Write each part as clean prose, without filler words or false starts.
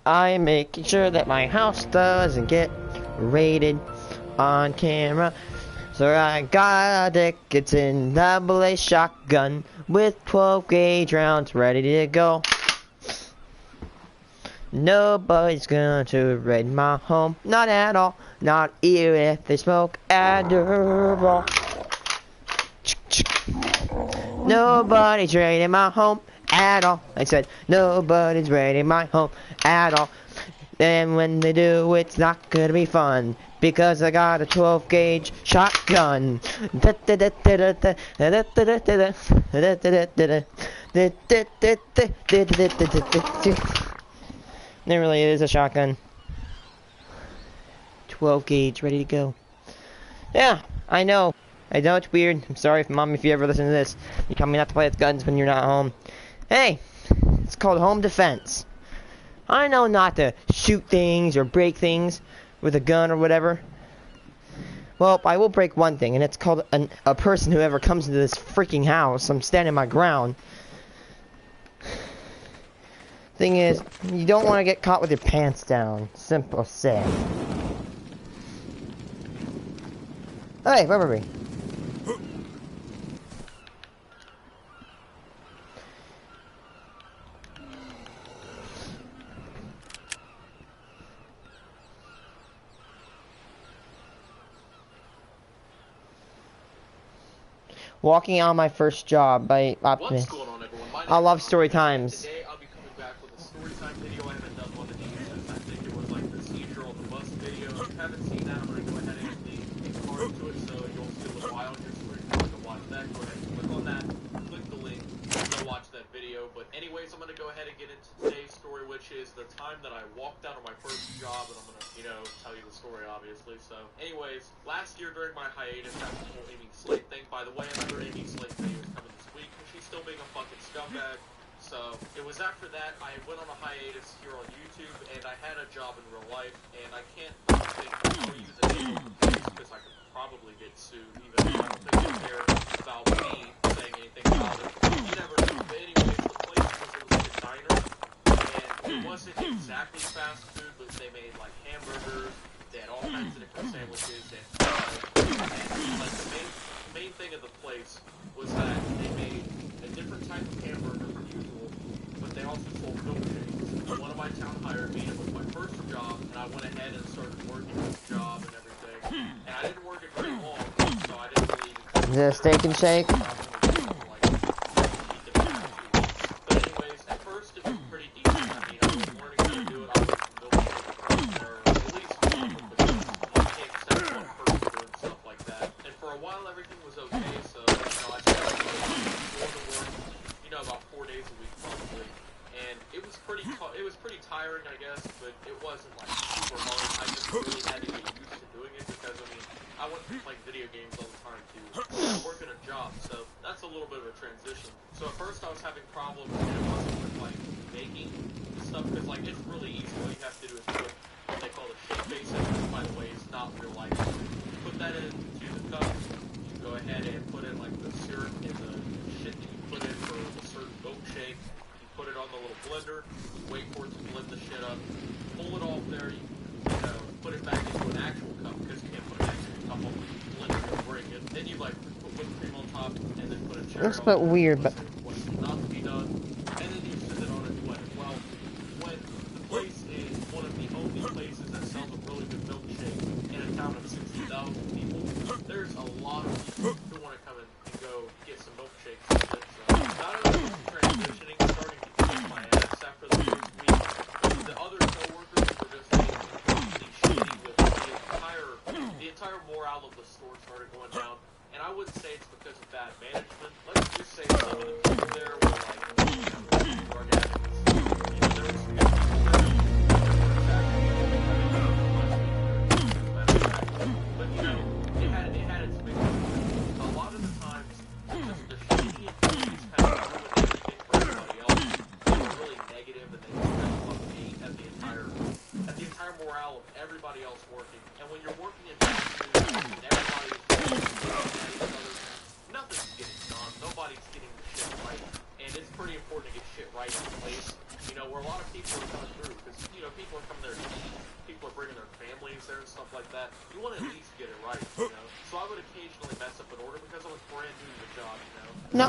I'm making sure that my house doesn't get raided on camera. So I got a Dickinson AA shotgun with 12 gauge rounds ready to go. Nobody's going to raid my home, not at all, not even if they smoke Adderall. Nobody's raiding my home at all. I said nobody's raiding my home at all. And when they do, it's not gonna be fun because I got a 12 gauge shotgun. It really is a shotgun. 12 gauge, ready to go. Yeah, I know it's weird. I'm sorry, Mom, if you ever listen to this. You tell me not to play with guns when you're not home. Hey, it's called home defense. I know not to shoot things or break things with a gun or whatever. Well, I will break one thing, and it's called a person who ever comes into this freaking house. I'm standing my ground. Thing is, you don't want to get caught with your pants down. Simple said. Hey, where were we? Walking on my first job by Optimus. What's going on, everyone? I love story times. Today I'll be coming back with a story time video. I haven't done one of these since I think it was like the seizure on the bus video. If you haven't seen that, I'm going to go ahead and leave a card to it so you'll see a little while here. So if you want to watch that, go ahead and click on that, click the link, go watch that video. But anyways, I'm going to go ahead and get into today's story, which is the time that I walked out of my first job, and I'm going to, tell you the story, obviously. So anyways, last year during my hiatus, after the whole Amy Slate thing, by the way, another Amy Slate video is coming this week, and she's still being a fucking scumbag. So it was after that I went on a hiatus here on YouTube, and I had a job in real life, and I can't show you the name of the place because I could probably get sued, even though I don't think they care about me saying anything about it. You never know. But anyways, the place was like a diner, and it wasn't exactly fast food, but they made like hamburgers, they had all kinds of different sandwiches, and like the main thing of the place was that they made a different type of hamburger from usual, but they also sold milkshakes. One of my town hired me, and it was my first job, and I went ahead and started working this job and everything. And I didn't work it very long, so I didn't really even... Is it a steak and shake? But anyways, at first it was pretty decent. I mean, I was learning how to do it. I was familiar with at least one, because you can't set one person doing stuff like that. And for a while, everything was okay, so, I started going to work, about 4 days a week, probably. And it was pretty tiring, I guess, but it wasn't, like, super hard. I just really had to get used to doing it, because, I went from playing video games all the time to working a job, so that's a little bit of a transition. So at first I was having problems, and it wasn't with, like, making stuff, because, like, it's really easy. All you have to do is put what they call the shake basin, which, by the way, is not real life. Put that into the cup, you go ahead and put in, like, the syrup and the shit that you put in for a certain milkshake, you put it on the little blender, you wait for it to blend the shit up, pull it off there, you put it back into an actual cup, because you can't put an actual cup on the blender and break it. Then you, like, put whipped cream on top, and then put a cherry Looks on a bit weird, but... what's not to be done, and then you send it on its way. Well, when the place is one of the only places that sells a really good milkshake in a town of 60,000 people, there's a lot of people who want to come in and go get some milkshakes and shit. So not only was transitioning, starting to kick my ass after the first week, the other coworkers were just getting really shitty with the entire morale of the store started going down. And I wouldn't say it's because of bad management. Let's just say some of the people there were like, drug addicts. There were some people there who were attacking but it had its big differences. A lot of the times, just the shitty employees kind of ruined everything for everybody else. They were really negative, and they just kind of fucking ate at the entire morale of everybody else working. And when you're working in fast food, and everybody's nothing's getting done. Nobody's getting the shit right. And it's pretty important to get shit right in place. Where a lot of people are coming through you know? So I would occasionally mess up an order because I was brand new to the job, you know? No,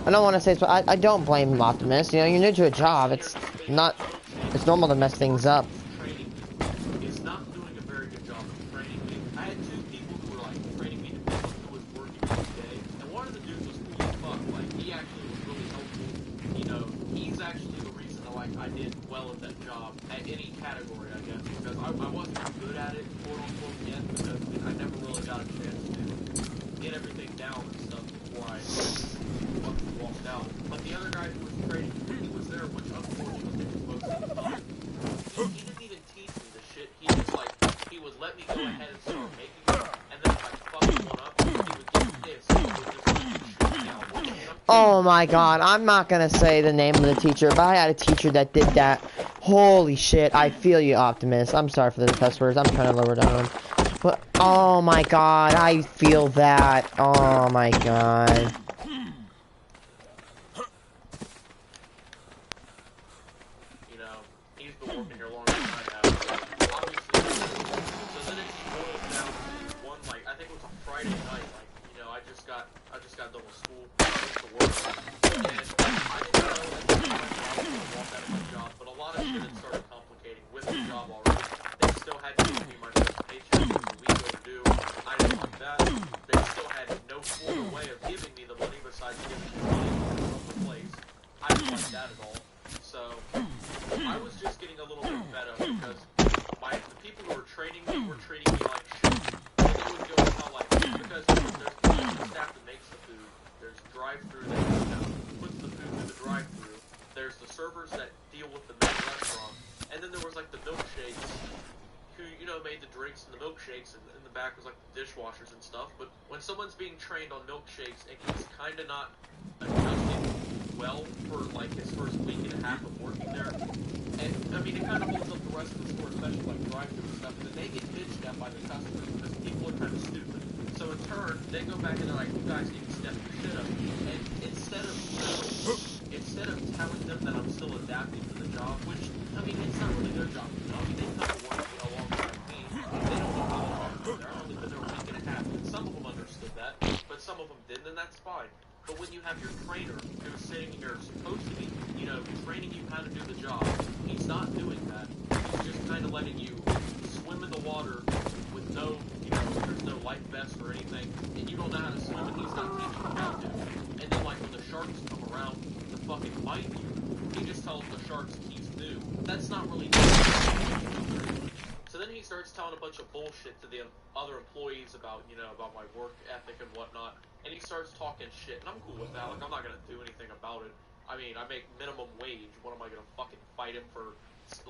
I don't want to say this, but I don't blame him, Optimus. You know, you're new to a job. It's not. It's normal to mess things up. Training me is not doing a very good job of training me. I had two people who were like training me to be who was working each day, and one of the dudes was cool as fuck. Like he actually was really helpful. You know, he's actually the reason that like I did well at that job at any category, I guess, because I wasn't good at it, quote unquote, yet because I never really got a chance to get everything down and stuff before I fucking walked out. But the other guy who was training me, he was there, which unfortunately was most of the time. He didn't even teach me the shit. He just like he would let me go ahead and start making it, and then if I fucked one up, he would get pissed. He would just like shoot down. Oh my god, I'm not gonna say the name of the teacher, but I had a teacher that did that. Holy shit, I feel you, Optimus. I'm sorry for the cuss words. I'm trying to lower down. But oh my god, I feel that. Oh my god. You know, he's been working here longer than I have. So obviously, so then it boiled down to one, like, I think it was a Friday night, like, you know, I just got done with school, I went to work, and I didn't know at the time that I was going to walk out of my job, but a lot of shit had started complicating with the job already. They still had to give me my first paycheck, it was a week overdue, I didn't like that. They still had no formal way of giving me the money besides giving me money from the place. I didn't like that at all. So, I was just getting a little bit fed up because the people who were training me were treating me like shit. And they would go and tell, like, because there's the staff that makes the food, there's drive-thru that, you know, puts the food through the drive-thru, there's the servers that deal with the main restaurant, and then there was, like, the milkshakes, who, you know, made the drinks and the milkshakes, and in the back was, like, the dishwashers and stuff, but when someone's being trained on milkshakes and he's kind of not adjusting well for like his first week and a half of working there, and I mean it kind of holds up the rest of the store, especially like drive-thru and stuff, and then they get bitched at by the customers because people are kind of stupid. So in turn, they go back and they're like, "You guys need to step your shit up." And instead of telling them that I'm still adapting to the job, which I mean it's not really their job, you know. I mean they come to work alongside me. They don't know how to work there. I've only been there a week and a half, and some of them understood that, but some of them didn't, and that's fine. But when you have your trainer who's sitting here supposed to be, you know, training you how to do the job, he's not doing that. He's just kind of letting you swim in the water with no, you know, there's no life vest or anything, and you don't know how to swim, and he's not teaching you how to. And then, like, when the sharks come around to fucking bite you, he just tells the sharks he's new. That's not really new. So then he starts telling a bunch of bullshit to the other employees about, you know, about my work ethic and whatnot. And he starts talking shit, and I'm cool with that. Like, I'm not gonna do anything about it. I mean, I make minimum wage. What am I gonna fucking fight him for,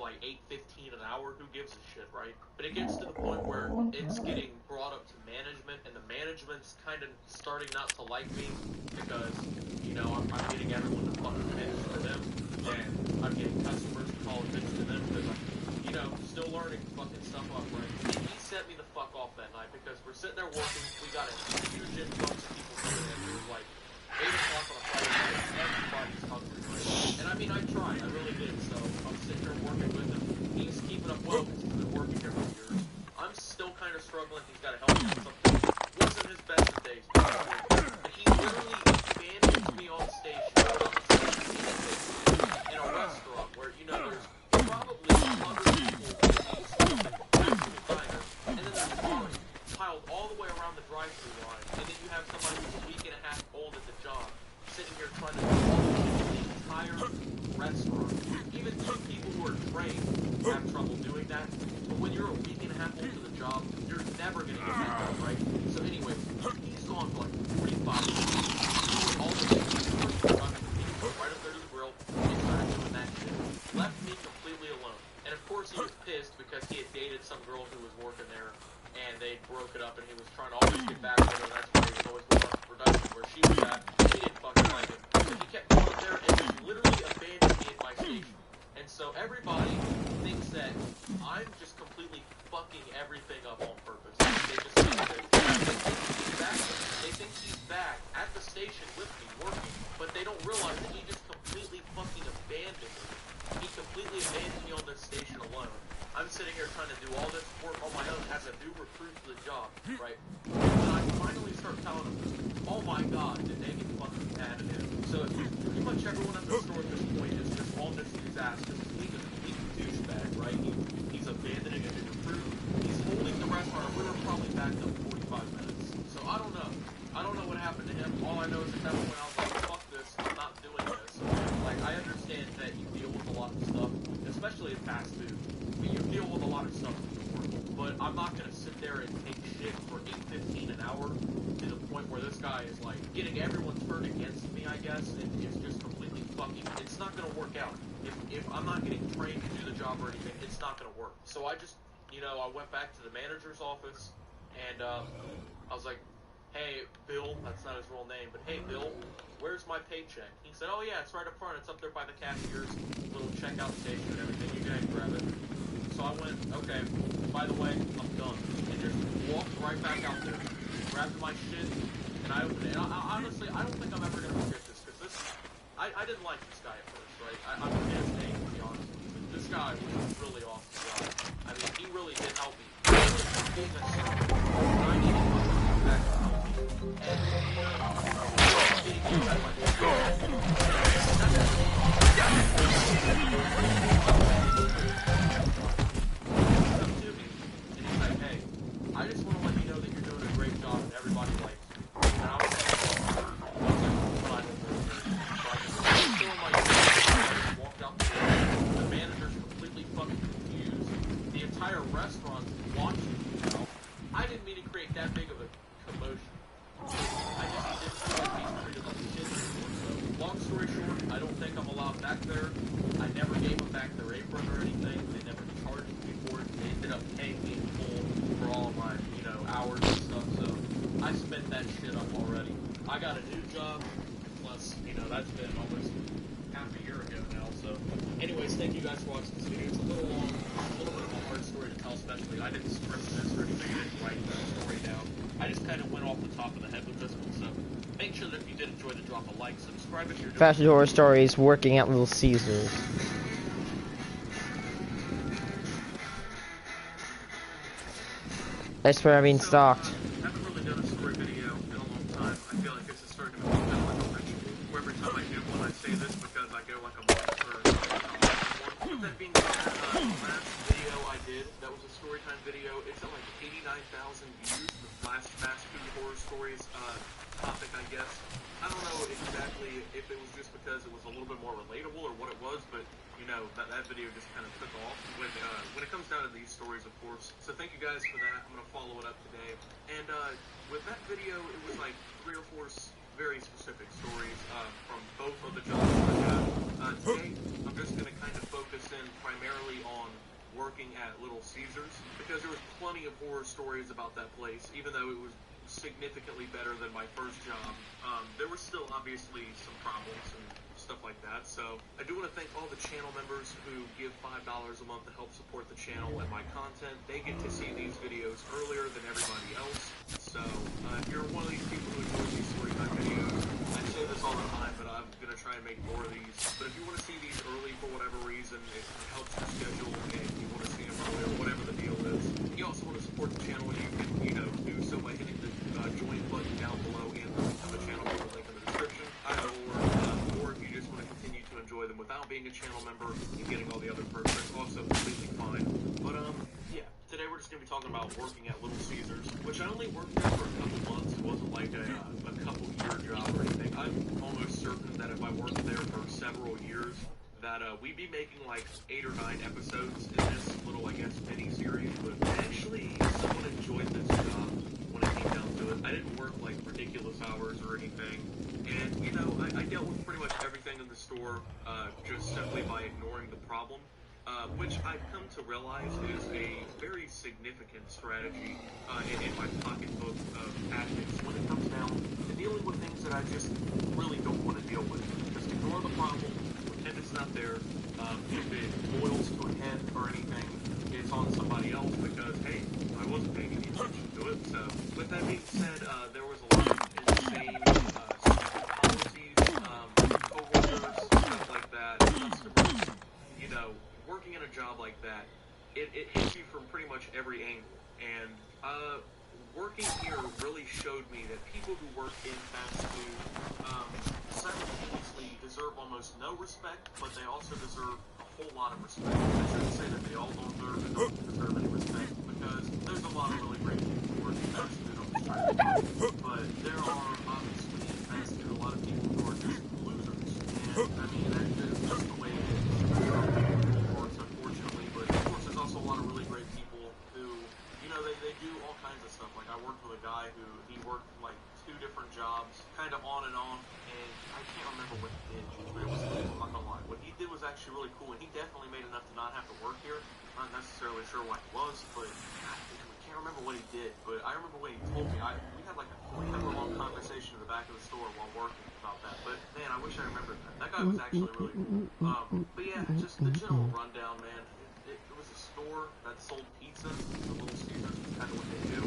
like, $8.15 an hour? Who gives a shit, right? But it gets to the point where it's getting brought up to management, and the management's kind of starting not to like me because, you know, I'm getting everyone to fucking bitch to them, and I'm getting customers to call and bitch to them because I'm, you know, still learning fucking stuff up, right? He set me the fuck off that night because we're sitting there working. We got a huge influx of people coming in. It was like 8 o'clock on a Friday night. Everybody's hungry, right? And I mean, I tried. I really did. So I'm sitting here working with him. He's keeping up well because he's been working here for years. I'm still kind of struggling. He's got to help me with something. Wasn't his best of days, but he literally bandaged me on station in a restaurant where, you know, there's probably 100 people and then there's cars piled all the way around the drive-thru line, and then you have somebody who's a week and a half old at the job sitting here trying to do all the shit in the entire restaurant. Even two people who are trained have trouble doing that, but when you're a week and a half old to the job, you're never gonna get that done, right? So anyway, he's gone for like 45 minutes, doing all the things right up there to the grill, and started doing that shit. Left me completely alone. And of course he was pissed because he had dated some girl who was working there, and they broke it up, and he was trying to always get back with her, and that's why he was always going up to production where she was at. He didn't fucking like it. So he kept going up there and just literally abandoned me at my station. And so everybody thinks that I'm just completely fucking everything up on purpose. They just think that they think he's back at the station with me working, but they don't realize that he just completely fucking abandoned me. He completely abandoned me on this station alone. I'm sitting here trying to do all this work on my own as a new recruit to the job, right? start telling him, oh my god, did they get fucking mad at him? So pretty much everyone at the store at this point is just on this dude's ass because he's a complete douchebag, right? He's abandoning a new crew. He's holding the restaurant. We were probably backed up 45 minutes. So I don't know. I don't know what happened to him. All I know is at that point I was like, fuck this, I'm not doing this. Like, I understand that you deal with a lot of stuff, especially in fast food. You deal with a lot of stuff in the work, but I'm not gonna sit there and take shit for $8.15 an hour to the point where this guy is like getting everyone turned against me, I guess, and it's just completely fucking, it's not gonna work out. If I'm not getting trained to do the job or anything, it's not gonna work. So I just, you know, I went back to the manager's office, and I was like, hey, Bill, that's not his real name, but hey, Bill, where's my paycheck? He said, oh yeah, it's right up front, it's up there by the cashier's little checkout station and everything, you guys grab it. So I went, okay, by the way, I'm done. And just walked right back out there, grabbed my shit, and I opened it. And honestly, I don't think I'm ever going to forget this, because this, I didn't like this guy at first, right? I'm forget his name, to be honest with you, but this guy was a really awesome guy. I mean, he really did help me. He gave us something that I needed to come back to help me. And, you know, being you at my I just want to let you know that you're doing a great job and everybody likes you. And I was like, so I just doing my job, walked out the door. The manager's completely fucking confused. The entire restaurant's watching me now. I didn't mean to create that big of a commotion. I just didn't feel like being treated like shit anymore. So, long story short, I don't think I'm allowed back there. I never gave them back their apron or anything. They never charged me for it. They ended up paying me in full for all my, you know, hours and stuff, so I spent that shit up already. I got a new job, plus, you know, that's been almost half a year ago now, so. Anyways, thank you guys for watching this video. It's a little long, a little bit of a hard story to tell, especially. I didn't script this or anything, I didn't write the story down. I just kind of went off the top of the head with this one, so make sure that if you did enjoy to drop a like, subscribe if you're doing Fast Horror Stories working at Little Caesars. I swear I'm being stalked. I haven't really done a story video in a long time. I feel like this is starting to become kind of like a ritual, where every time I do one, I say this because I go like a month or with that being said, the last video I did, that was a storytime video, it's at like 89,000 views, the last fast food horror stories topic, I guess. I don't know exactly if it was just because it was a little bit more relatable or what it was, but you know, that video just kind of took off when it comes down to these stories, of course. So thank you guys for that. I'm going to follow it up today. And with that video, it was like 3 or 4 very specific stories from both of the jobs I have. Today, I'm just going to kind of focus in primarily on working at Little Caesars, because there was plenty of horror stories about that place, even though it was significantly better than my first job. There were still obviously some problems and stuff like that, so I do want to thank all the channel members who give $5 a month to help support the channel and my content. They get to see these videos earlier than everybody else, so if you're one of these people who enjoys these storytime videos, I say this all the time, but I'm going to try and make more of these. But if you want to see these early for whatever reason, it helps your schedule, and you want to see them earlier, whatever the deal is. You also want to support the channel, you can, you know, do so by hitting the join button down below and the link to the channel, the link in the description. Or if you just want to continue to enjoy them without being a channel member and getting all the other perks, that's also completely fine. But yeah, today we're just going to be talking about working at Little Caesars, which I only worked there for a couple months. It wasn't like a couple-year job or anything. I'm almost certain that if I worked there for several years, that we'd be making like 8 or 9 episodes in this little, I guess, mini-series. But actually, someone enjoyed this job when it came down to it. I didn't work like ridiculous hours or anything, and you know, I dealt with pretty much everything in the store just simply by ignoring the problem, which I've come to realize is a very significant strategy in my pocketbook of tactics when it comes down to dealing with things that I just really don't want to deal with. Just ignore the problem, pretend it's not there. If it boils to a head or anything, it's on somebody else because, hey, I wasn't paying any attention to it. So, with that being said, there was a lot of insane policies, co-workers, stuff like that, customers. You know, working in a job like that, it hits you from pretty much every angle. And working here really showed me that people who work in fast food simultaneously deserve almost no respect, but they also deserve a whole lot of respect. I shouldn't say that they all don't deserve any respect, because there's a lot of really great people who work in fast food on the street. But there are obviously in fast food a lot of people who are just losers. And I mean, that's just the way it is. Unfortunately, but of course there's also a lot of really great people who, you know, they do all kinds of stuff. Like I worked with a guy who he worked like 2 different jobs, kind of on and off, and I can't remember what he did, but it was cool, I'm not gonna lie. What he did was actually really cool, and he definitely made enough to not have to work here. Not necessarily sure why he was, but I can't remember what he did. But I remember when he told me, we had a long conversation in the back of the store while working about that. But man, I wish I remembered that. That guy was actually really cool. But yeah, just the general rundown, man. It was a store that sold pizza. The Little Caesars is kind of what they do.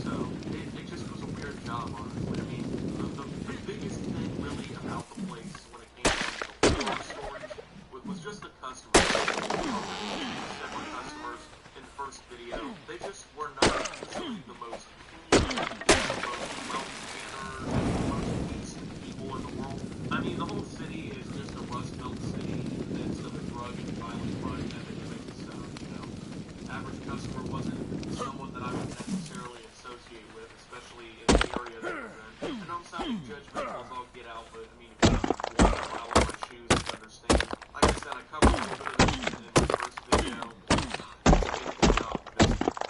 So it just was a weird job, honestly. I mean, the biggest thing really about the place when it came down to the horror stories was just the customers. Several customers in the first video, they just were not usually the most clean, the most well-mannered, the most decent people in the world. I mean, the whole city is just a Rust Belt city in the midst of a drug and violent crime epidemic. So, you know, average customer wasn't someone that I would necessarily associate with, especially in the area that we're in. I know I'm sounding judgmental as all get out, but I mean, if you walk a mile in my shoes, you understand. Like I said, I covered a little bit of this in the first video.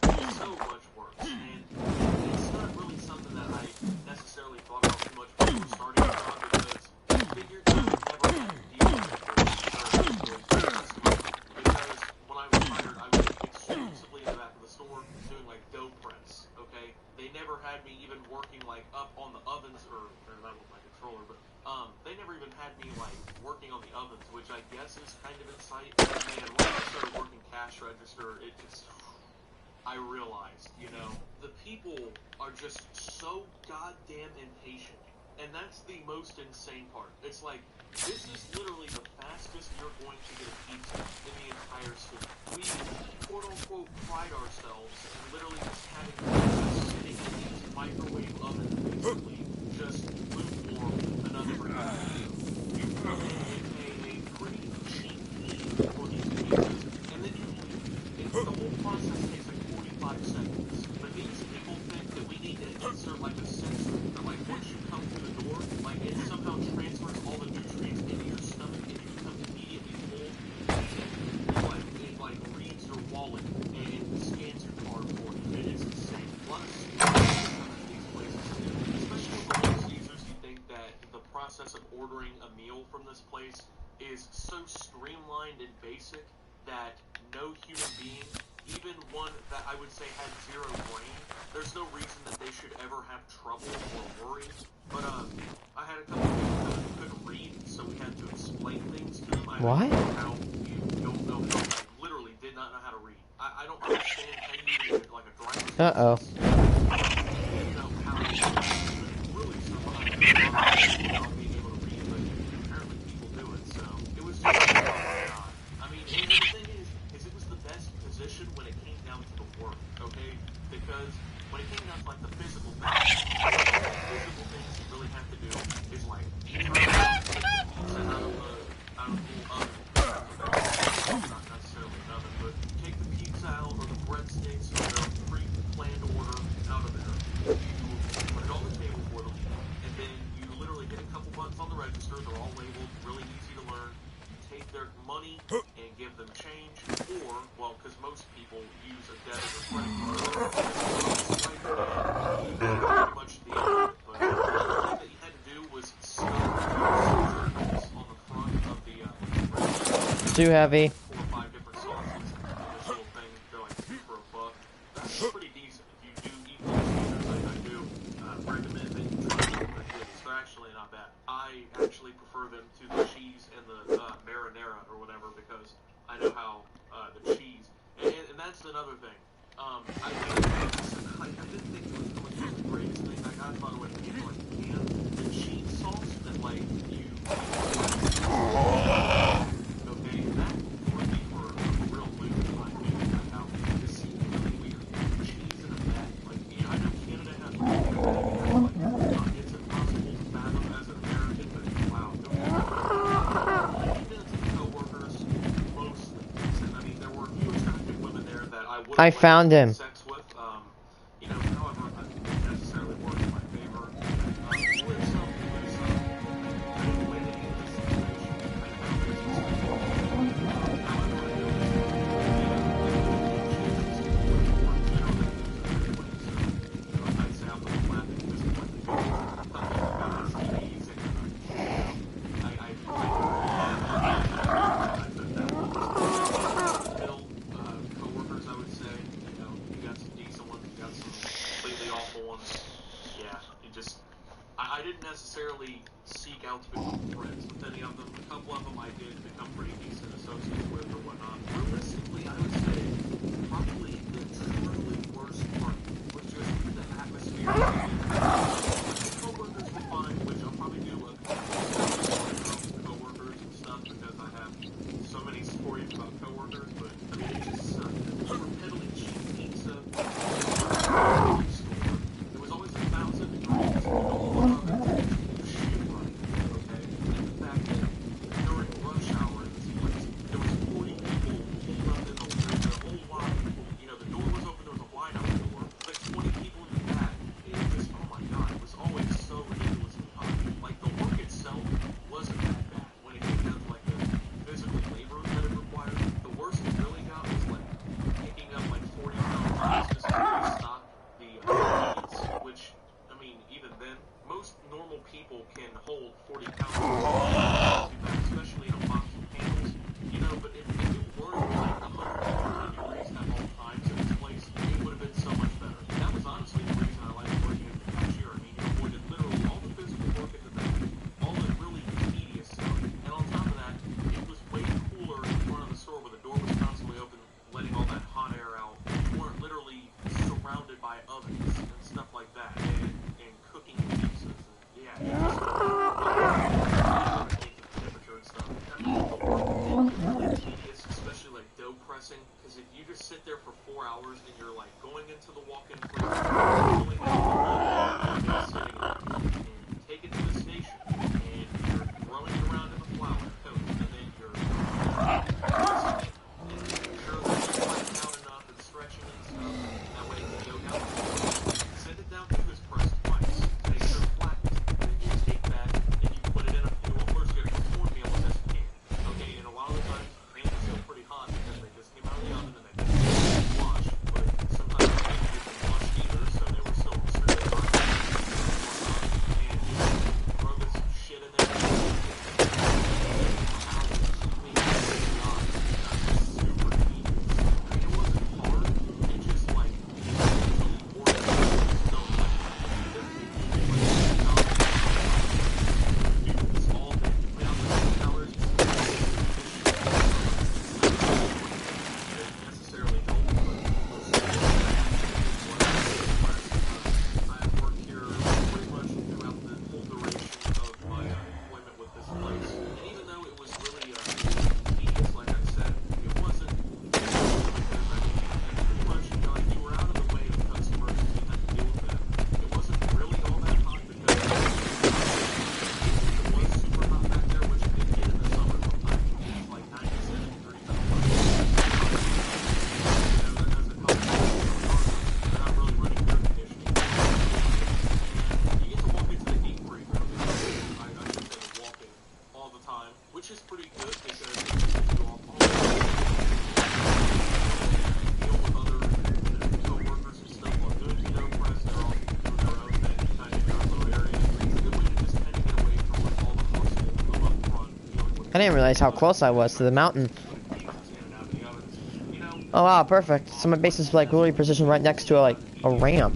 There's so much work, and it's not really something that I necessarily thought about too much when we were starting the job, because I figured I would never have to deal with because when I was hired, I was exclusively in the back of the store doing like dough press. Okay, they never had me even working like up on the ovens, or not with my controller, but they never even had me like working on the ovens, which I guess is kind of in sight. And when I started working cash register, it just, I realized, you know, the people are just so goddamn impatient. And that's the most insane part. It's like, this is literally the fastest you're going to get a pizza in the entire city. We, quote-unquote, pride ourselves in literally just having pizza sitting in these microwave ovens, basically, just lukewarm enough for you. You come in and pay a pretty cheap fee for these pizzas, and then you leave. The whole process takes like 45 seconds. But these people think that we need to insert like a sensor, that like once you come through the door, like it somehow transfers all the nutrients into your stomach and you become immediately full, and it like reads your wallet and it scans your card for you. It's insane. Plus, these places too, especially with the Little Caesars, you think that the process of ordering a meal from this place is so streamlined and basic that no human being, even one that I would say had zero brain, there's no reason that they should ever have trouble or worry. But I had a couple of people who couldn't read, so we had to explain things to them. What? I don't know how you don't know how, I literally did not know how to read. I don't understand how you need like a driver's license. You know how to really survive without being able to read, but apparently people do it, so it was just, oh my god. I mean, and the thing is it was the best position when it came down to the work, okay? Because when it came down to like the physical things you really have to do is like turn around, take the pizza out of the oven, not necessarily an oven, but take the pizza out or the breadsticks or their pre-planned order out of there. You put it on the table for them, and then you literally hit a couple buttons on the register. They're all labeled, really easy to learn. Take their money and give them change, or, well, because most people use a debit or credit card, pretty much the end of it, but the only thing that you had to do was stuff circles on the front of the register. Too heavy. 4 or 5 different sauces in this little thing. They're like $2 for $1. That's pretty decent. If you do eat those Caesars like I do, recommend that you try them. They're actually not bad. I actually prefer them to the cheese and the marinara or whatever, because I know how the cheese, and that's another thing. I didn't think it was going to be the greatest thing. Like, I thought it would be like the cheese sauce that like you okay, that would be for a real loot in my opinion. Like how it seemed really weird. Cheese in a bag. Like, you know, I know Canada has I found him. sex with. You know, however, I didn't necessarily work in my favor. With some, I didn't win any of this situation. I found this however, I'd say I'm not laughing because of what they do. Co-workers, I would say. You know, you got some decent ones, you got some completely awful ones. Yeah, you just... I didn't necessarily seek out to become friends with any of them. A couple of them I did become pretty decent associates with or whatnot. Realistically, I would say probably the truly worst part was just the atmosphere. Co-workers were fine, which I'll probably do a co-workers and stuff because I have so many stories about co-workers, but I mean, it just sucked. We were peddling cheap pizza. There was always 1,000 degrees. People can hold 40 pounds, especially in a box with handles, you know, but if it weren't like 100 degrees at all times in this place, it would have been so much better. That was honestly the reason I liked working as the cashier. I mean, you avoided literally all the physical work at the back, all the really tedious stuff, and on top of that, it was way cooler in front of the store where the door was constantly open, letting all that hot air out. You weren't literally surrounded by ovens and stuff like that, and cooking pizzas. Yeah. Temperature and stuff. Tedious, especially like dough pressing, because if you just sit there for 4 hours and you're like going into the walk-in freezer, going into the and take it to the station, and you're throwing it around in the flour coat, and then you're pressing it, and making sure that it's flattened out enough and stretching and stuff. That way it can go down the floor. Send it down through this press twice. Make sure it's flattened. Take that and you put it in a first you get a cornmeal in this pan. Okay, and a lot of the times pans are still pretty hot because they just came out of the oven and they didn't wash, but sometimes they didn't wash either, so they were still extremely hot. And just throw this shit in there. Super heat. I mean, it wasn't hard, it just like I didn't realize how close I was to the mountain. Oh wow, perfect. So my base is like really positioned right next to like a ramp.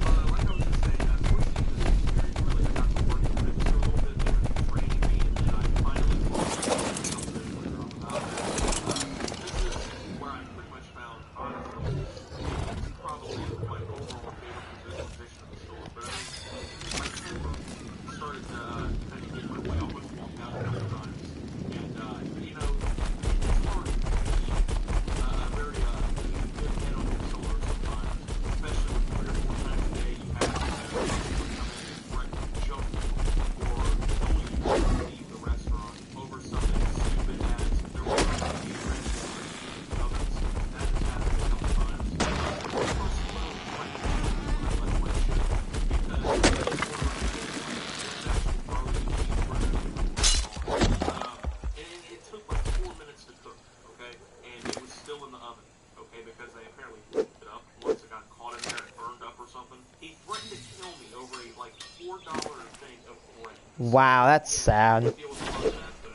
Wow, that's sad. Deal with a lot of that, but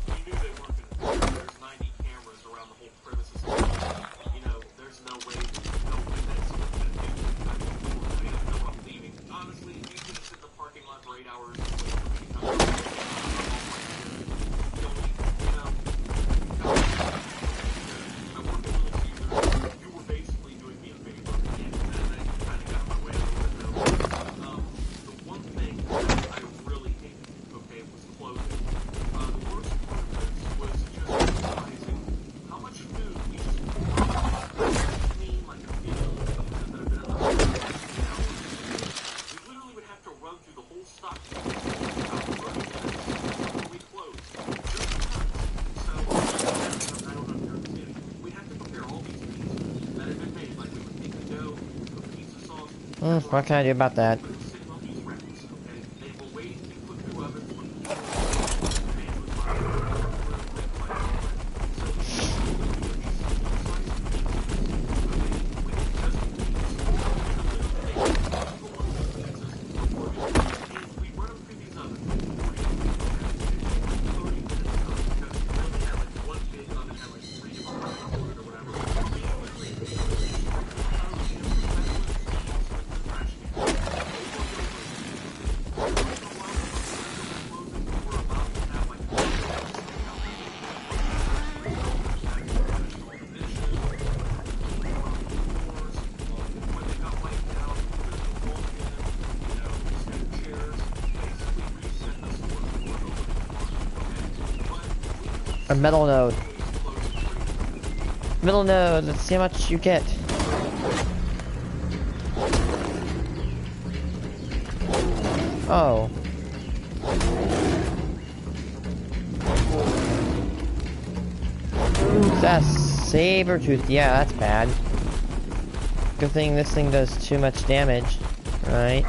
we knew they weren't going to. There's 90 cameras around the whole premises. You know, there's no way that someone's going to do that. They don't know I'm leaving. Honestly, if you can sit in the parking lot for 8 hours and wait for me to come out, don't leave. You know, I work a little Caesar. You were basically doing me a favor, and I kind of got my way a little bit though. The one thing that I really hated, okay, was clothing. The worst part of this was just realizing how much food we just clean like a field that have been in the house. We literally would have to run through the whole stock about 30 minutes before we closed. Just because. So, I don't know if you're understanding. We have to prepare all these pizzas that have been made. Like we would take the dough, put pizza sauce. What can I do about that? It was sitting on these racks, okay? They were waiting to be put through ovens when the man was buying them. So, we run them through these ovens. 30 minutes because we only had like one big oven had like 3 different ovens or whatever. A metal node. Metal node, let's see how much you get. Oh. That's saber tooth. Yeah, that's bad. Good thing this thing does too much damage. Right.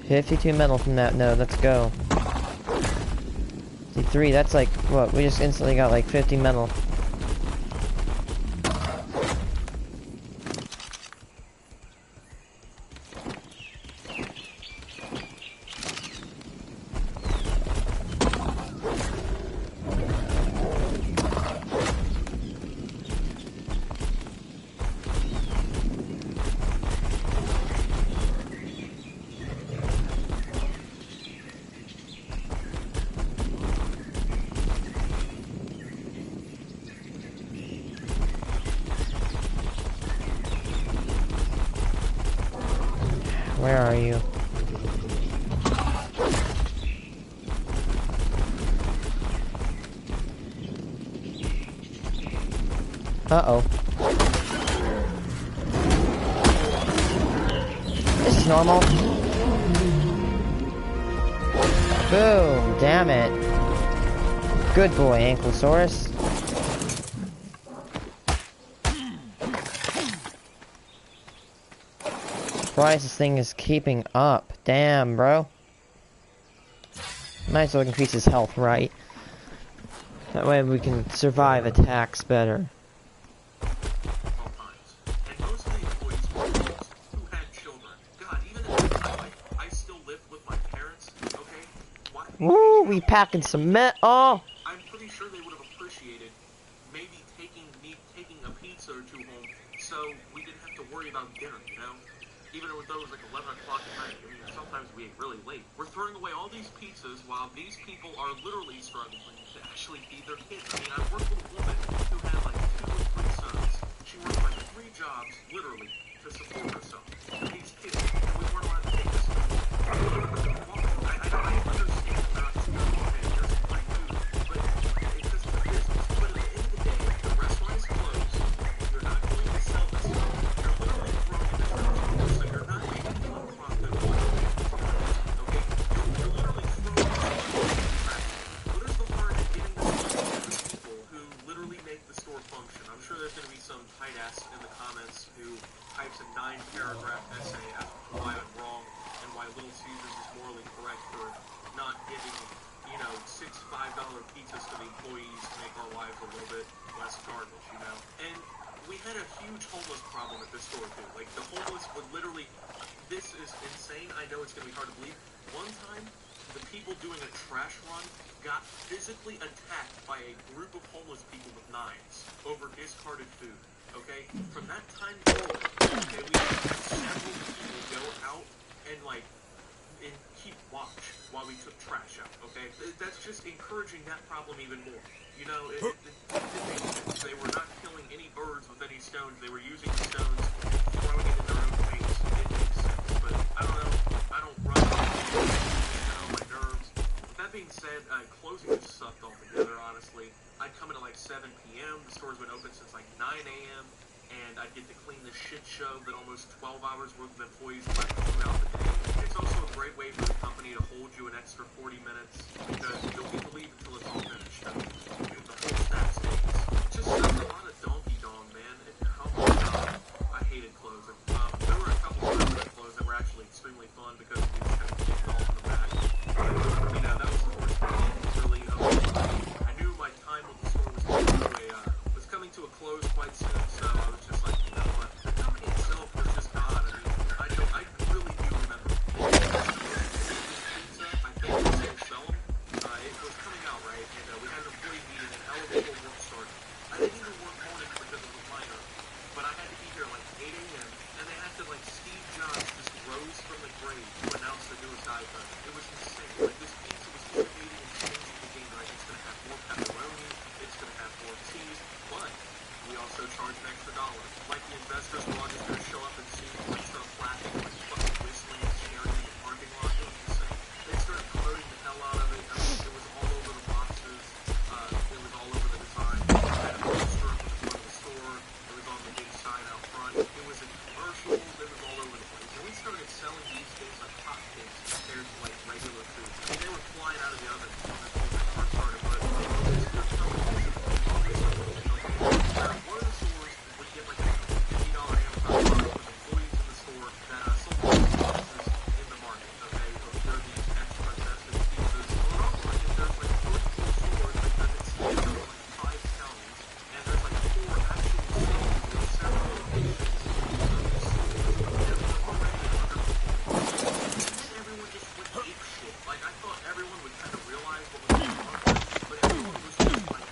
$52 metal from that node. Let's go. See, 3, that's like, what? We just instantly got like 50 metal. Where are you? Uh-oh. This is normal. Boom, damn it. Good boy, Ankylosaurus. Surprised this thing is keeping up. Damn, bro. Might as well increase his health, right? That way we can survive attacks better. And most of the employees were adults who had children. God, even at the time, I still lived with my parents, okay? Why? Woo, we packing some oh! I'm pretty sure they would have appreciated maybe taking a pizza or 2 home so we didn't have to worry about dinner, you know? Even though it was like 11 o'clock at night, I mean, sometimes we ate really late. We're throwing away all these pizzas while these people are literally struggling to actually feed their kids. I mean, I worked with a woman who had like 2 or 3 sons. She worked like 3 jobs, literally, to support herself. And these kids, and we weren't allowed to take this stuff. I understand about there's like food, but it's just the business. But at the end of the day, the restaurant is closed. You're not going to sell this stuff. You're literally throwing it in the so you're not making a profit. Okay? You're literally throwing it in. What is the harm in getting this stuff to the people who literally make the store function? I'm sure there's going to be some tight ass in the comments who types a 9-paragraph essay as to why I'm wrong and why Little Caesars is morally correct for not giving, you know, 6 $5 pizzas to the employees to make our lives a little bit less garbage, you know? And we had a huge homeless problem at this store too. Like, the homeless would literally, this is insane, I know it's going to be hard to believe. One time, the people doing a trash run got physically attacked by a group of homeless people with knives over discarded food, okay? From that time forward, okay, we had several people go out and, like, and keep watch while we took trash out, okay? That's just encouraging that problem even more. You know, it makes sense. They were not killing any birds with any stones. They were using the stones and throwing it in their own face. It makes sense. But I don't know. I don't run on my nerves. With that being said, closing just sucked altogether, honestly. I'd come in at like 7 p.m. The store's been open since like 9 a.m. And I'd get to clean the shit show that almost 12 hours worth of employees left throughout the day. It's also a great way for the company to hold you an extra 40 minutes because you don't get to leave until it's all finished. I mean, the whole staff stays. Just a lot of donkey dong, man. Oh my god, I hated closing. There were a couple of times that closed that were actually extremely fun because we just kind of kicked off in the back. You know, that was the worst thing. It was really, I knew my time with the store was coming to a close quite soon, so I was just like, you know what, the company itself was just gone. I mean, I really do remember. Pizza, I think we still sell them. It was coming out, right, and we had an employee meeting and elevator work started. I didn't even work mornings because it was minor, but I had to be here like 8 a.m., and they acted like Steve Jobs just rose from the grave to announce the newest iPhone. It was insane. Like, this pizza was innovating and changing the game, right? It's going to have more pepperoni, it's going to have more cheese, but we also charge an extra $1. Like the investors were all just going to show up and see me, like, start clapping, like, fucking whistling and cheering in the parking lot. It was insane. They started promoting the hell out of it. I mean, it was all over the boxes. It was all over the design. I had a poster up in the front of the store. It was on the big sign out front. It was in commercials. It was all over the place. And we started selling these things like hotcakes compared to, like, regular food. I mean, they were flying out of the oven when that car started, but one of the stores would get like a $50 Amazon product with employees in the store that sold pizzas in the market, okay? There are these extra festive pizzas. On our market, there's like 34 stores because it's split over like 5 counties, and there's like 4 actual cities with several locations of these stores. And we're already underperforming. And then everyone just went ape shit. Like, I thought everyone would kind of realize what was going on, but everyone was just like,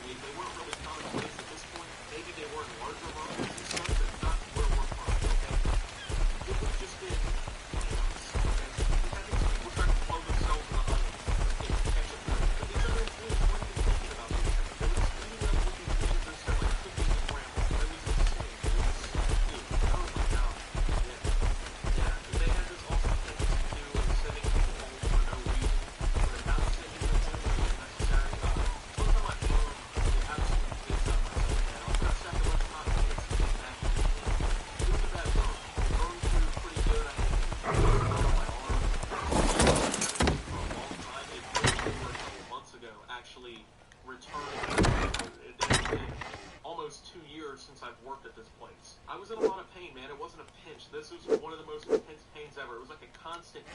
They weren't really commonplace at this point. Maybe they were in larger markets and stuff, I've worked at this place. I was in a lot of pain, man. It wasn't a pinch. This was one of the most intense pains ever. It was like a constant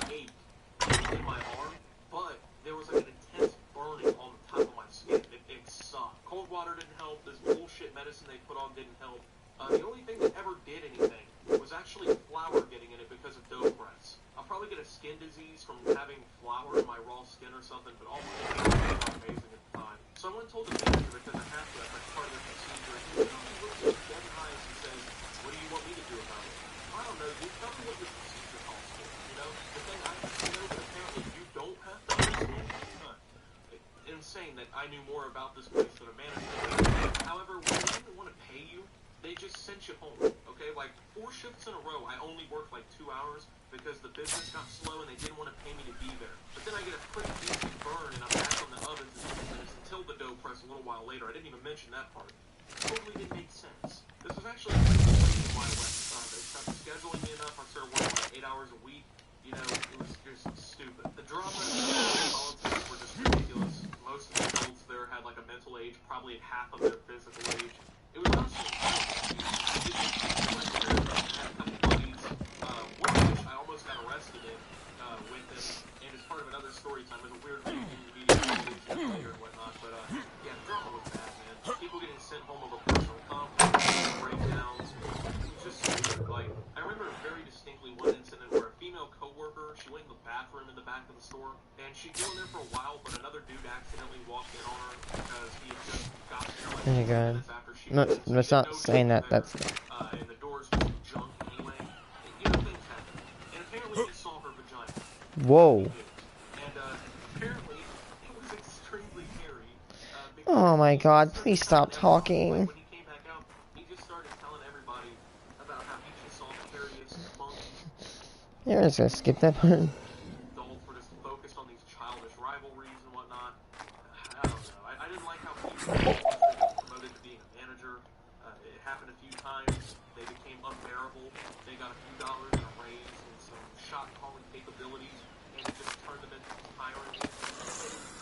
ache in my arm, but there was like an intense burning on the top of my skin. It sucked. Cold water didn't help. This bullshit medicine they put on didn't help. The only thing that ever did anything was actually flour getting in it because of dough press. I'll probably get a skin disease from having flour in my raw skin or something, but oh my god, it was amazing at the time. So I went and told the manager because I have to, as part of the procedure, and he looks at me dead in the eyes and says, what do you want me to do about it? I don't know, dude, tell me what your procedure calls for, you know? The thing I have to know that apparently you don't have to understand. Insane that I knew more about this place than a manager. However, when they didn't want to pay you, they just sent you home, okay? Like, 4 shifts in a row, I only worked like 2 hours because the business got slow and they didn't want to pay me to be there. But then I get a pretty decent burn and I'm back on the ovens in 10 minutes until the dough press a little while later. I didn't even mention that part. Totally didn't make sense. This was actually a pretty good reason why I left. They stopped scheduling me enough. I started working like 8 hours a week. You know, it was just stupid. The drama and politics were just ridiculous. Most of the adults there had like a mental age, probably half of their physical age. It was honestly one of which I almost got arrested with them, and as part of another story time. It was a weird thing in the media later and whatnot, but yeah, the drama was bad, man. People getting sent home over personal conflict, breakdowns. It was just stupid. Like, I remember very distinctly one incident where a female coworker, she went in the bathroom in the back of the store, and she'd go in there for a while, but another dude accidentally walked in on her because he had just gotten there like 2 minutes after she No, was. it's not saying that. That's. And the doors was junk anyway. You know, things happen. And apparently he saw her vagina. Whoa. And apparently it was extremely hairy. Oh my god, please stop talking. When he came back out, he just started telling everybody about how he just saw the hairiest monkeys. You're just gonna skip that part. Adults were just focused on these childish rivalries and whatnot. I don't know. I didn't like how people were promoted to being a manager. It happened a few times. They became unbearable. They got a few dollars and a raise and some shot calling capabilities, and it just turned them into tyrants.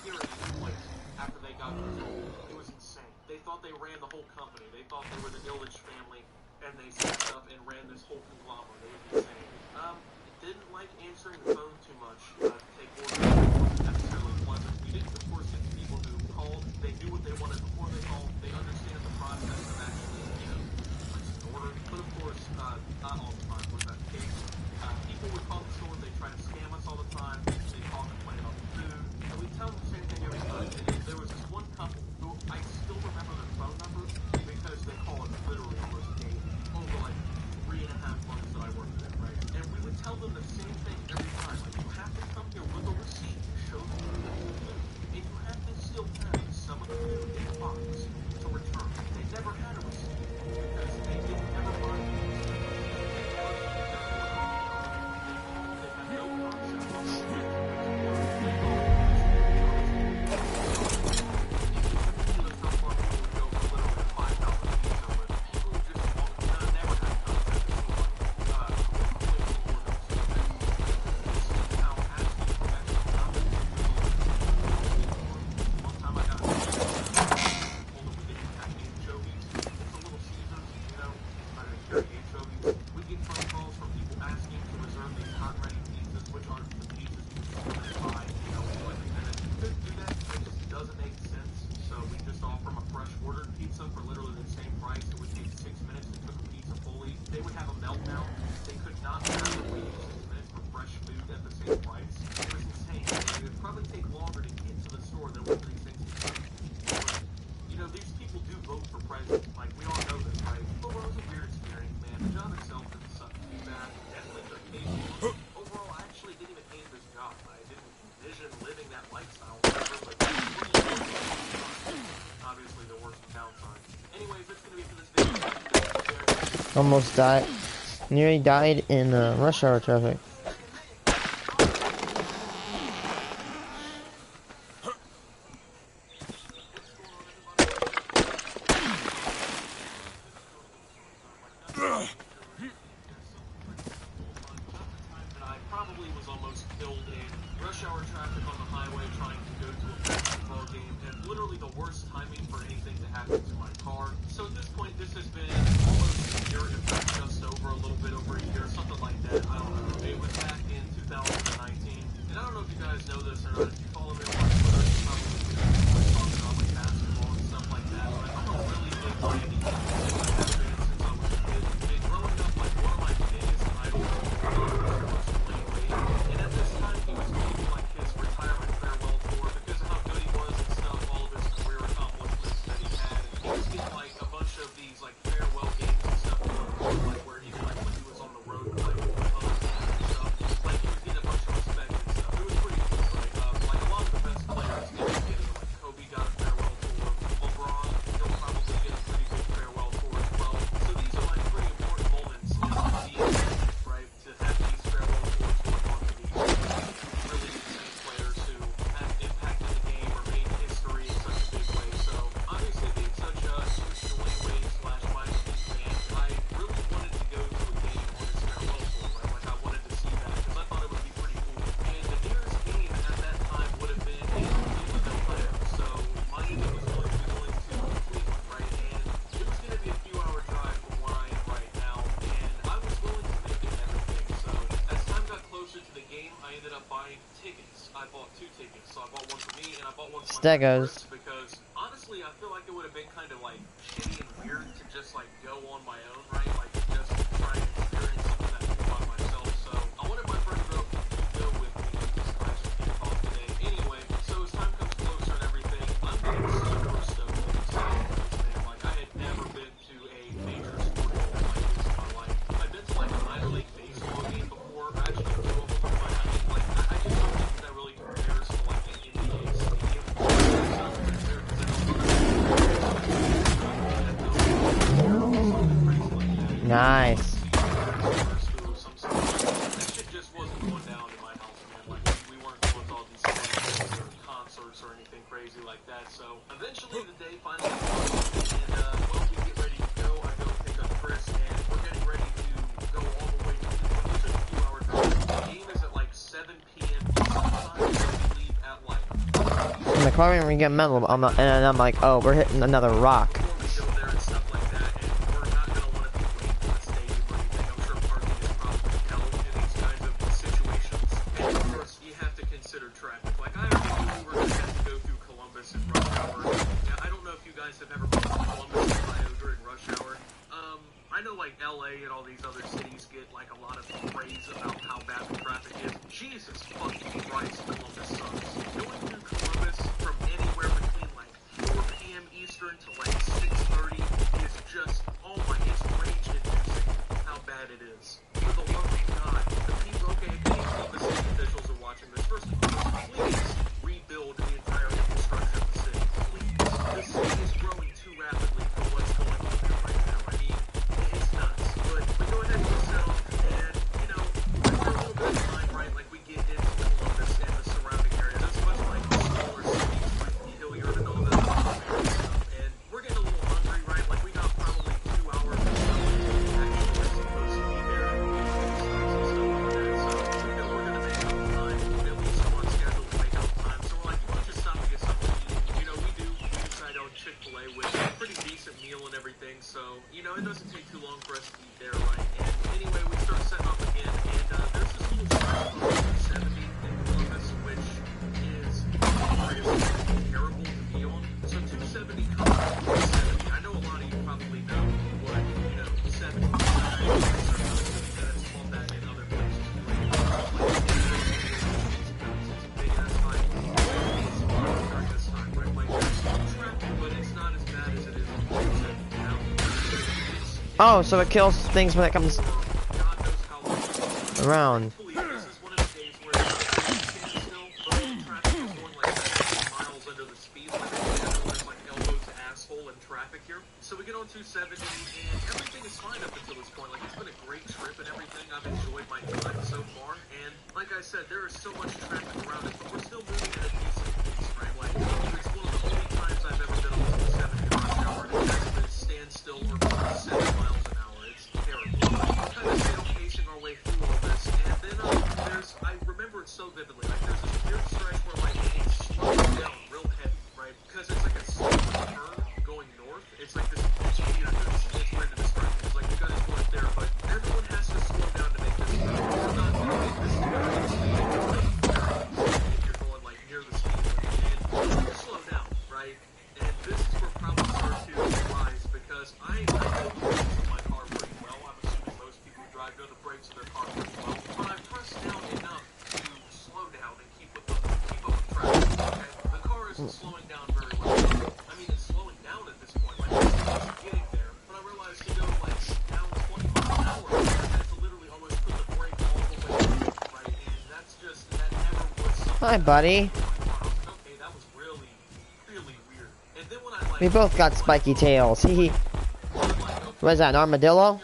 Tyranny in place after they got control. It was insane. They thought they ran the whole company. They thought they were the Illich family, and they stepped up and ran this whole conglomerate. It was insane. Didn't like answering the phone too much to take orders. It wasn't necessarily pleasant. We didn't, of course, get the people who called. They knew what they wanted before they called. They understand the process of actually, you know, placing an order. But of course, not all the time was that the case. People would call the store. They try to scam us all the time. They call and complain about the food. And we tell them the same thing every time. And there was this one couple who I still remember their phone number because they call it literally almost daily. Over like 3.5 months that I worked there, right? And we would tell them the same thing every time. Like, you have to come here with a receipt to show them the food. And you have to still have some of the food in the box to return. They never had a receipt because they didn't ever buy it. They had no concept. Almost died. Nearly died in rush hour traffic. Literally the worst timing for anything to happen to my car. far. So at this point, this has been almost a year, in fact, just over a little bit over a year, something like that. I don't know. It was back in 2019, and I don't know if you guys know this or not. If you follow me on Twitter, you probably do. We're talking about like basketball and stuff like that. But I'm a really big Miami Heat fan. I have been since I was a kid. And growing up, like one of my biggest idols was Dwayne Wade. And at this time, he was making like his retirement farewell tour because of how good he was and stuff. All of his career accomplishments that he had. He was getting like a bunch of these like farewell games and stuff going on, like where he like when he was on the road playing with the other teams and stuff. Like he was getting a bunch of respect and stuff. It was pretty cool. Like a lot of the best players get it. Like Kobe got a farewell tour. LeBron, he'll probably get a pretty big farewell tour as well. So these are like pretty important moments in the NBA, right? To have these farewell tours going on for these really insane players who have impacted the game or made history in such a big way. So obviously being such a huge Dwayne Wade / Miami Heat fan, I really wanted to go to a game on his farewell tour, right? Like I wanted to see that because I thought it would be pretty cool. And the nearest game at that time would have been in Cleveland, Ohio. So Miami was going to be going to Cleveland, right? And it was going to be a few hour drive from where I am right now. And I was willing to make it and everything. So as time got closer to the game, I ended up buying tickets. I bought 2 tickets. So I bought one for me and I bought one for my friend Chris, because honestly, I feel like it would have been kind of like shitty and weird to just like go on my own, right? Like just try and experience something that cool by myself. So I wanted my friend to go with me to Splash and Talk today. Anyway, so as time comes closer and everything, I'm getting super stoked and excited for this, man. Like I had never been to a major sporting event like this in my life. I've been to like a minor league baseball game before, actually 2 of them, but I mean like I just don't think that really compares to like an NBA stadium. Nice. That shit just wasn't going down in my house, man. Like we weren't going to all these things or concerts or anything crazy like that. So eventually the day finally comes, and when we get ready to go, I go pick up Chris, and we're getting ready to go all the way to Cleveland. It's a few-hour drive. The game is at like 7 p.m. Eastern time, so we leave at like. In the car, we get metal, and I'm like, oh, we're hitting another rock. Before we go there and stuff like that, and we're not gonna want to be waiting for the stadium or anything. I'm sure parking is probably hell in these kinds of situations. And of course, you have to consider traffic. Like I already knew we were gonna have to go through Columbus in rush hour. Yeah, I don't know if you guys have ever been to Columbus, Ohio during rush hour. I know like LA and all these other cities get like a lot of praise about how bad the traffic is. Jesus fucking Christ, Columbus sucks. Going through Columbus from anywhere between like 4 p.m. Eastern to like 6:30 is just, oh my, it's rage-inducing how bad it is. For the love of God, the people, okay, if any Columbus city officials are watching this, first of all, please rebuild the entire infrastructure of the city. Please. The city is growing too rapidly for what's going on there right now. I mean, it's nuts. But we go ahead and get set off, and, you know, after a little bit of time, right, like we get into Columbus and the surrounding area. That's much like smaller cities, like Hilliard and all that stuff. And we're getting a little hungry, right? Like we got probably 2 hours or so actually we're supposed to be there and stuff like that. So we know we're gonna make up time, at least on schedule to make up time. So we're like, you want to just stop and get something to eat? You know, we decide on Chick-fil-A with a pretty decent meal and everything. So, you know, it doesn't take too long for us to eat there, right? And anyway, we start setting up again, and there's this little stretch called 270 in Columbus, which is really terrible to be on. So 270 comes from 270. I know a lot of you probably know what, you know, 70 minutes on that in other places. It's a big ass hike. It's during this time, right? Like there's traffic, but it's not as bad as it is on 270 now. Oh, so it kills things when it comes God knows how long. around. This is one of the days where it's standstill, but traffic is going like 70 miles under the speed limit, and everyone's like elbow to asshole in traffic here. So we get on 270, and everything is fine up until this point. Like it's been a great trip and everything. I've enjoyed my time so far, and like I said, there is so much traffic around us, but we're still moving at a decent pace, right? Like it's one of the only times I've ever been on 270 rush hour and it hasn't been standstill or 7 miles an hour. It's terrible. We're kind of sail pacing our way through all this, and then I remember it so vividly. Like there's this weird stretch where like it slows down real heavy, right? Because it's like a slow turn going north. It's like this isn't slowing down very well. I mean, it's slowing down at this point. Like, it's getting there. But I realized to go, like, down 20 miles an hour, I had to literally almost put the brake all the way up, right? And that's just, that never was something. Hi, buddy. Okay, that was really, really weird. And then when I, like... We both got spiky tails. Hee hee. What is that, an armadillo?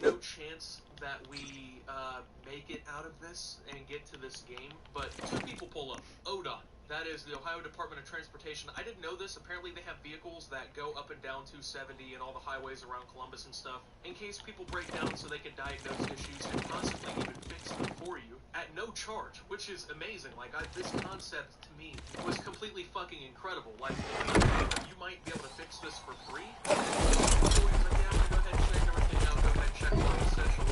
No chance that we make it out of this and get to this game, but two people pull up. ODOT, that is the Ohio Department of Transportation. I didn't know this. Apparently they have vehicles that go up and down 270 and all the highways around Columbus and stuff in case people break down, so they can diagnose issues and possibly even fix them for you at no charge, which is amazing. Like, this concept to me was completely fucking incredible. Like, you might be able to fix this for free. So he's like, yeah, I'm gonna go ahead and check everything out, go ahead and check all the essential,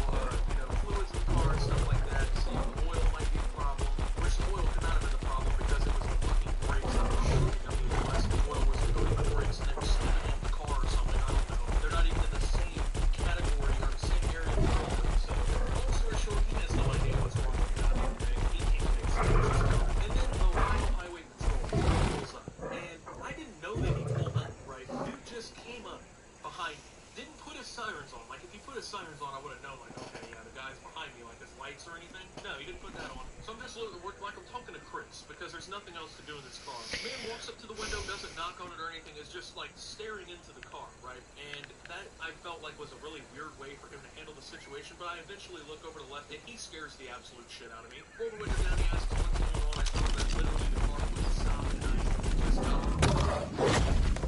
fluids in the car and stuff like that. See if oil might be a problem, which oil could not have been the problem because it was the fucking brakes that were shooting. I mean, unless the oil was going to the brakes and they were slipping off the car or something, I don't know. They're not even in the same category or the same area of the car. So, long story short, he has no idea what's wrong with the goddamn thing. He can't fix it. And then Ohio Highway Patrol pulls up. And there's nothing else to do in this car. The man walks up to the window, doesn't knock on it or anything, is just like staring into the car, right? And that I felt like was a really weird way for him to handle the situation, but I eventually look over to the left and he scares the absolute shit out of me. Roll the window down, he asks what's going on. I told him that literally the car would stop and I just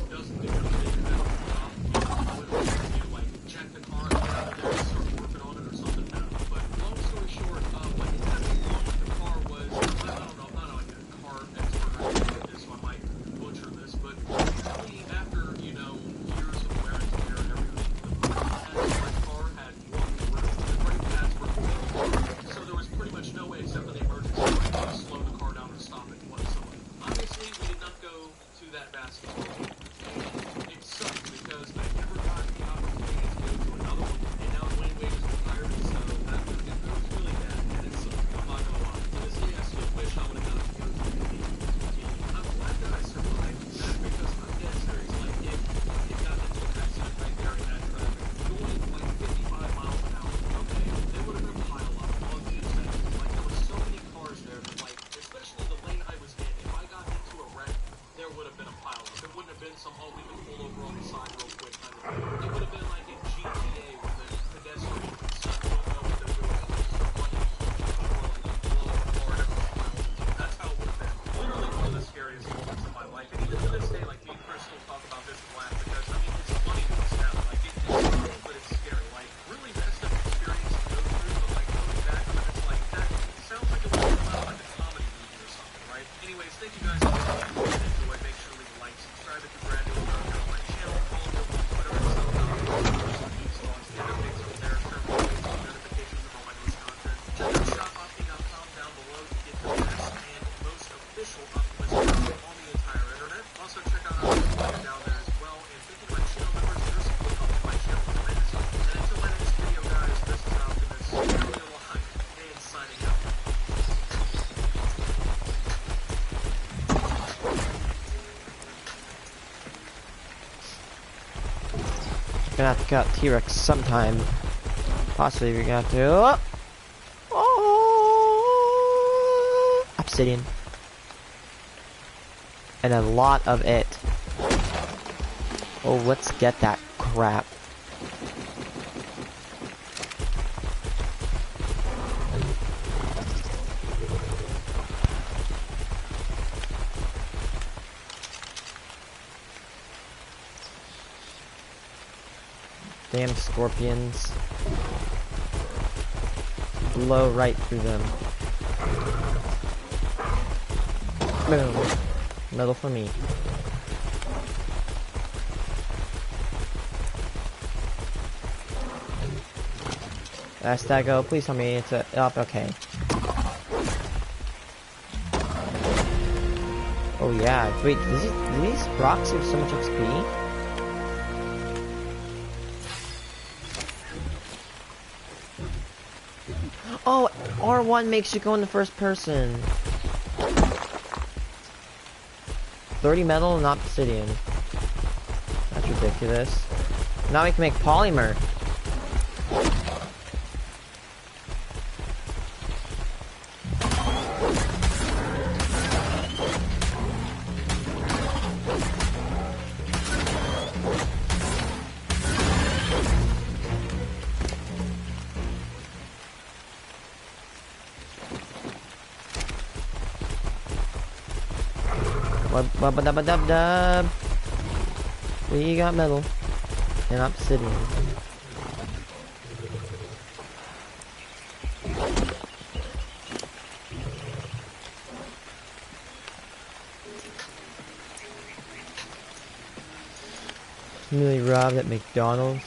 doesn't do anything about it. Like check the car, get out of there, start working on it or something. I don't know. But long story short, what ended up being wrong with the car was, I don't know, I'm not like a car expert or anything like this, so I might butcher this, but basically after, you know, years of wear and tear and everything, the car had one room, the brake pads were full, so there was pretty much no way except for the emergency brake to slow the car down or stop it whatsoever. Obviously, we did not go to that basketball game. It sucked because I never got the opportunity to go to another one, and now Wayne Wade is retired, so that was really bad, and it sucked. I'm not gonna lie. To this day, I still wish I would have gotten to go to the game. I'm glad that I survived that because I'm dead serious. Like, if I got into an accident right there in that traffic, going like 55 miles an hour, okay, there would have been a pile up on Tuesday. Like, there were so many cars there that, like, especially the lane I was in, if I got into a wreck, there would have been a pile up. It wouldn't have been some, oh, we can pull over on the side real quick kind of thing. It would have been like in GTA when the pedestrians don't know what they're doing. They just start running and blow up a car and everyone piles into it. That's how it would have been. Literally one of the scariest moments of my life. And even to this day, like, me and Chris still talk about this and laugh because, I mean, it's funny to us now. Like, it's funny, but it's scary. Like, really messed up experience to go through, but, like, going back on it, it's like, that sounds like it would have come out like a comedy movie or something, right? Anyways, thank you guys for watching. If you enjoyed, make sure to leave a like, subscribe if you're brand new, on my channel, follow me on Twitter and stuff. Get updates over there, turn on notifications of all my newest content. Check out shopopti.com down below to get the best and most official Optimus on the entire internet. Also check out Astroneer down there as well. And thank you to my channel members. Your support helps my channel tremendously. And until my next video, guys, this is Optimus, really alive, and signing out. Gonna have to cut T-Rex sometime. Possibly we're gonna have to. Oh, obsidian. And a lot of it. Oh, let's get that crap. Damn scorpions. Blow right through them. Boom. Metal for me. Stago, please tell me it's up. Okay. Oh yeah. Wait, do these rocks have so much XP? Oh, R1 makes you go in the first person. 30 metal and obsidian. That's ridiculous. Now we can make polymer. Dub. We got metal and obsidian. Nearly robbed at McDonald's.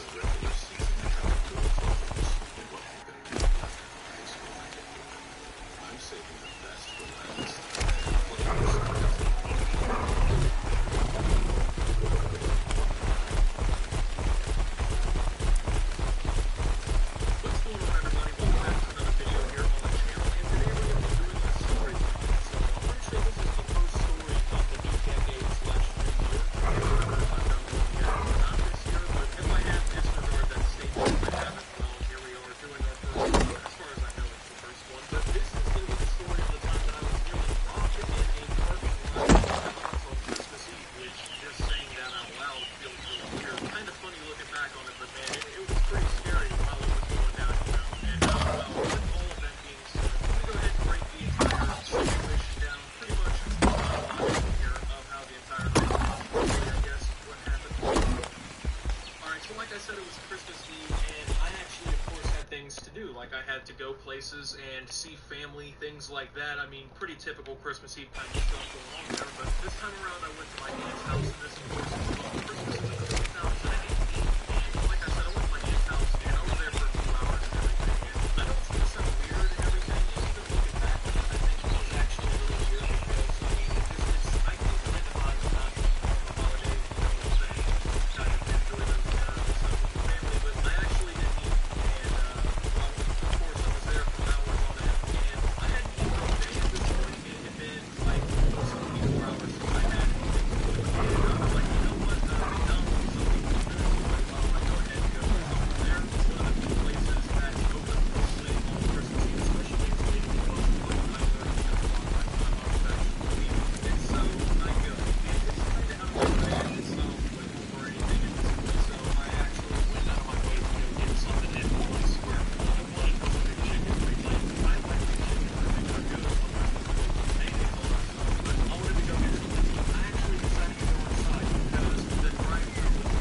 go places and see family, things like that. I mean, pretty typical Christmas Eve kind of stuff going on there. But this time around, I went to my aunt's house, and this, of course, is called Christmas Eve of 2018. And like I said, I went to my aunt's house, and I was there for a few hours and everything. And I know it's going to sound weird and everything, and even looking back on it, I think it was actually a little weird because, I mean, I can kind of not the holiday, you know what I'm saying, kind of enjoy those stuff with the family, but I actually didn't eat. And, well, of course, I was there for hours on end, and I hadn't eaten all day at this point. It had been, like, almost 24 hours since I had anything to eat. And I was like, you know what, McDonald's is something to do, so why don't I go ahead and go get something there? It's one of the few places that's open mostly on Christmas Eve, especially if it's leaving close to like 9:30, 10 o'clock by the time I was actually leaving. And so I go, and it's kind of out of my bag. It's not like over anything at this point, so I actually went out of my way to go get something in a place where all I wanted was a big chicken. I like big chicken. I think they're good. Sometimes it's good with mayonnaise, all that stuff. But I wanted to go get something to eat. I actually decided to go inside because the drive-thru was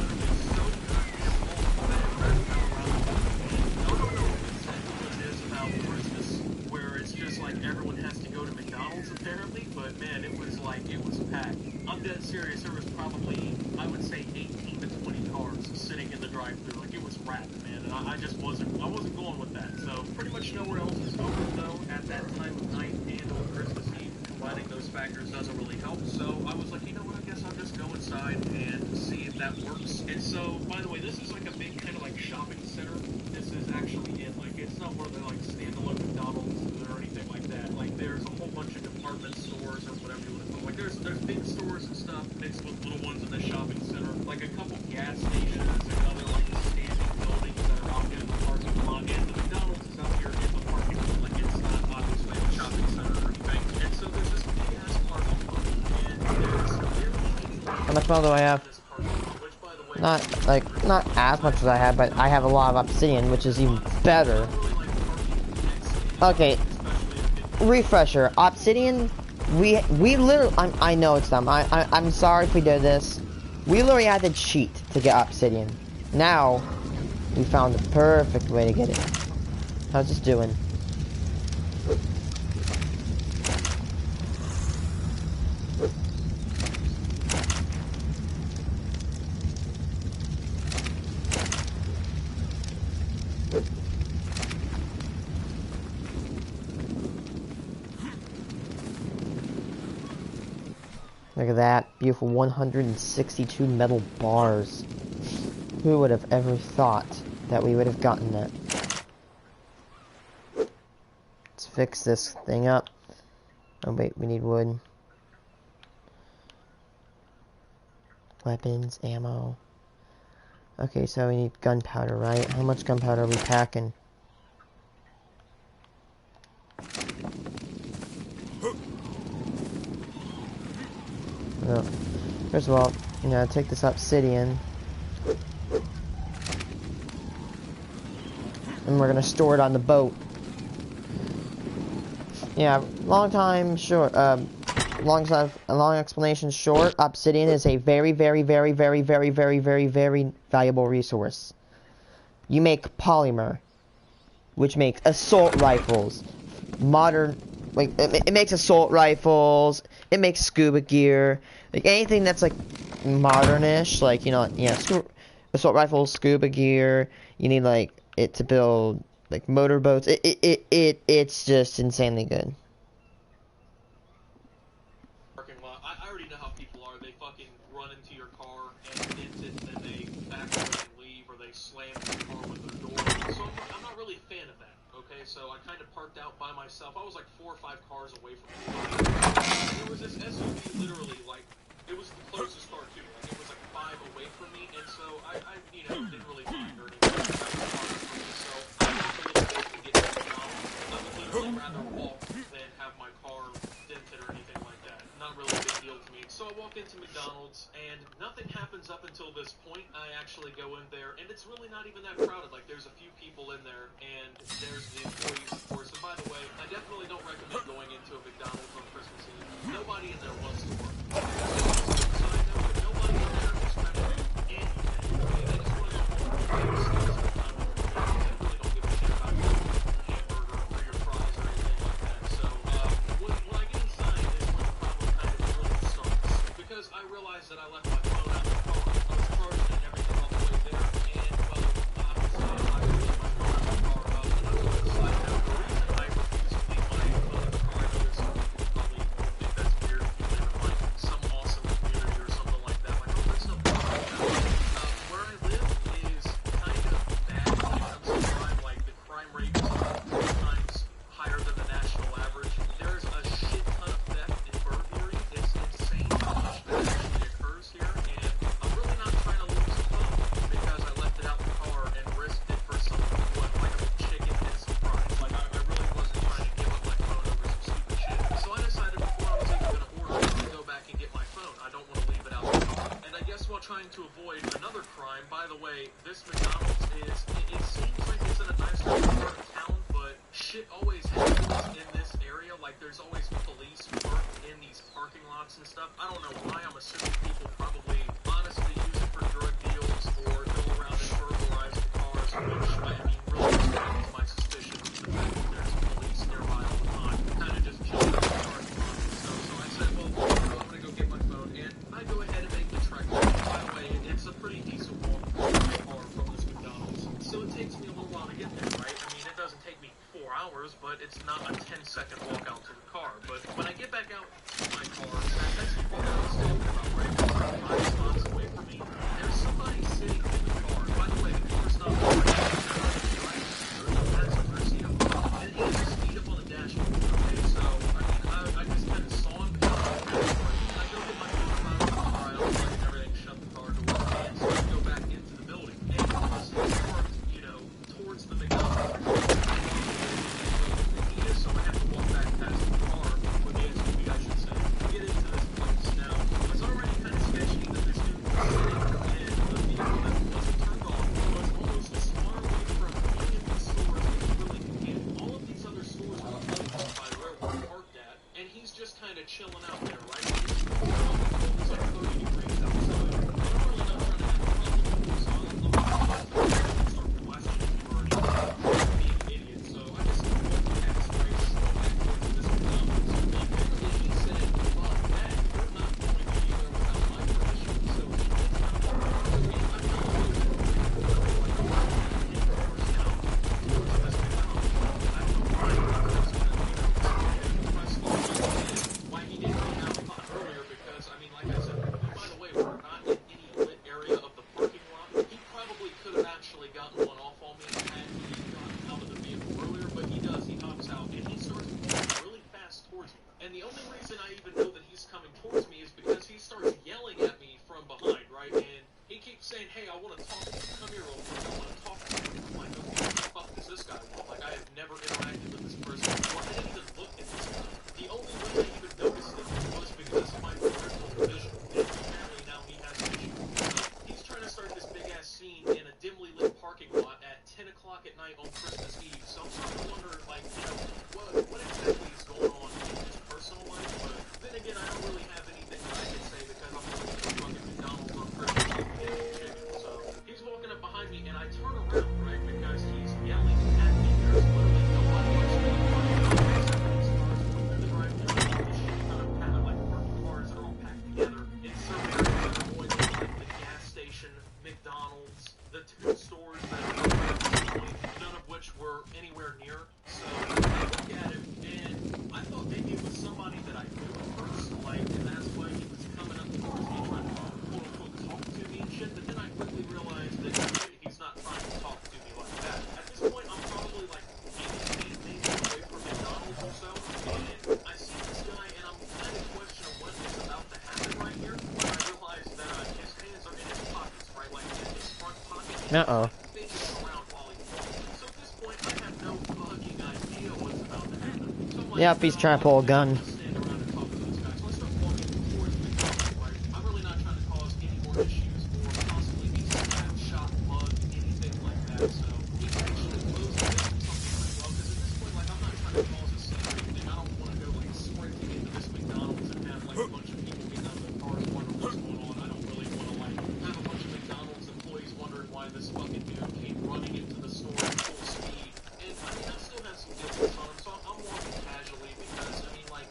literally so goddamn full that it ran around the block. And I don't know if it's what it is about Christmas where it's just like everyone has to go to McDonald's apparently, but man, it was like, it was packed. I'm dead serious. There was probably, I would say, 18 to 20 cars sitting in the drive-thru. Like, it was wrapped, man, and I just wasn't going with that. So pretty much nowhere else is open though at that time of night and on Christmas Eve. Combining those factors doesn't really help. So I was like, you know what, I guess I'll just go inside and see if that works. And so, by the way, this is like a big kind of like shopping center. This is actually in, like, it's not one of the like standalone McDonald's or anything like that. Like, there's a whole bunch of department stores or whatever you want to call it. Like, there's big stores and stuff mixed with little ones in the shopping center. Like a couple gas stations and other like standing buildings that are out in the parking lot. And the McDonald's is out here in the parking lot. Like, it's not obviously a shopping center or anything. And so there's this big ass parking lot. And there's How much money do I have? this parking lot, which, by the way, Not as much as I have, but I have a lot of obsidian, which is even better. really like parking next Okay, especially if refresher. Obsidian, we literally, I know it's dumb. I'm sorry if we did this. We literally had to cheat to get obsidian. Now, we found the perfect way to get it. How's this doing? Look at that, beautiful 162 metal bars. Who would have ever thought that we would have gotten that? Let's fix this thing up. Oh wait, we need wood. Weapons, ammo. Okay, so we need gunpowder, right? How much gunpowder are we packing? Well, first of all, you know, take this obsidian. And we're gonna store it on the boat. Yeah, long explanation short, obsidian is a very, very, very, very, very, very, very, very valuable resource. You make polymer, which makes assault rifles, modern, like, it makes assault rifles, it makes scuba gear, like, anything that's, like, modernish, like, you know, yeah, assault rifles, scuba gear, you need, like, it to build, like, motorboats, it's just insanely good. parking lot. I already know how people are. They fucking run into your car and dent it, and then they back away and leave, or they slam your car with their door. So I'm not really a fan of that. Okay, so I kind of parked out by myself. I was like 4 or 5 cars away from the car. There was this SUV, literally, like, it was the closest car to me. Like, it was like 5 away from me, and so I you know, didn't really mind or anything. That was far from me, so I walked a little bit to get to McDonald's. I would literally rather walk than have my car dented or anything like that. Not really a big deal to me. So I walk into McDonald's, and nothing happens up until this point. I actually go in there, and it's really not even that crowded. Like, there's a few people in there, and there's the employees, of course. And by the way, I definitely don't recommend going into a McDonald's on Christmas Eve. Nobody in there wants to work. Side note, but nobody in there is trying to do anything. Okay, they just want to go home and play with stars at the time of the day. They really don't give a shit about your hamburger that I left my phone out in the car. I was charging and everything all the way there, and, well, obviously, I left my phone out in the car. Another side note, the reason I refuse to leave my phone in the car, I know there's some people who probably think that's weird if you live in, like, some awesome community or something like that. Like, oh, there's no problem with that. Where I live is kind of bad when it comes to crime. Like, the crime rate is 4 times higher than the national average. There's a shit ton of theft and burglary. It's insane how much that actually occurs here, and I'm really not trying to lose a phone because I left it out in the car and risked it for some, like a chicken and some fries. Like, I really wasn't trying to give up my phone over some stupid shit. So I decided before I was even going to order it to go back and get my phone. I don't want to leave it out in the car. And I guess while trying to avoid another crime, by the way, this McDonald's is, it seems like it's in a nicer part of town, but shit always happens in this area. Like, there's always police work in these parking lots and stuff. I don't know why. I'm assuming people probably honestly use it for drug deals or go around and burglarize the cars, which, I mean, really strengthens my suspicion of the fact that there's police nearby all the time, kind of just chilling in the parking lot and stuff. So I said, well, I'm gonna go get my phone, and I go ahead and make the trek. By the way, it's a pretty decent walk from my car from this McDonald's. So it takes me a little while to get there, right? I mean, it doesn't take me 4 hours, but it's not a 10-second walk out to the car. But when I get back out to my car, that's the thing that I was talking about, right? It's 5 spots away from me. There's somebody sitting in the car. By the way, the car's not moving. There's no passenger seat up front, and he has his feet up on the dashboard. Okay, so I just kind of saw him. I go get my phone out of the car. I unplug and everything, shut the car door, and so I go back into the building. And because he's parked, you know, towards the McDonald's, so I have to walk back past the car, or the SUV, I should say, to get into this place. Now, it was already kind of sketchy that this dude was sitting in the vehicle that wasn't turned on, was almost as far away from any of the stores as he really could get. All of these other stores were close by where we're parked at, and he's just kind of chilling out there, right? It was like 30 degrees outside. I'm really not trying to have a problem with this, so I'm not going to start questioning you or anything, being an idiot, so I just asked Rayce to go back towards this McDonald's, and apparently he said, well, Dad, you're not going anywhere without my permission, so he did not want to. I mean, I'm not going to like a lot of cars now towards this McDonald's. I don't know why he was going to, press the button, and why he didn't come out a lot earlier, because, I mean, like I said, by the way, we're not in any lit area of the parking lot. He probably could have actually gotten one off on me had he gotten out of the vehicle earlier, but he does. He hops out, and he starts walking really fast towards me. And the only reason I even know that he's coming towards me is because he starts yelling at me from behind, right? And he keeps saying, hey, I want to talk to you. Come here real quick. I want to talk to you. I'm like, okay, what the fuck does this guy want? Like, I have never interacted with this person before. I didn't even look at this guy. The only way I even noticed him was because of my peripheral vision. And apparently now he has vision. So he's trying to start this big-ass scene in a dimly lit parking lot at 10 o'clock at night on Christmas Eve. So I'm starting to wonder, like, you know, what exactly is going on in his personal life? But then again, I don't really have anything that I can say because I'm going to go fucking McDonald's on Christmas Eve and get chicken. So he's walking up behind me, and I turn around, right, because he's yelling at me. There's literally nobody else in the parking lot except for these cars moving the drive through. This shit kind of like parking cars that are all packed together in certain areas that are going to like the gas station, McDonald's, the 2 stores that are open at this point, none of which were anywhere near. So I look at him, and I thought maybe it was somebody that I knew at first, like, and that's why he was coming up towards me trying to quote-unquote talk to me and shit, but then I quickly realized that he's not trying to talk to me like that. At this point, I'm probably like 80 feet away from McDonald's or so, and I see this guy, and I'm kind of questioning what is about to happen right here, when I realize that his hands are in his pockets, right, like in his front pocket. Uh-oh. Fidgeting around while he's walking. So at this point, I have no fucking idea what's about to happen. So I'm like, Yep, he's trying to pull a gun. stand around and talk to this guy. So I start walking towards McDonald's, right? I'm really not trying to cause any more issues or possibly be stabbed, shot, mugged, anything like that. So he's actually closing in on something pretty well, because at this point, like, I'm not trying to cause a scene or anything. I don't want to go, like, sprinting into this McDonald's and have, like, a bunch of people getting out of their cars wondering what's going on. I don't really want to, like, have a bunch of McDonald's employees wondering why this fucking dude came running into the store at full speed. And, I mean, I still have some distance on him, so I'm walking casually because, I mean, like,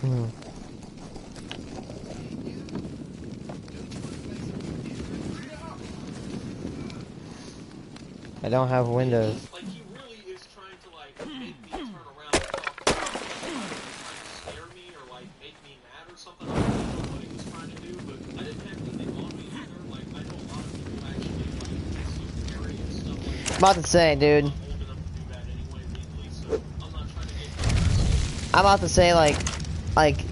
Hmm. I don't have windows. Like, he really is trying to, like, make me turn around and talk to him. Trying to scare me or, like, make me mad or something. I don't know what he was trying to do, but I didn't have anything on me either. Like, I know a lot of people actually, like, conceal carry and stuff like that. I'm about to say, dude. I'm old enough to do that anyway, legally, so I'm not trying to get arrested. I'm about to say, like,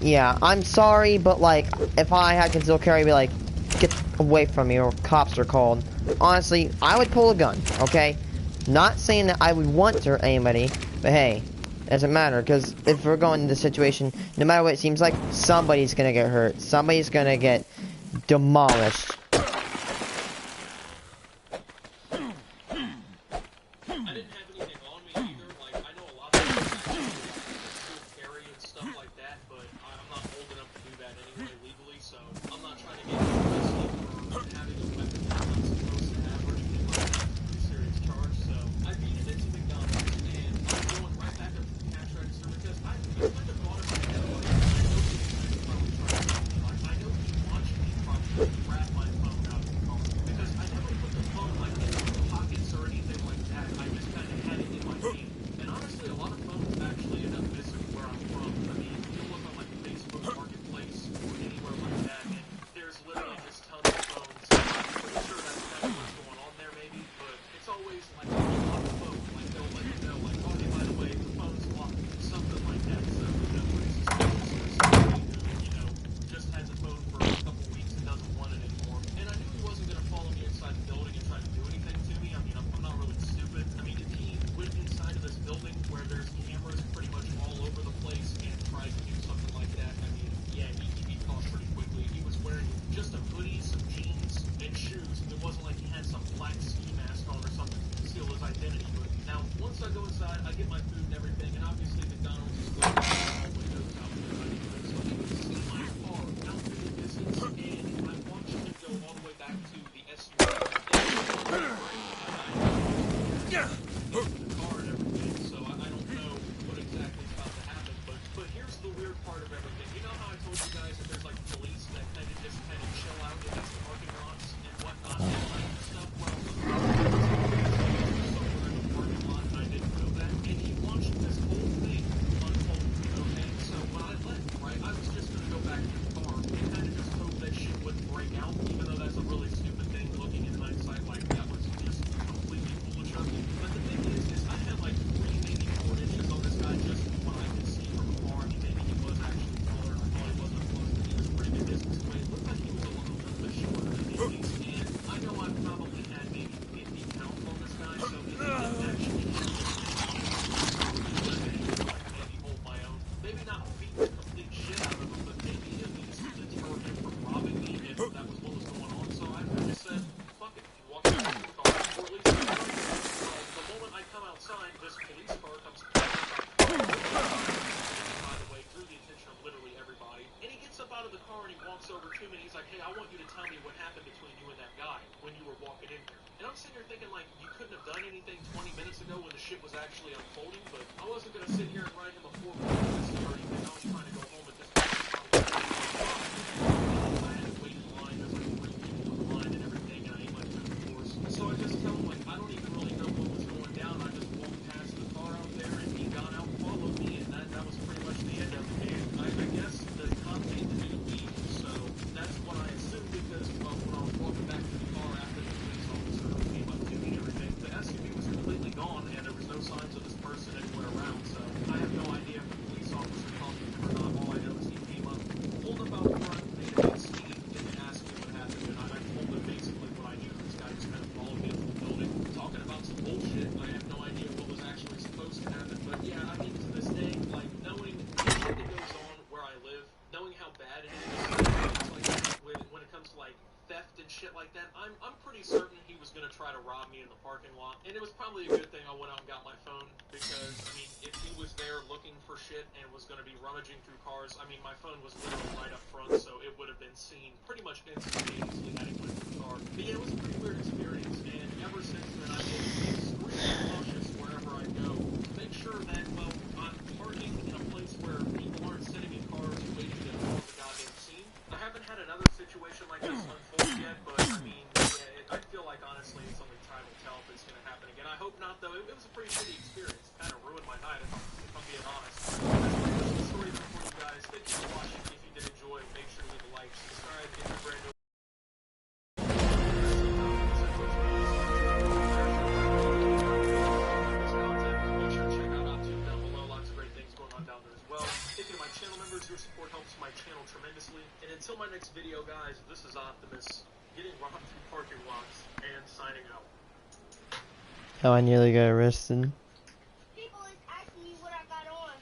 yeah, I'm sorry, but, like, if I had concealed carry, I'd be like, get away from me, or cops are called. Honestly, I would pull a gun, okay? Not saying that I would want to hurt anybody, but hey, it doesn't matter, because if we're going into this situation, no matter what it seems like, somebody's gonna get hurt. Somebody's gonna get demolished. I didn't have anything on me either. Like, I know a lot of people actually conceal carry and stuff like that, but I'm not old enough to do that anyway legally, so I'm not trying to get arrested for having a weapon that I'm not supposed to have or anything like that. It's a pretty serious charge, so I beat it into McDonald's, and I'm going right back up to the cash register because I kind of thought in my head, like, I know these guys are probably trying to kill me. Like, I know he watched me probably grab my phone out of the car because I never put the phone, like, in my pockets or anything like that. I just kind of had it in my hand. And honestly, a lot of phones actually end up missing where I'm from. I mean, you look on, like, Facebook Marketplace or anywhere like that, and there's literally just tons of phones. I'm pretty sure that's kind of what's going on there, maybe, but it's always, like, a lot of phones. Like, they'll let you know, like, oh, hey, by the way, the phone's locked, something like that. So, you know, pretty suspicious for somebody who, you know, just has a phone for a couple weeks and doesn't want it anymore. And I knew he wasn't going to follow me inside the building and try to do anything to me. I mean, I'm not really stupid. I mean, if he went inside of this building where there's cameras pretty much all over the place and tried to do something like that, I mean, yeah, he'd be caught pretty quickly. He was wearing just a hoodie, some jeans, and shoes. It wasn't like he had some black ski mask on or something to conceal his identity. But now, once I go inside, I get my food and everything, and obviously McDonald's is closed. All windows out there, I didn't know, so he would see my car out in the distance, and I watched him go all the way back to the SUV. The car and everything, so I don't know what exactly is about to happen, but here's the weird part of everything. You know how I told you guys that there's like police that kind of just kind of chill out in these parking lots and whatnot and all that stuff? Well, somewhere in the parking lot, and I didn't know that, and he watched this whole thing unfold, okay? So when I left, right, I was just gonna go back to the car and kind of just hope that shit wouldn't break out, even though that's a really stupid thing looking in hindsight, like that was just completely foolish of me. But the thing is I had like 3, maybe 4 inches on this guy just from what I could see from afar. I mean, maybe he was actually taller, I thought he wasn't close, but he was a pretty good distance away. It looked like he was a little bit shorter than me at least, and I know I probably had maybe 50 pounds on this guy, so if he didn't actually shoot me, like maybe hold my own, maybe not beat the complete shit out of him, but maybe at least deter him from robbing me if that was what was going on. So I just said, fuck it, and walked out of the car, or at least the moment I come outside, this police car comes by the way, drew the attention of literally everybody, and he gets up out of the car and he walks over to me and he's like, hey, I want you to tell me what happened between you and that guy when you were walking in here. And I'm sitting here thinking, like, you couldn't have done anything 20 minutes ago when the shit was actually unfolding, but I wasn't gonna sit here and write him a 4-minute message or anything. I was trying to go home at this point. I had to wait in line. There's like 3 people in line and everything, and I ate my food, of course. So I just tell him, like, I don't even really know what was going down. I just walked past the car out there, and he got out and followed me, and that was pretty much the end of it. And I guess the content didn't leave, so that's what I assumed because, well, when I was walking back to the car after the police officer came up to me and everything, the SUV was completely gone, and there was no signs of this person anywhere around, so I have no idea if the police officer talked to him or not. All I know is he came up, pulled up out front, made a big scene, and asked me what happened, and I told him basically what I knew. This guy just kind of followed me into the building, talking about some bullshit. I have no idea what was actually supposed to happen, but yeah, I mean, to this day, like, knowing the shit that goes on where I live, knowing how bad it is, like, when it comes to, like, theft and shit like that, I'm pretty certain he was gonna try to rob me in the parking lot, and it was probably a good thing I went out and got my phone, because, I mean, if he was there looking for shit and was gonna be rummaging through cars, I mean, my phone was literally right up front, so it would have been seen pretty much instantaneously had he went through the car. But yeah, it was a pretty weird experience, and ever since then, I've been extremely cautious wherever I go to make sure that, well, I'm parking in a place where people aren't sitting in cars on down there as well. Thank you to my channel members. Your support helps my channel tremendously. And until my next video, guys, this is Optimus getting robbed through parking lots and signing out. Oh, I nearly got arrested. People is asking me what I got on.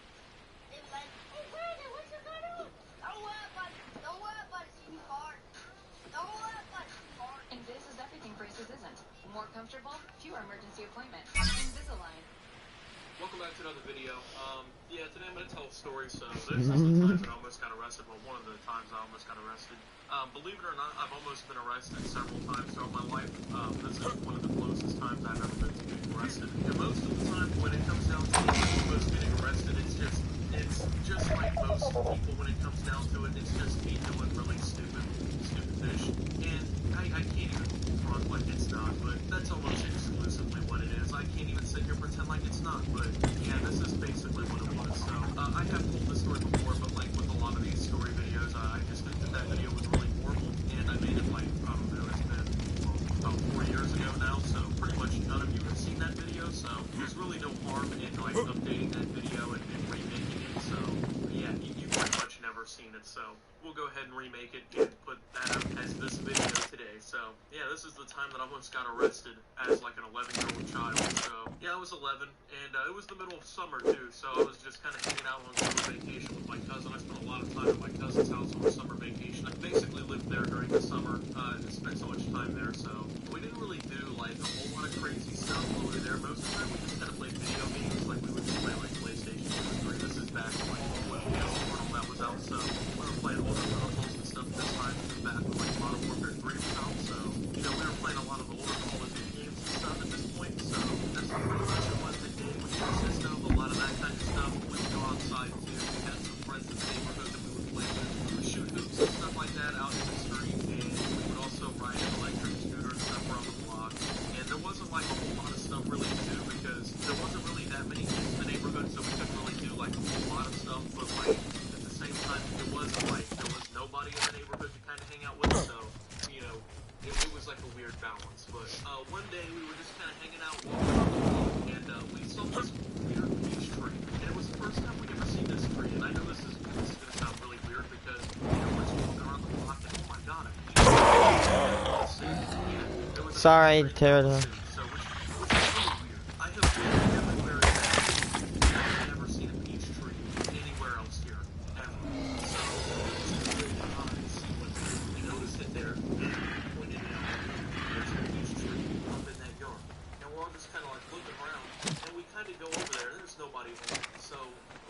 They were like, "Hey, Brandon, what you got on?" Don't worry about it. Don't worry about it, sweetheart. Don't worry about it, sweetheart. And this is everything Braces isn't. More comfortable, fewer emergency appointments. Invisalign. Welcome back to another video. Yeah, today I'm going to tell a story. So this is the times that I almost got arrested. Well, one of the times I almost got arrested. Believe it or not, I've almost been arrested several times throughout my life. This is one of the closest times I've ever been to getting arrested. And most of the time, when it comes down to almost getting arrested, it's just like most people when it comes down to it. It's just me doing really stupid fish. And I can't even front like it's not, but that's almost exclusively what it is. I can't even sit here and pretend like it's not, but yeah, this is basically what it was. So I have told this story before, but like with a lot of these story videos, I just think that video was really horrible, and I made it like, I don't know, it's been about 4 years ago now, so pretty much none of you have seen that video, so there's really no harm in like updating that video and remaking it. So yeah, you pretty much never seen it, so we'll go ahead and remake it and put that up as this video today. So yeah, this is the time that I almost got arrested as like an 11-year-old child. So yeah, I was 11, and it was the middle of summer too, so I was just kind of hanging out on summer vacation with my cousin. I spent a lot of time at my cousin's house on summer vacation. I basically lived there during the summer, and spent so much time there, so we didn't really do like a whole lot of crazy stuff while we were there. Most of the time we just kind of played video games, like we would play like PlayStation 2 or 3. This is back when like when Portal that was out, so we were playing older consoles and stuff this time. This is back when like Modern Warfare 3 was out, so you know we were playing a lot of the older Call of Duty games and stuff at this point. So that's pretty much it was the day with the system, a lot of that kind of stuff. We would go outside too. We had some friends in the neighborhood that we would play with. We would shoot hoops and stuff like that out in the street, and we would also ride an electric scooter and stuff around the block. And there wasn't like a whole lot of stuff really to do because there wasn't really that many kids in the neighborhood, so we couldn't really do like a whole lot of stuff. But like at the same time, it wasn't like there was nobody in the neighborhood to kind of hang out with, so you know it was like a weird balance. But one day we were just kind of hanging out, walking around the block, and we saw this weird peach tree, and it was the first time we'd ever seen this tree. And I know this is gonna sound really weird because you know we're just walking around the block, and oh my god, a peach tree. And there was a Sorry, Tara. so which is really weird. I have been everywhere in that city, and I've never seen a peach tree anywhere else here, ever. So it was really odd to see what we noticed it there, and we pointed it out. There's a peach tree up in that yard. And we're all just kind of like looking around, and we kind of go over there, and there's nobody home. So,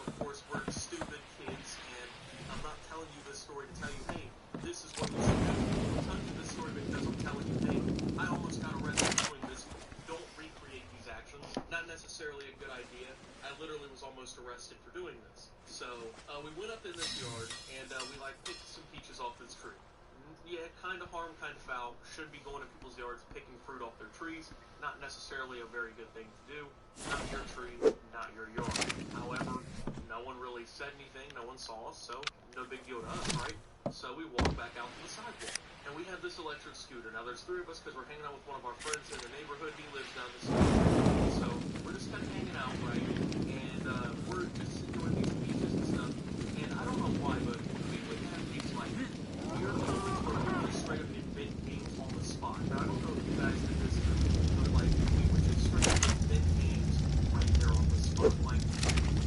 of course, we're stupid kids, and I'm not telling you this story to tell you, hey, this is what you should do. I'm telling you this story because I'm telling you, hey, I almost got arrested doing this. Don't recreate these actions. Not necessarily a good idea. I literally was almost arrested for doing this. So, we went up in this yard, and we like picked some peaches off this tree. Yeah, kind of harm, kind of foul. Should be going to people's yards, picking fruit off their trees. Not necessarily a very good thing to do. Not your tree, not your yard. However, no one really said anything. No one saw us, so no big deal to us, right? So we walked back out to the sidewalk, and we have this electric scooter. Now there's 3 of us because we're hanging out with one of our friends in the neighborhood. He lives down the street, so we're just kind of hanging out, right? And we're just enjoying these beaches and stuff. And I don't know why, but we would have these like weird moments where we would straight up invent games on the spot. Now I don't know if you guys did this, but like we would just straight up invent games right there on the spot. Like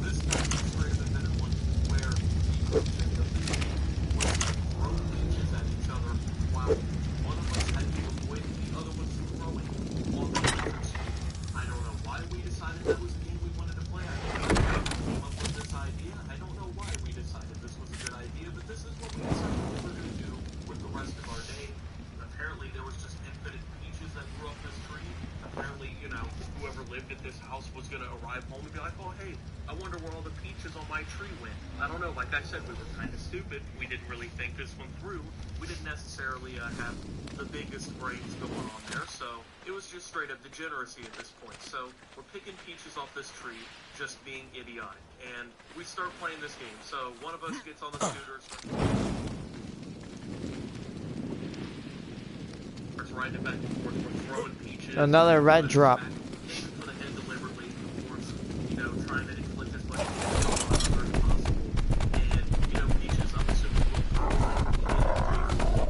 this time we straight up invented one where the object of the game was to throw peaches at each other while one of us had to avoid the other one's throwing on the electric scooter. I don't know why we decided that was the game we wanted to play. I don't know how we came up with this idea. I don't know why we decided this was a good idea, but this is what we decided we were going to do with the rest of our day. Apparently there was just infinite peaches that grew up this tree. Apparently, you know, whoever lived at this house was going to arrive home and be like, oh hey, I wonder where all the peaches on my tree went. I don't know, like I said, we were kind of stupid. We didn't really think this one through. We didn't necessarily have the biggest brains going on there, so it was just straight up degeneracy at this point. So we're picking peaches off this tree, just being idiotic, and we start playing this game. So one of us gets on the scooter, starts riding it back and forth. We're throwing peaches. Another red drop. Aiming for the head deliberately, of course, you know, trying to inflict as much damage on one another.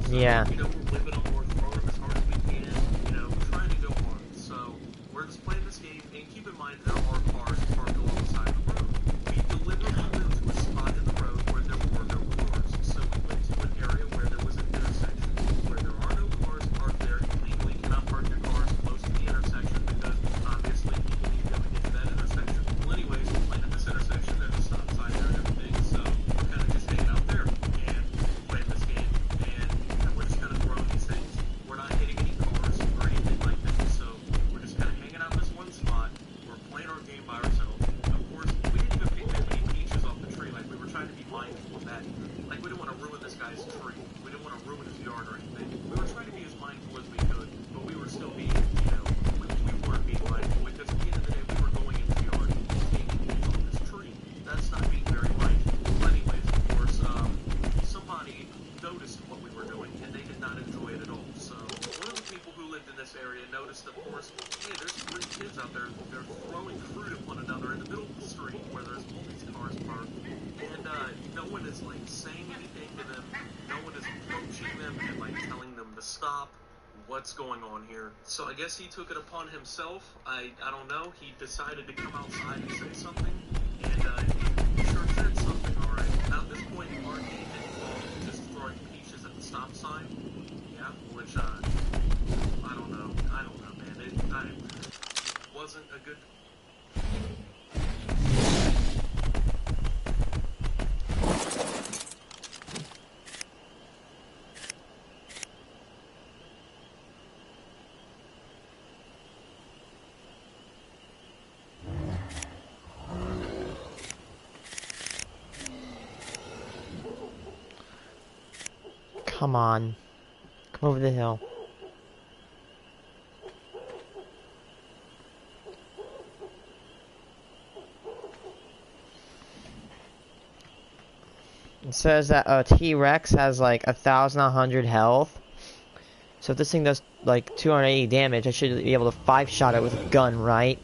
So, Yeah. you know, we're living on, we're throwing them as hard as we can, you know, trying to go hard. So, we're just playing this game, and keep in mind there are cars parked along the side of the road. We deliberately went to a spot in the road where there were no cars. So, we went to an area where there was an intersection, where there are no cars parked there. You legally cannot park your cars close to the intersection because, obviously, people need to be able to get to that intersection. Well, anyways, we're playing at this intersection, there's a stop sign there and everything, so we're kind of just hanging out there and playing this game, and we're just kind of throwing these things. We're not hitting any cars or anything like that, so we're just kind of hanging out in this one spot. We're playing our game by ourselves. Of course, we didn't even pick that many peaches off the tree. Like, we were trying to be mindful of that. Like, we didn't want to ruin this guy's tree. We didn't want to ruin his yard or anything. We were trying to be as mindful as we could, but we were still being, you know, we weren't being mindful because at the end of the day, we were going into the yard and taking peaches off this tree. That's not being very mindful. But anyways, of course, somebody noticed what we were doing, and they did not enjoy it at all. So, one of the people who lived in this area noticed, of course, hey, there's 3 kids out there. They're throwing fruit at one another in the middle of the street where there's all these cars parked, and no one is like saying anything to them. No one is approaching them and like telling them to stop. What's going on here? So I guess he took it upon himself. I don't know. He decided to come outside and say something, and he sure said something. All right. Now at this point, our game had involved just throwing peaches at the stop sign. Yeah, which I don't know. I don't know, man. It wasn't a good. Come on. Come over the hill. It says that a T-Rex has like 1,100 health. So if this thing does like 280 damage, I should be able to 5-shot it with a gun, right?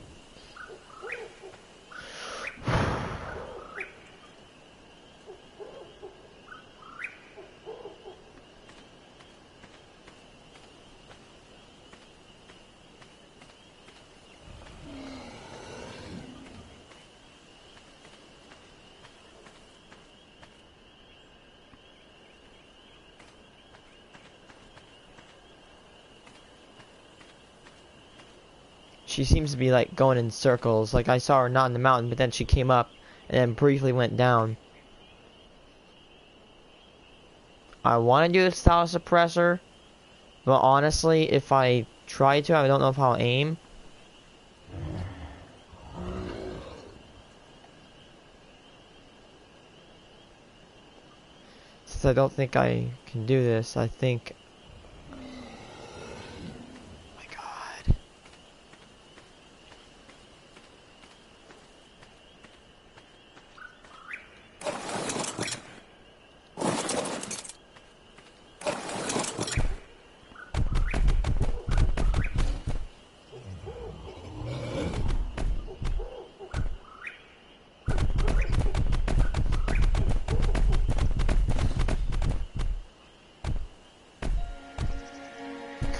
She seems to be like going in circles. Like I saw her not in the mountain, but then she came up and then briefly went down. I want to do the style suppressor, but honestly, if I try to, I don't know if I'll aim. Since I don't think I can do this, I think.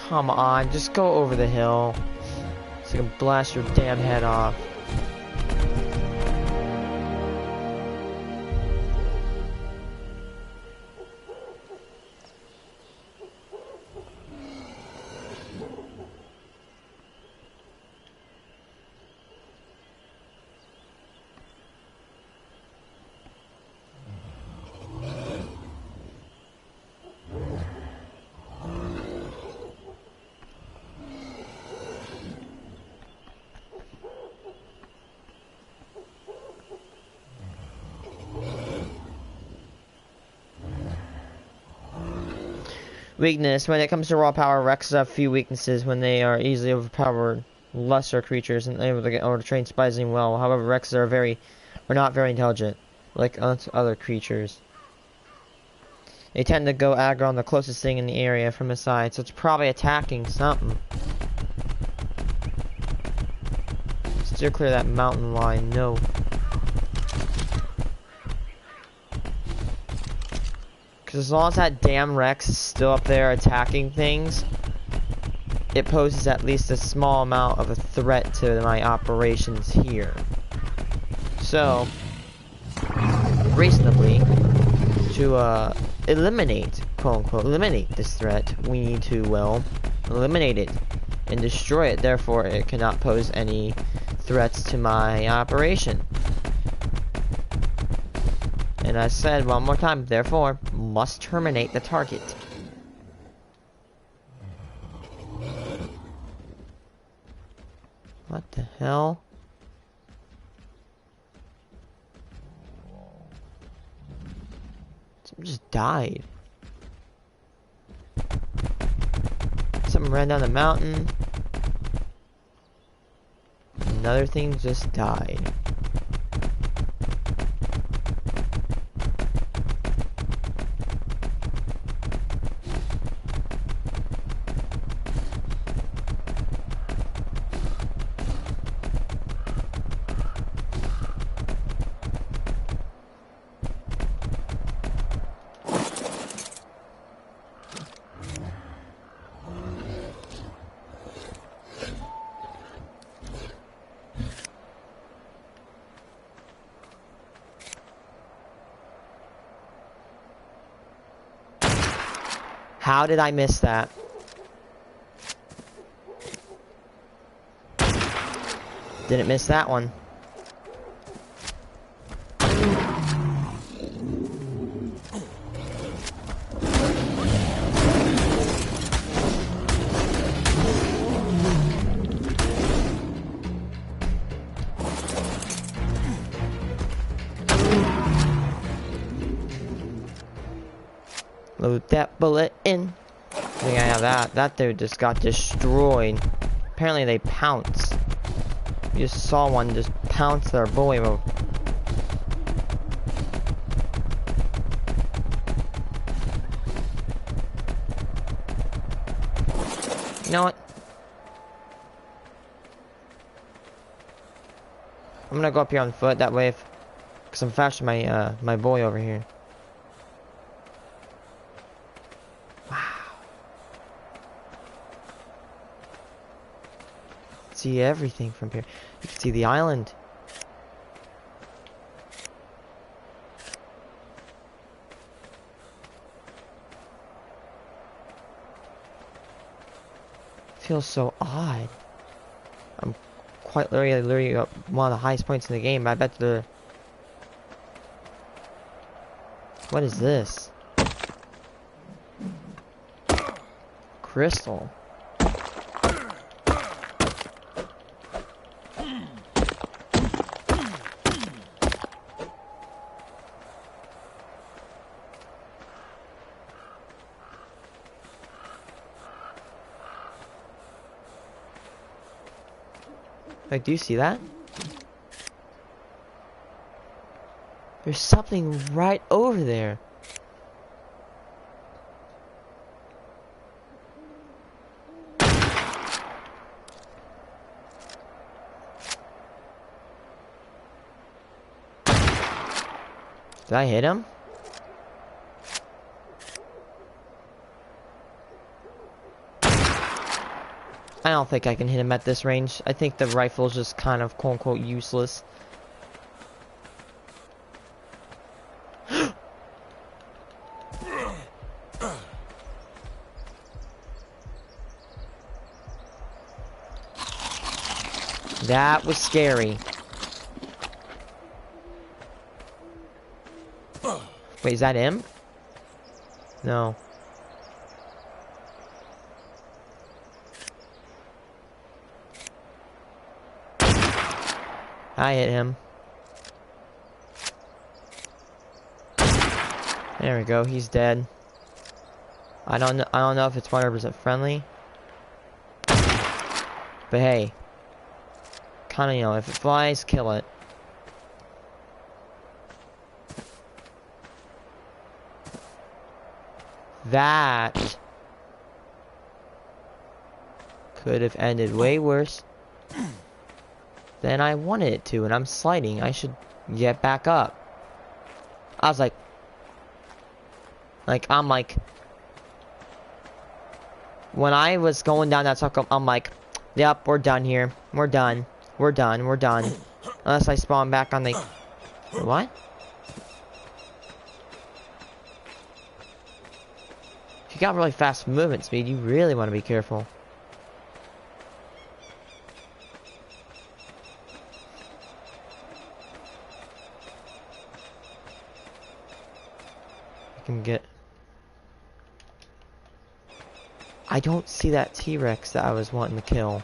Come on, just go over the hill so I can blast your damn head off. Weakness. When it comes to raw power, Rex have few weaknesses when they are easily overpowered lesser creatures and able to get or to train surprisingly well. However, Rexes are not very intelligent, like other creatures. They tend to go aggro on the closest thing in the area from the side, so it's probably attacking something. Steer clear of that mountain line, no. Because as long as that damn Rex is still up there attacking things, it poses at least a small amount of a threat to my operations here. So, reasonably, to eliminate, quote unquote, eliminate this threat, we need to, well, eliminate it and destroy it. Therefore, it cannot pose any threats to my operation. And I said one more time, therefore, must terminate the target. What the hell? Something just died. Something ran down the mountain. Another thing just died. How did I miss that? Didn't miss that one. Load that bullet in. I think I have that. That dude just got destroyed. Apparently they pounce. You just saw one just pounce their boy. You know what? I'm gonna go up here on foot. That way, because I'm faster than my boy over here. See everything from here. You can see the island. Feels so odd. I'm quite literally up one of the highest points in the game. I bet the... What is this? Crystal. Like, do you see that? There's something right over there. Did I hit him? I don't think I can hit him at this range. I think the rifle's just kind of quote-unquote useless. That was scary. Wait, is that him? No. I hit him. There we go, he's dead. I don't know if it's 100% friendly. But hey. Kinda, you know, if it flies, kill it. That could have ended way worse than I wanted it to, and I'm sliding. I should get back up. I was like, Like, I'm like... When I was going down that circle, I'm like, yep, we're done here. We're done. We're done. We're done. Unless I spawn back on the... What? If you got really fast movement speed, you really want to be careful. I can get... I don't see that T-Rex that I was wanting to kill.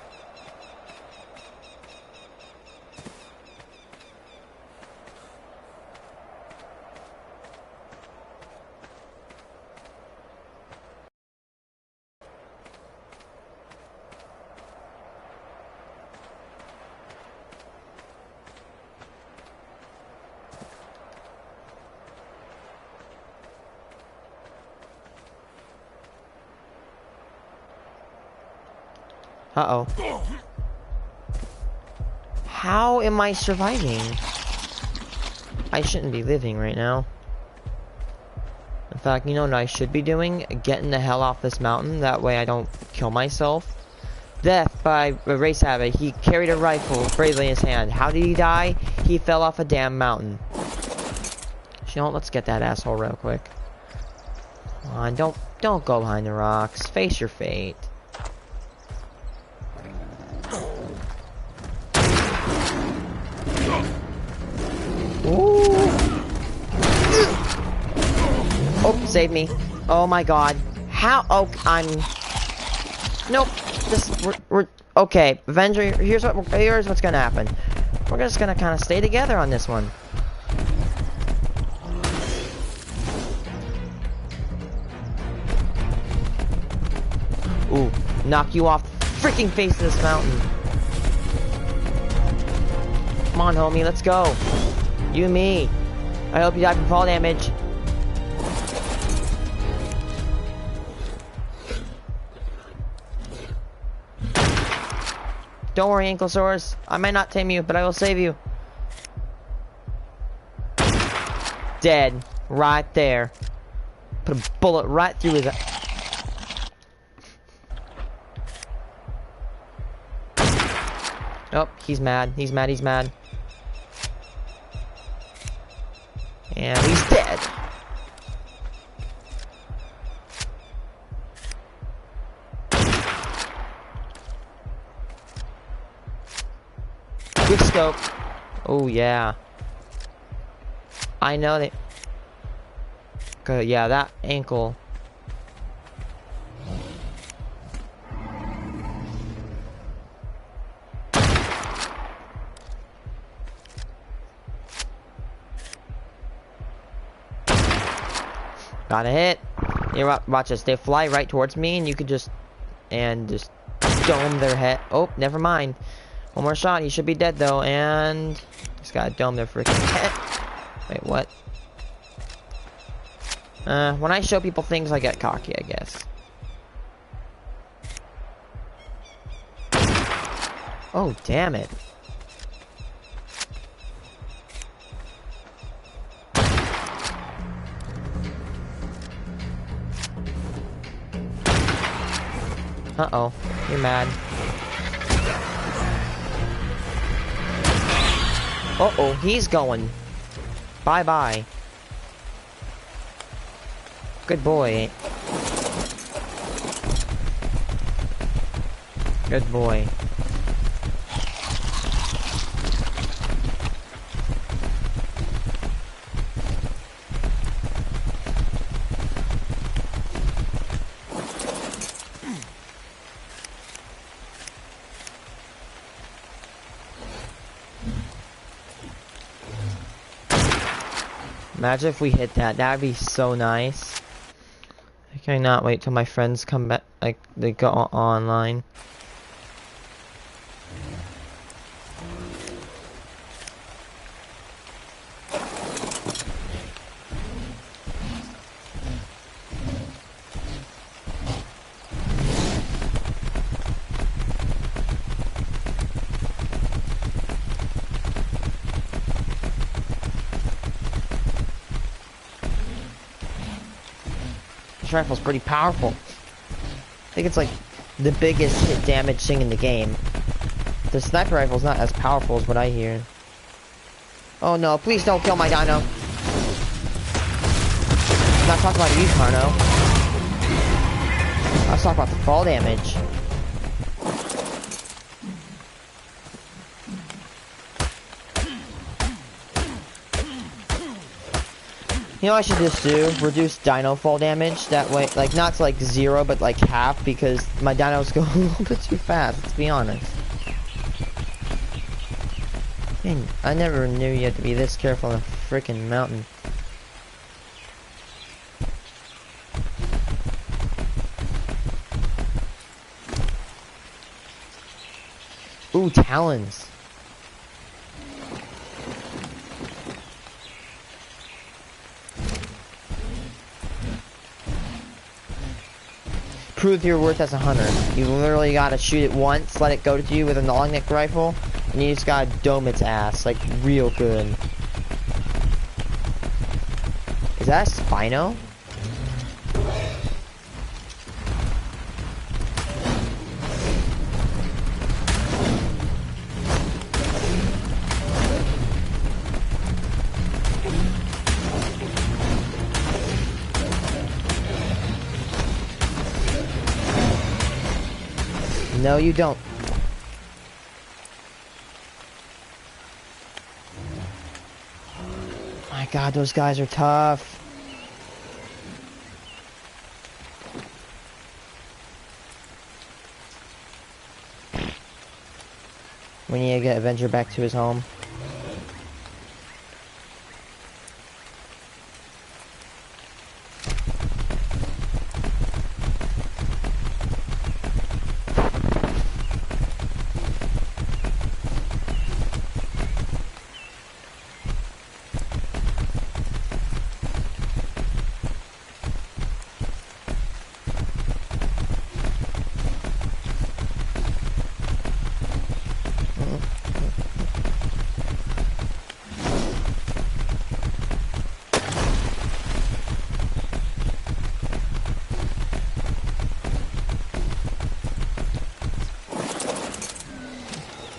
Uh-oh. How am I surviving? I shouldn't be living right now. In fact, you know what I should be doing? Getting the hell off this mountain. That way I don't kill myself. Death by Rayce A Abbott. He carried a rifle bravely in his hand. How did he die? He fell off a damn mountain. You know, let's get that asshole real quick. Come on, don't go behind the rocks. Face your fate. Ooh. Oh, save me. Oh my god. How? Oh, I'm... Nope. We're okay. Avenger, here's what's gonna happen. We're just gonna kind of stay together on this one. Ooh, knock you off the freaking face of this mountain. Come on, homie, let's go. You and me. I hope you die from fall damage. Don't worry, Ankylosaurus. I might not tame you, but I will save you. Dead. Right there. Put a bullet right through his... Oh, he's mad. He's mad. He's mad. And he's dead. Quick scope. Oh, yeah. I know that. Good, yeah, that ankle. Got a hit. Here, watch this. They fly right towards me, and you could just dome their head. Oh, never mind. One more shot. He should be dead though, and just gotta dome their freaking head. Wait, what? When I show people things, I get cocky, I guess. Oh, damn it. Uh-oh, you're mad. Uh-oh, he's going. Bye-bye. Good boy. Good boy. Imagine if we hit that. That'd be so nice. I cannot wait till my friends come back, like, they go online. this rifle's pretty powerful. I think it's like the biggest hit damage thing in the game. The sniper rifle's not as powerful as what I hear. Oh no, please don't kill my dino. I'm not talking about you, Carno. I was talking about the fall damage. You know what I should just do? Reduce dino fall damage. That way, like, not to like 0, but like half, because my dinos go a little bit too fast, let's be honest. Man, I never knew you had to be this careful on a freaking mountain. Ooh, talons. Prove your worth as a hunter. You literally gotta shoot it once, let it go to you with a long neck rifle, and you just gotta dome its ass, like, real good. Is that a Spino? No, you don't. My God, those guys are tough. We need to get Avenger back to his home.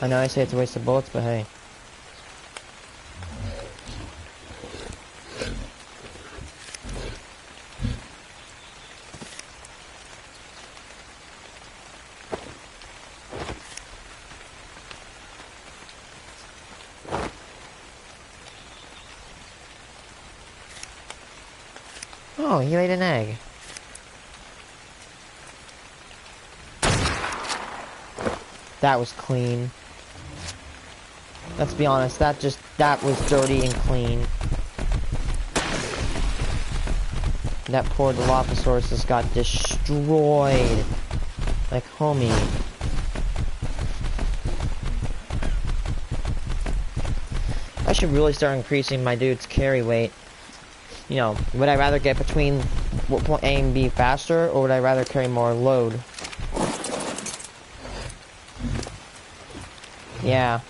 I know I say it's a waste of bullets, but hey. Oh, he laid an egg. That was clean. Let's be honest, that was dirty and clean. That poor Dilophosaurus just got destroyed. Like, homie. I should really start increasing my dude's carry weight. You know, would I rather get between point A and B faster, or would I rather carry more load? Yeah.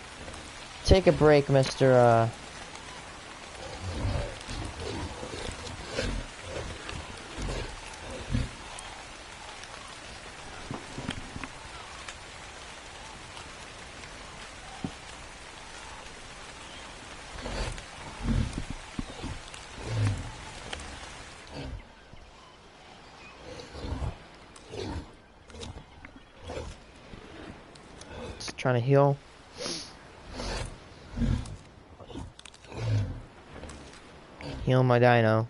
Take a break, Mr. Just trying to heal. Heal my dino.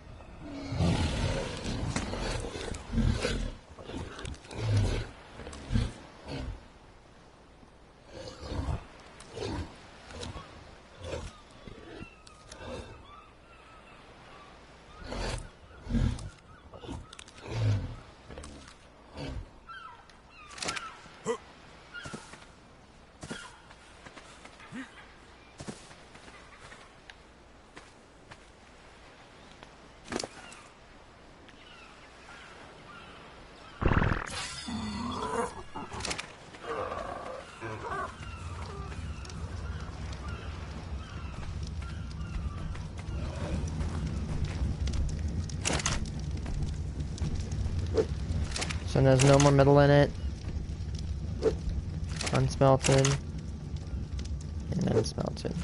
So there's no more metal in it. Unsmelted. And unsmelted.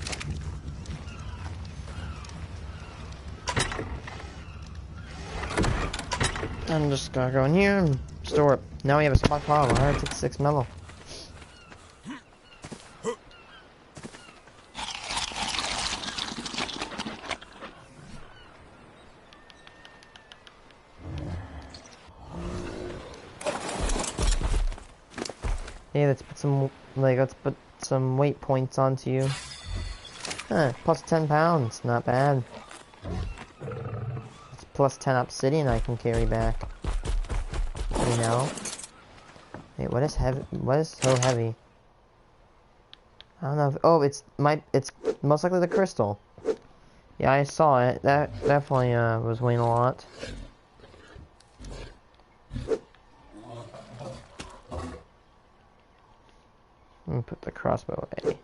I'm just gonna go in here and store it. Now we have a stockpile of 166 metal. Hey, let's put some weight points onto you. Huh, plus 10 pounds, not bad. It's plus 10 obsidian I can carry back. You know? Wait, what is heavy? What is so heavy? I don't know if, oh, it's most likely the crystal. Yeah, I saw it. That definitely was weighing a lot. Let me put the crossbow away.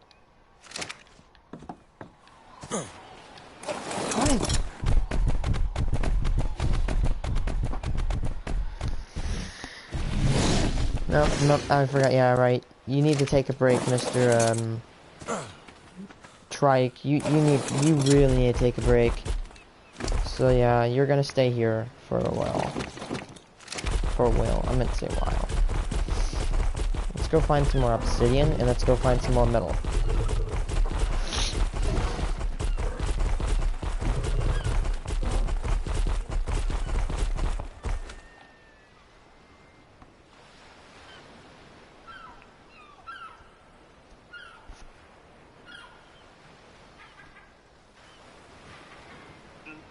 Nope, I forgot. Yeah, right. You need to take a break, Mr. Trike. You really need to take a break. So yeah, you're gonna stay here for a while. For a while. I meant to say a while. Let's go find some more obsidian, and let's go find some more metal.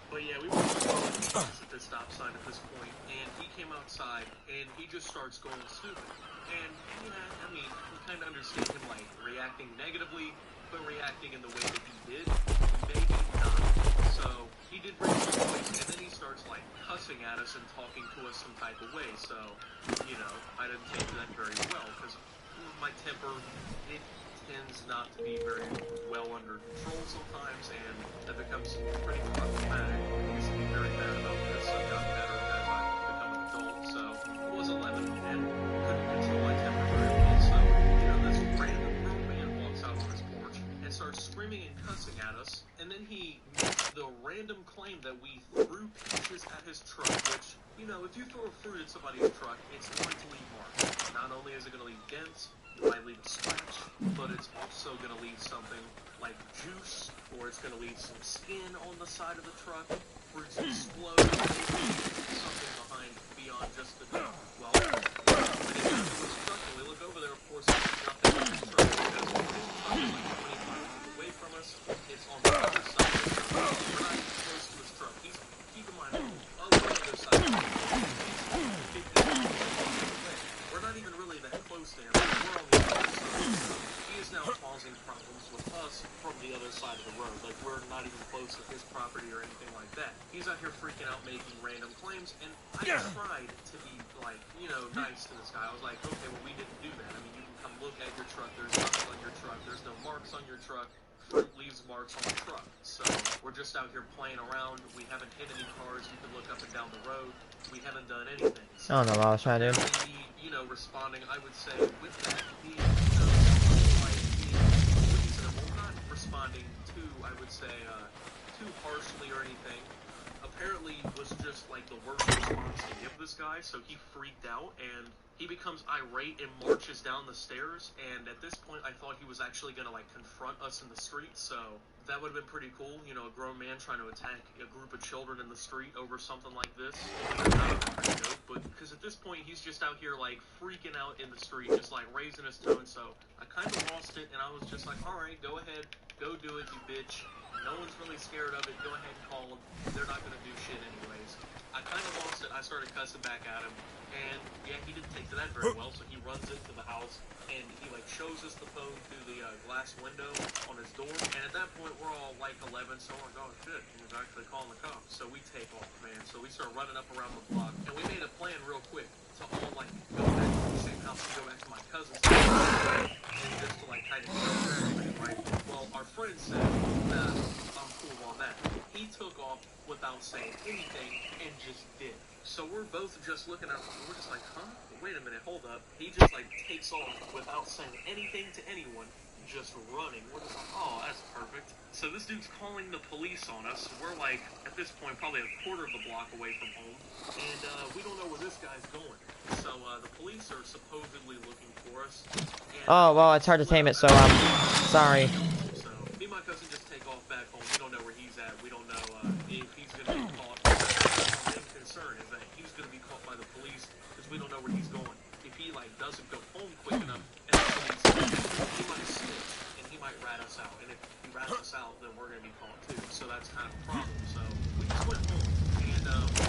But yeah, we were at the stop sign at this point, and he came outside, and he just starts going stupid. And, yeah, I mean, you kind of understand him, like, reacting negatively, but reacting in the way that he did, maybe not. So, he did raise his voice, and then he starts, like, cussing at us and talking to us some type of way. So, you know, I didn't take that very well, because my temper, it tends not to be very well under control sometimes, and that becomes pretty problematic. I used to be very bad about this. I've gotten better as I've become an adult, so I was 11 and couldn't control my temper very well. So, you know, this random grown man walks out on his porch and starts screaming and cussing at us, and then he makes the random claim that we threw peaches at his truck, which, you know, if you throw a fruit at somebody's truck, it's going to leave marks. Not only is it going to leave dents, it might leave a scratch, but it's also going to leave something like juice, or it's going to leave some skin on the side of the truck, fruits explode, something behind beyond just the dirt. Well, when he got to his truck and we look over there, of course, there's nothing on the truck, because his truck is like 25 feet away from us. It's on the other side of the truck. We're not even close to his truck. Keep in mind, on the other side of the truck. We're not even really that close to him. We're on the other side. He is now causing problems with us from the other side of the road. Like, we're not even close to his property or anything like that. He's out here freaking out, making random claims, and I tried to be, like, you know, nice to this guy. I was like, okay, well, we didn't do that. I mean, you can come look at your truck. There's nothing on your truck. There's no marks on your truck. Fruit leaves marks on the truck. So, we're just out here playing around. We haven't hit any cars. You can look up and down the road. We haven't done anything. So, I don't know what I was trying to do. you know, responding, I would say, with that being, you know, like, being reasonable, not responding too, I would say, too harshly or anything. Apparently was just, like, the worst response to give this guy, so he freaked out, and he becomes irate and marches down the stairs, and at this point, I thought he was actually gonna, like, confront us in the street, so that would have been pretty cool, you know, a grown man trying to attack a group of children in the street over something like this. That would have been pretty dope, but, because at this point, he's just out here, like, freaking out in the street, just, like, raising his tone, so I kind of lost it, and I was just like, alright, go ahead, go do it, you bitch. No one's really scared of it. Go ahead and call them. They're not going to do shit anyways. I kind of lost it. I started cussing back at him. And, yeah, he didn't take to that very well. So he runs into the house. And he, like, shows us the phone through the glass window on his door. And at that point, we're all, like, 11. So we're like, oh, shit. He was actually calling the cops. So we take off, man. So we start running up around the block. And we made a plan real quick to all, like, go back to the same house and go back to my cousin's house. And just to, like, kind of kill everything, right? Well, our friend said that, cool on that. He took off without saying anything and just did. So we're both just looking at him, and we're just like, huh? Wait a minute, hold up. He just like takes off without saying anything to anyone, just running. We're just like, oh, that's perfect. So this dude's calling the police on us. We're like, at this point, probably a quarter of a block away from home, and we don't know where this guy's going. So the police are supposedly looking for us. And, Oh, well, it's hard to tame it, so, sorry. So me and my cousin just take off back home. We don't know where he's at. We don't know if he's going to be caught. Our main concern is that he's going to be caught by the police because we don't know where he's going. If he, like, doesn't go home quick enough and the police, he might snitch and he might rat us out. And if he rats us out, then we're going to be caught too. So that's kind of a problem. So we just went home and we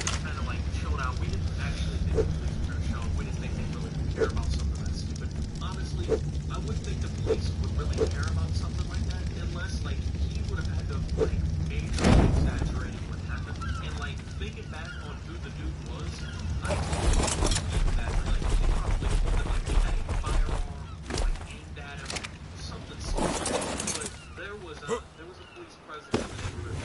just kind of, like, chilled out. We didn't actually think the police were going to show up. We didn't think they really care about something that stupid. Honestly, I wouldn't think the police would really care about something like that unless, like, he would have had to, like, majorly exaggerate what happened. And, like, thinking back on who the dude was, I think that, like, he probably told him, like, he had a firearm, like, aimed at him, something small. But there was a police presence in the neighborhood.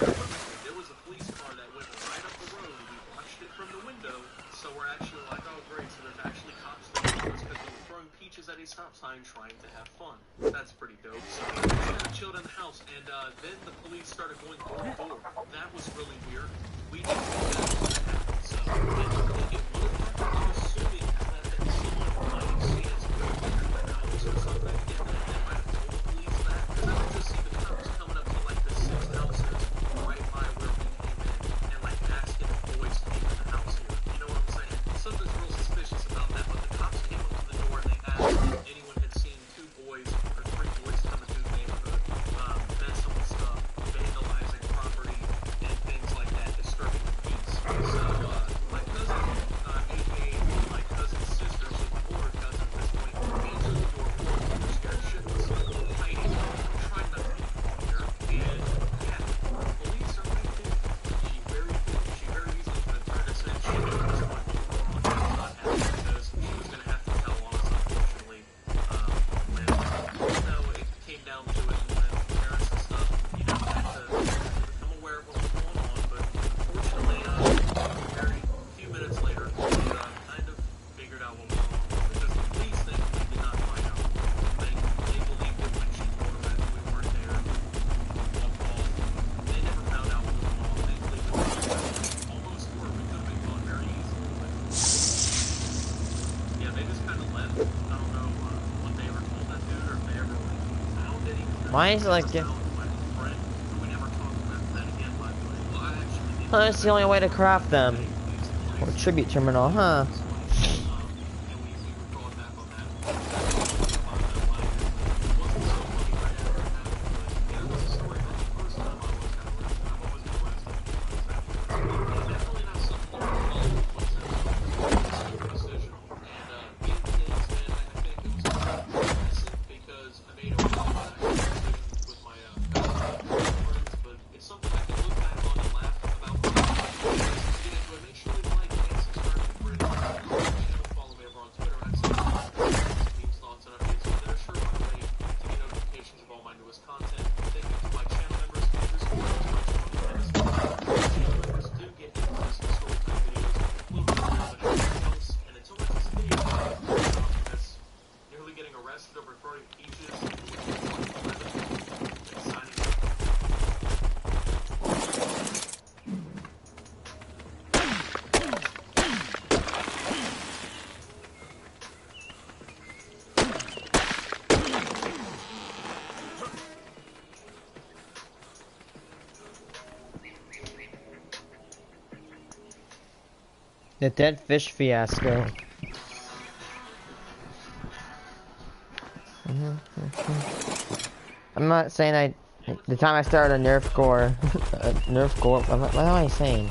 There was a police car that went right up the road. We watched it from the window, so we're actually like, oh, great, so there's actually cops looking for us because we were throwing peaches at a stop sign trying to have fun. That's pretty dope. So we chilled in the house, and then the police started going door to door. That was really weird. We didn't think that was going to happen. So I didn't think it would happen. I'm assuming that someone might have seen us go through the house or something, and then they might have told the police that. Because I would just see the cops coming up to, like, the 6 houses right by where we came in and, like, asking if boys came in the house here. You know what I'm saying? Something's real suspicious about that, but the cops came up to the door and they asked if anyone had seen 2 boys or 3 boys coming through the neighborhood, messing with stuff, vandalizing property, and things like that, disturbing the peace. So, my cousin, aka my cousin's sister, so my older cousin at this point, answered the door for us. We were scared shitless, hiding, trying not to be caught here, and yeah, the police are right there. She very easily could have turned us in. She knew what was going on. Not happy because she was going to have to tell on us, unfortunately. When, it came down to it, and parents and stuff, you know, had to become aware of what was going on, but unfortunately, very few minutes later, we kind of figured out what was going on, because the police think we did not find out. They believed it when she told them that we weren't there, walked off. They never found out what was going on. They believed it was almost were. We could have been caught very easily, but yeah, they just kind of left. I don't know what they ever told that dude, or if they ever found anything. Why is it like... We never talked about that again, by the way. Well, I actually did. Oh, that's the only way to craft them. Or tribute terminal, huh? The dead fish fiasco. I'm not saying the time I started a Nerf core, what am I saying?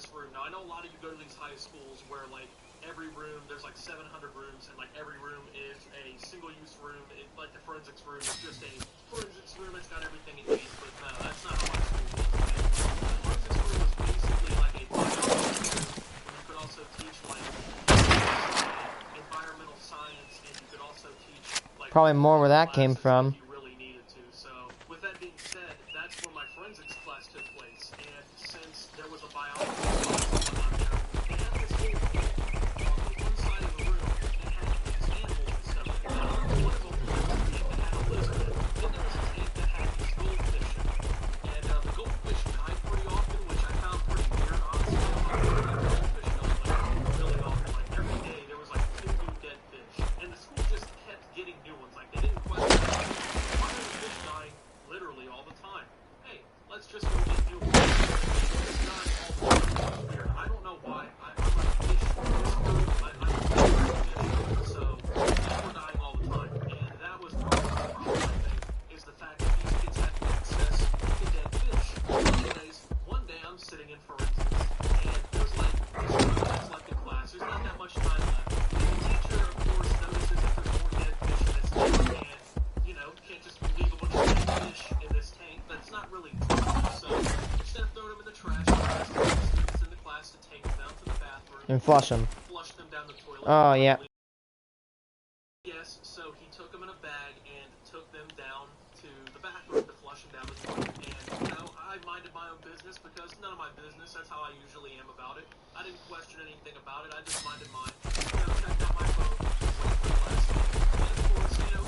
this room. Now, I know a lot of you go to these high schools where, like, every room, there's like 700 rooms, and like every room is a single-use room. Like the forensics room is just a forensics room. It's got everything it needs, but no, that's not how my school was. The forensics room was basically like a biology room, where you could also teach like environmental science, and you could also teach like Probably more where that came from. if you really needed to. So, with that being said, that's where my forensics class took place, and since there was a biology class out there, they had this whole one side of the room that had these animals and stuff. One of them was a tank that had a lizard in it. Then there was a tank that had these goldfish in it. And the goldfish died pretty often, which I found pretty weird, honestly. Goldfish died like really often. Like every day there was like 2 new dead fish. And the school just kept getting new ones. Like they didn't question why are the fish dying literally all the time. Hey, let's just go get new ones. It's not all the time. It's weird. I don't know why. I'm like fish for this group. I'm a fish, so fish were dying all the time. And that was part of the problem, I think, is the fact that these kids had access to dead fish. Anyways, one day I'm sitting in forensics, and there's like 2 minutes left in class. There's not that much time left. And the teacher, of course, notices that there's more dead fish in this tank, and, you know, can't just leave a bunch of dead fish in this tank. That's not really true. So instead of throwing them in the trash, I asked the students in the class to take them down to the bathroom And flush them. flush them down the toilet. Oh, yeah. Yes, so he took them in a bag and took them down to the bathroom to flush them down the toilet. And, you know, I minded my own business because none of my business. That's how I usually am about it. I didn't question anything about it. I just minded mine. You know, checked out my phone, waited for class. And, of course, you know,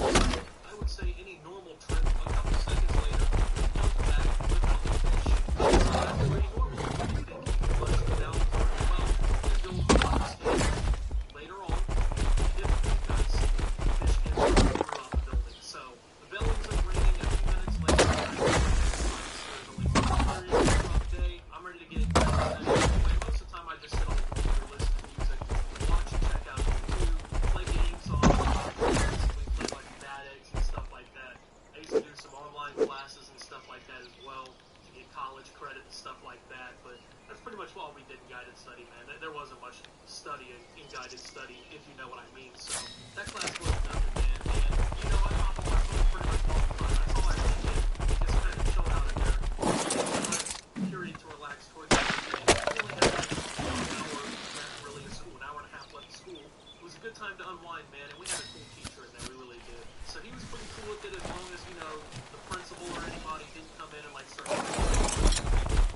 I would say any normal trip, a couple seconds later, he comes back without the fish. So that's pretty normal. You think he flushed them down the toilet? Well, there's the old mistake. Later on, because fish get throughout the building. So the bell ends up ringing a few minutes later. There's only 2 periods throughout the day. I'm ready to get it done. Most of the time I just sit on the computer, listen to music, watch and check out YouTube, play games on basically play like bad eggs and stuff like that. I used to do some online classes and stuff like that as well to get college credit and stuff like that, but that's pretty much all we did in guided study, man. There wasn't much studying in guided study, if you know what I mean. So that class was nothing, man. And you know, I hop on my phone pretty much all the time. That's all I really did. Just kind of chill out in there. Period to relax towards the end. I only had like an hour left really of school, an hour and a half left of school. It was a good time to unwind, man, and we had a cool teacher in there. We really did. So he was pretty cool with it as long as, you know, the principal or anybody didn't come in and like start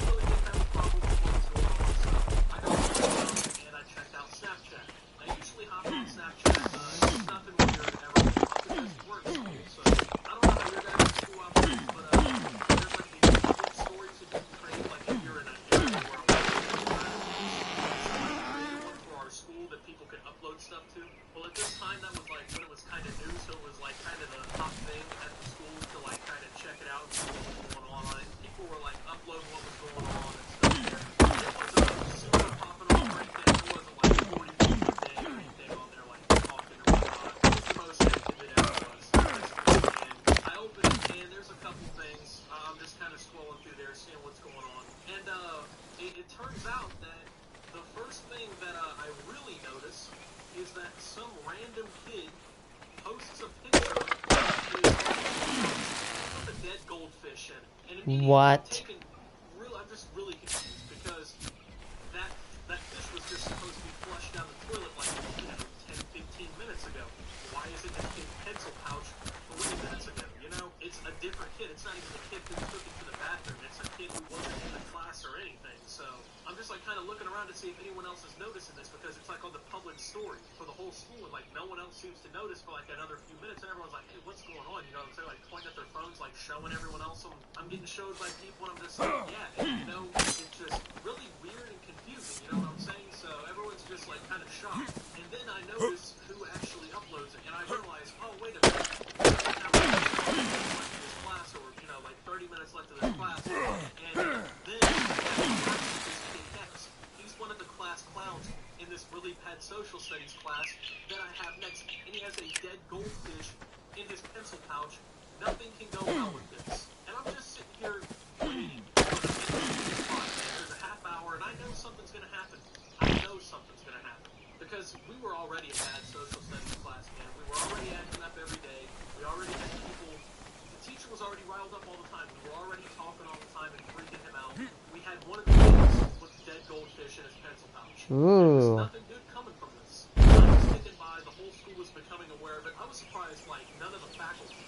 really didn't have a problem with what was going on. So I got on and I checked out Snapchat. I usually hop on Snapchat. It's nothing weird ever came up because it works cool. So I don't know how your guys' school operates, but there's like these public stories that you can create, like if you're in an area where a lot of people are one for our school that people can upload stuff to. Well, at this time, that was like when it was kind of new, so it was like kind of the hot thing at the school to like kind of check it out and see what was going on. And people were like uploading what was going on and stuff there. It wasn't super popping off or anything. It wasn't like 40 people a day or anything on there like talking or whatnot. It was the most active it ever was. And I opened it and there's a couple things. I'm just kind of scrolling through there, seeing what's going on. And it turns out that the first thing that I really noticed is that some random kid posts a picture with a dead goldfish in it. And immediately What? I'm just really confused because that fish was just supposed to be flushed down the toilet like, you know, 10, 15 minutes ago. Why is it in a pencil pouch 3 minutes ago? You know, it's a different kid. It's not even the kid who took it to the bathroom. It's a kid who wasn't in the class or anything. So I'm just like kind of looking around to see if anyone else is noticing this because it's like on the public story for the whole school and like no one else seems to notice for like another few minutes and everyone's like, hey, what's going on? You know what I'm saying? Like pointing at their phones, like showing everyone else. I'm getting showed by people and I'm just like, yeah, and, you know, it's just really weird and confusing. You know what I'm saying? So everyone's just like kind of shocked. And then I notice who actually uploads it and I realize, oh, wait a minute. This class or, you know, like 30 minutes left of this class. And then he's one of the class clowns in this really bad social studies class that I have next, and he has a dead goldfish in his pencil pouch. Nothing can go well with this. And I'm just sitting here waiting for the end of this spot. There's a half hour, and I know something's going was we were already a bad social studies class, man. We were already acting up every day. We already had people. The teacher was already riled up all the time. We were already talking all the time and freaking him out. We had one of the kids with dead goldfish in his pencil pouch. There was Ooh. nothing good coming from this. I was sticking by. The whole school was becoming aware of it. I was surprised, like, none of the faculty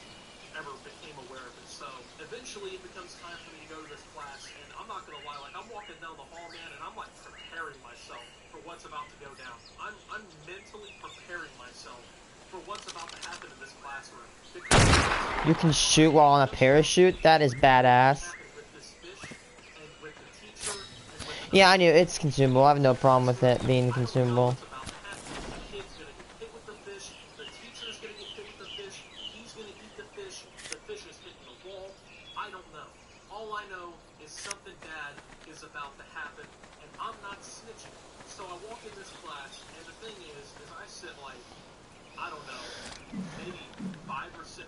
ever became aware of it. So eventually it becomes time for me to go to this class, and I'm not gonna lie, like I'm walking down the hall, man, and I'm like preparing myself for what's about to go down. I'm mentally preparing myself for what's about to happen in this classroom. Because You can shoot while on a parachute? That is badass. with this fish and with the teacher and with Yeah, I knew it's consumable. I have no problem with it being consumable. what's about to happen. The kid's gonna get hit with the fish, the teacher's gonna get hit with the fish, he's gonna eat the fish is hitting the wall. I don't know. All I know is something bad is about to happen, and I'm not snitching. So I walk in this class, and the thing is I sit like, I don't know, maybe 5 or 6.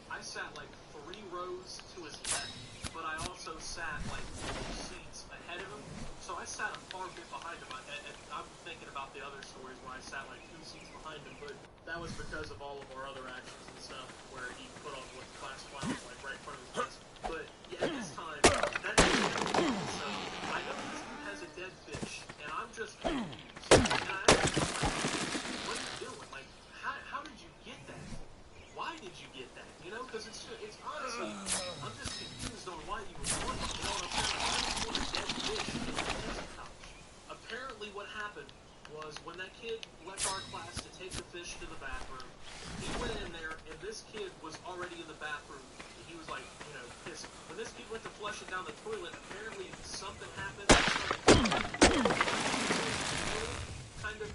I sat like 3 rows to his left, but I also sat like 2 seats ahead of him. So I sat a far bit behind him. And I'm thinking about the other stories where I sat like 2 seats behind him, but that was because of all of our other actions and stuff where he put on what class clowns like right in front of his desk. But yeah, this time, that didn't. So I know this dude has a dead fish, and I'm just confused. And I asked him, like, what are you doing? Like, how did you get that? Why did you get that? You know, because it's honestly, I'm just confused on why you would want it. You know what I'm saying? Why would you want a dead fish in the pencil pouch? Apparently what happened was when that kid left our class to take the fish to the bathroom, he went in there, and this kid was already in the bathroom. He was like, you know, pissed. When this kid went to flush it down the toilet, apparently something happened. Kind of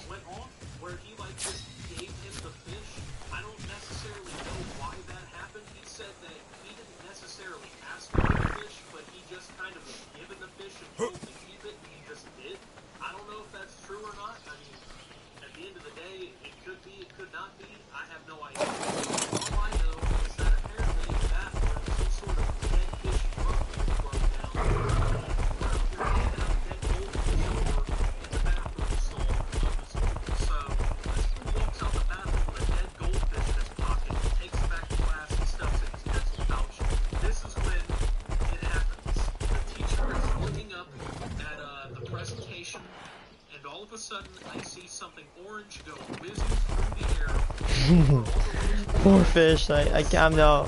went off where he like just gave him the fish. I don't necessarily know why that happened. He said that he didn't necessarily ask for the fish, but he just kind of was given the fish and told to keep it, and he just did. I don't know if that's true or not. I mean, at the end of the day, it could be, it could not be. I have no idea. All I know is that apparently in the bathroom, some sort of dead fish broke down. We're out here hanging out dead goldfish over in the bathroom stall of the school. So this kid walks out the bathroom with a dead goldfish in his pocket, takes it back to class, and stuffs it in his pencil pouch. This is when it happens. The teacher is looking up at the presentation, and all of a sudden I see something orange go whizzing through the air. Poor fish. I'm no.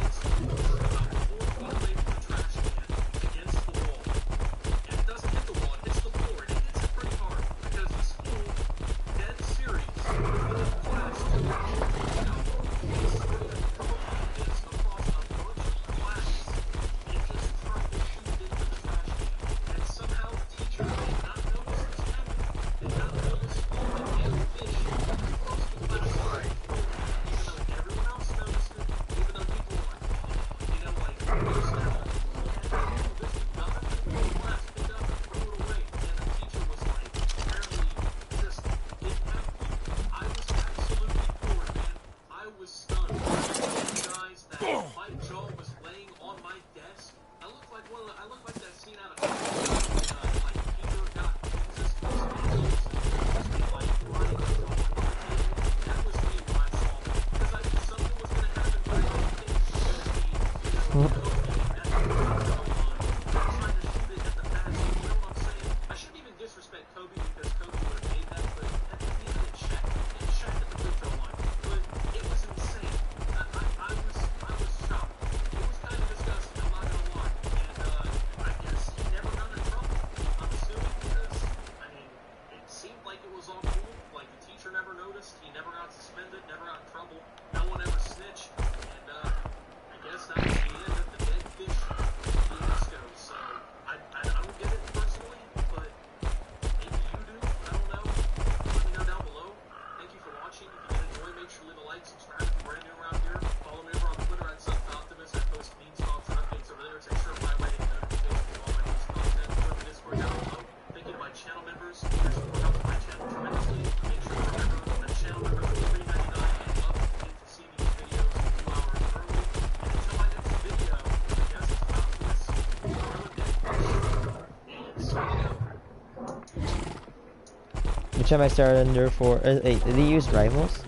Each time I started under 4. Wait, did he use rivals?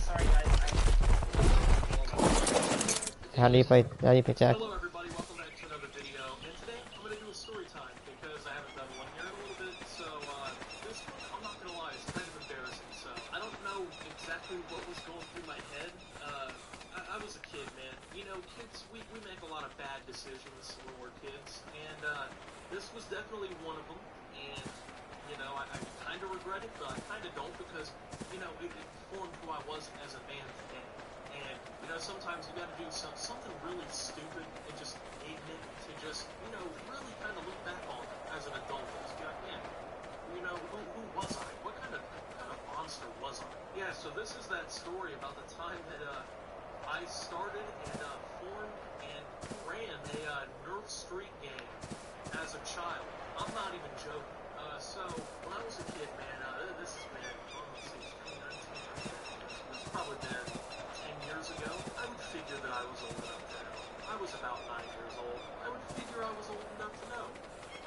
Sorry guys, How do you play tactics? Hello everybody, welcome back to another video, and today I'm going to do a story time, because I haven't done one here in a little bit, so this one, I'm not going to lie, it's kind of embarrassing, so I don't know exactly what was going through my head. I was a kid, man. You know, kids, we make a lot of bad decisions when we're kids, and this was definitely one of them, and, you know, I kind of regret it, but I kind of don't, because, you know, it formed who I was as a man today. And, you know, sometimes you gotta do something really stupid and just ignorant to just, you know, really kind of look back on as an adult and just be like, man, you know, who was I? What kind of monster was I? Yeah, so this is that story about the time that, I started and, formed and ran a, Nerf Street game as a child. I'm not even joking. So, when I was a kid, man, this has been, let's see, 2019, it's probably been 10 years ago. I would figure that I was old enough to know. I was about 9 years old. I would figure I was old enough to know.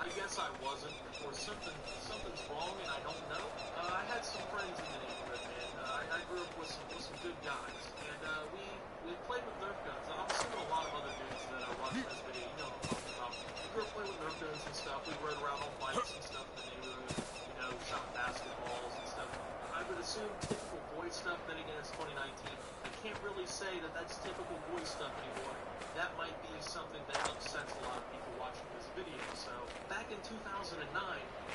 I guess I wasn't, or something's wrong and I don't know. I had some friends in the neighborhood, man. I grew up with some good guys, and we played with Nerf guns. I'm assuming a lot of other dudes that are watching this video, you know what I'm talking about. We grew up playing with Nerf guns and stuff. We rode around on bikes and stuff in the neighborhood, you know, shot basketballs and stuff. I would assume typical boy stuff, then again it's 2019. I can't really say that that's typical boy stuff anymore. That might be something that upsets a lot of people watching this video. So, back in 2009,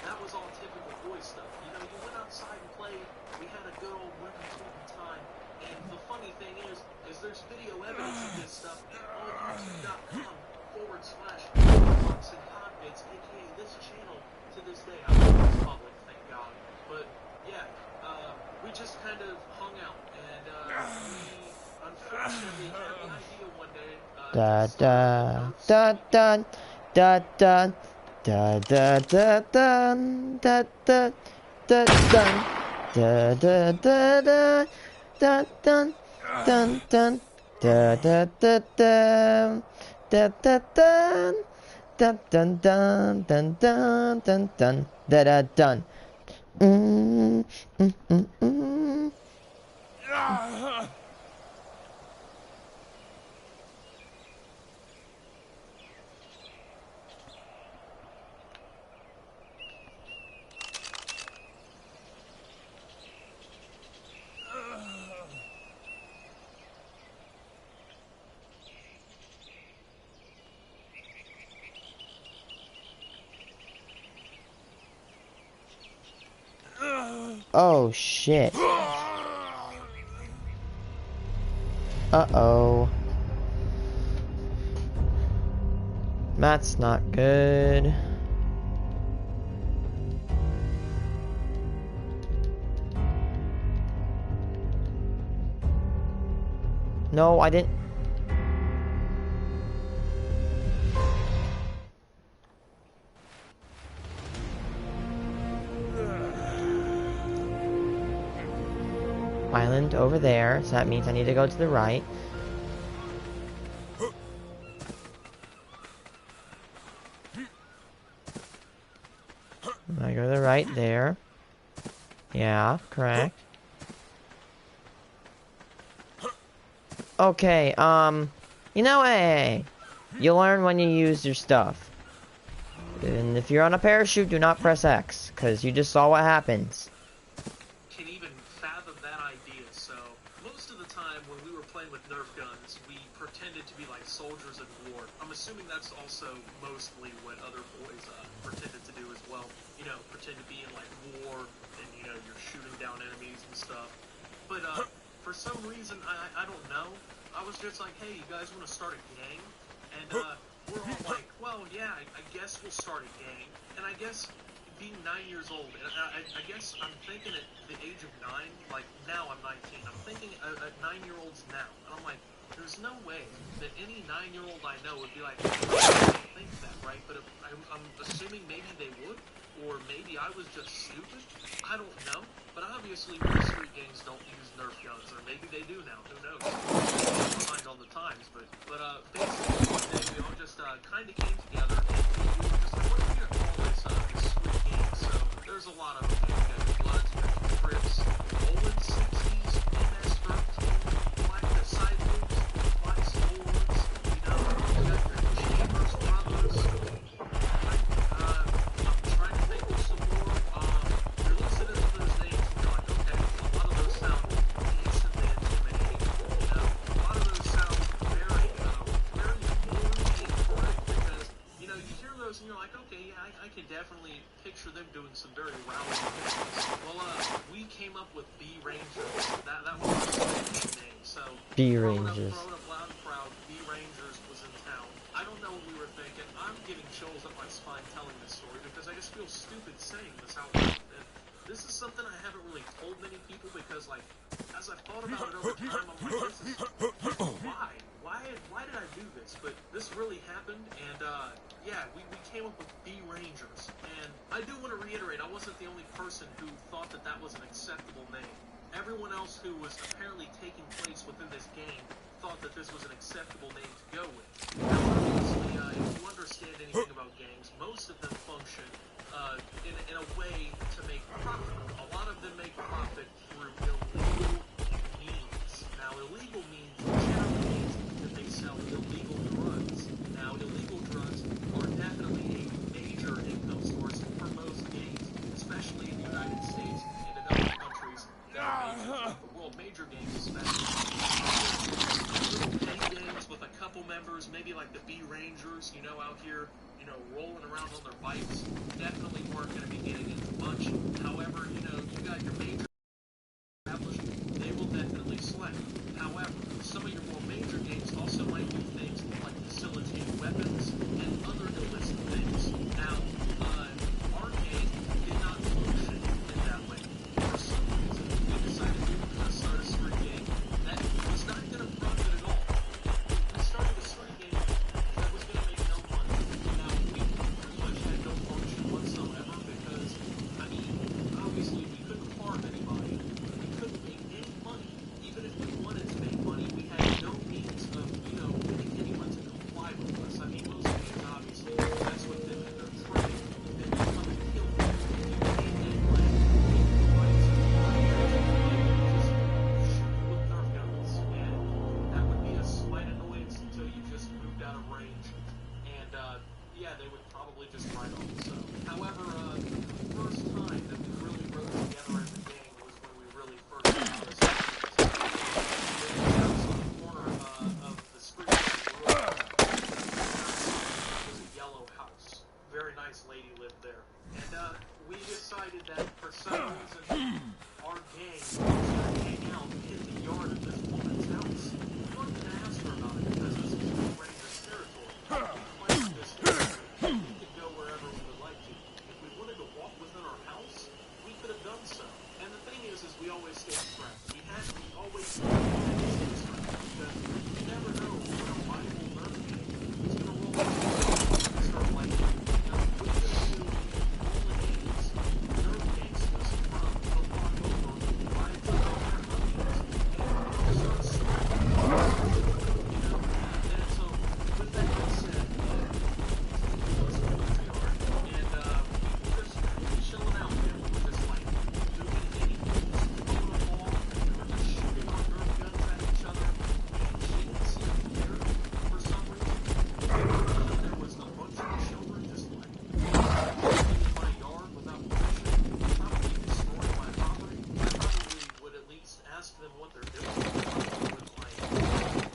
that was all typical boy stuff. You know, you went outside and played, we had a good old winter time, and the funny thing is there's video evidence of this stuff on youtube.com/Fox and Convits, aka this channel, to this day. I don't know if it's public, thank God. But, yeah, we just kind of hung out, and we unfortunately had the idea one day. Da da da da da da da da da da da da da da da da da dun dun dun dun da da da da da da dun dun dun dun dun dun dun dun da da dun. Oh shit. Uh-oh. That's not good. No, I didn't. Island over there, so that means I need to go to the right. I go to the right there. Yeah, correct. Okay, you know, hey, you learn when you use your stuff. And if you're on a parachute, do not press X, because you just saw what happens. Can even fathom that idea. So, most of the time when we were playing with Nerf guns, we pretended to be like soldiers in war. I'm assuming that's also mostly what other boys pretended to do as well. You know, pretend to be in like war, and you know, you're shooting down enemies and stuff. But for some reason, I don't know, I was just like, hey, you guys want to start a gang? And we're all like, well, yeah, I guess we'll start a gang. And I guess being 9 years old, and I guess I'm thinking at the age of 9, like now I'm 19, I'm thinking at 9-year-olds now, and I'm like, there's no way that any 9-year-old I know would be like, I don't think that, right? But I'm assuming maybe they would, or maybe I was just stupid, I don't know. But obviously most street gangs don't use Nerf guns, or maybe they do now, who knows? I'm behind on the times, but basically one day we all just kind of came together, and we were just like, what are we going to call this definitely picture them doing some very rowdy things. Well, we came up with B Rangers. That was our name. So B Rangers. Throwing up loud and proud, B Rangers was in town. I don't know what we were thinking. I'm getting chills up my spine telling this story because I just feel stupid saying this out loud. And this is something I haven't really told many people because, like, as I've thought about it over time, I'm like, why did I do this? But this really happened, and yeah, we came up with B Rangers. And I do want to reiterate, I wasn't the only person who thought that that was an acceptable name. Everyone else who was apparently taking place within this game thought that this was an acceptable name to go with. Now, obviously, if you understand anything about gangs, most of them function in a way to make profit. A lot of them make profit through illegal means. Now, illegal means generally means that they sell illegal drugs. Now, illegal drugs are definitely a major income source for most gangs, especially in the United States and in other countries that are major, the world major gangs especially. Little petty gangs with a couple members, maybe like the B Rangers, you know, out here, you know, rolling around on their bikes, definitely weren't going to be getting into much. However, you know, you got your major established, they will definitely slay. However, some of your more major gangs also might do things like facilitate weapons and other illicit things. Now, our gang did not function in that way. For some reason, we decided we were going to start a street gang that was not going to profit at all. We started a street gang that was going to make no money. Now, we pretty much had no function whatsoever because, I mean, obviously we couldn't harm anybody. We couldn't make any money. Even if we wanted to make money, we had no means of, you know, getting anyone to comply with us. I mean, most gangs obviously mess with them in their trade, and then you come and kill them. You can't get like legal rights to just shoot you with Nerf guns, and that would be a slight annoyance until you just moved out of range. And yeah, they would probably just ride on. So, however, the first time that we really rode together as a gang was when we really first got out of the house on the corner of the street that we grew up on. Was a yellow house. Very nice lady lived there. And we decided that for some reason our gang was going to hang out in the yard of this woman's house. We weren't going to ask her about it because this was Blue Ranger's territory. We claimed this territory. We could go wherever we would like to. If we wanted to walk within our house, we could have done so. And the thing is we always stayed friends. We always stayed friends because you never know when a rival Nerf gang is going to roll up and start like, you know, what are you going to do all the games? Nerf gangsters from the block over ride to all their homies and start sweating. You know? And so, with that being said, we was in the yard, and we were just chilling out there. We were just like doing anything, just throwing a ball. We were just shooting our Nerf guns at each other, and she didn't seem to care for some reason. There was a bunch of children just like in my yard without permission, probably destroying my property. I probably would at least ask them what they're doing. I would like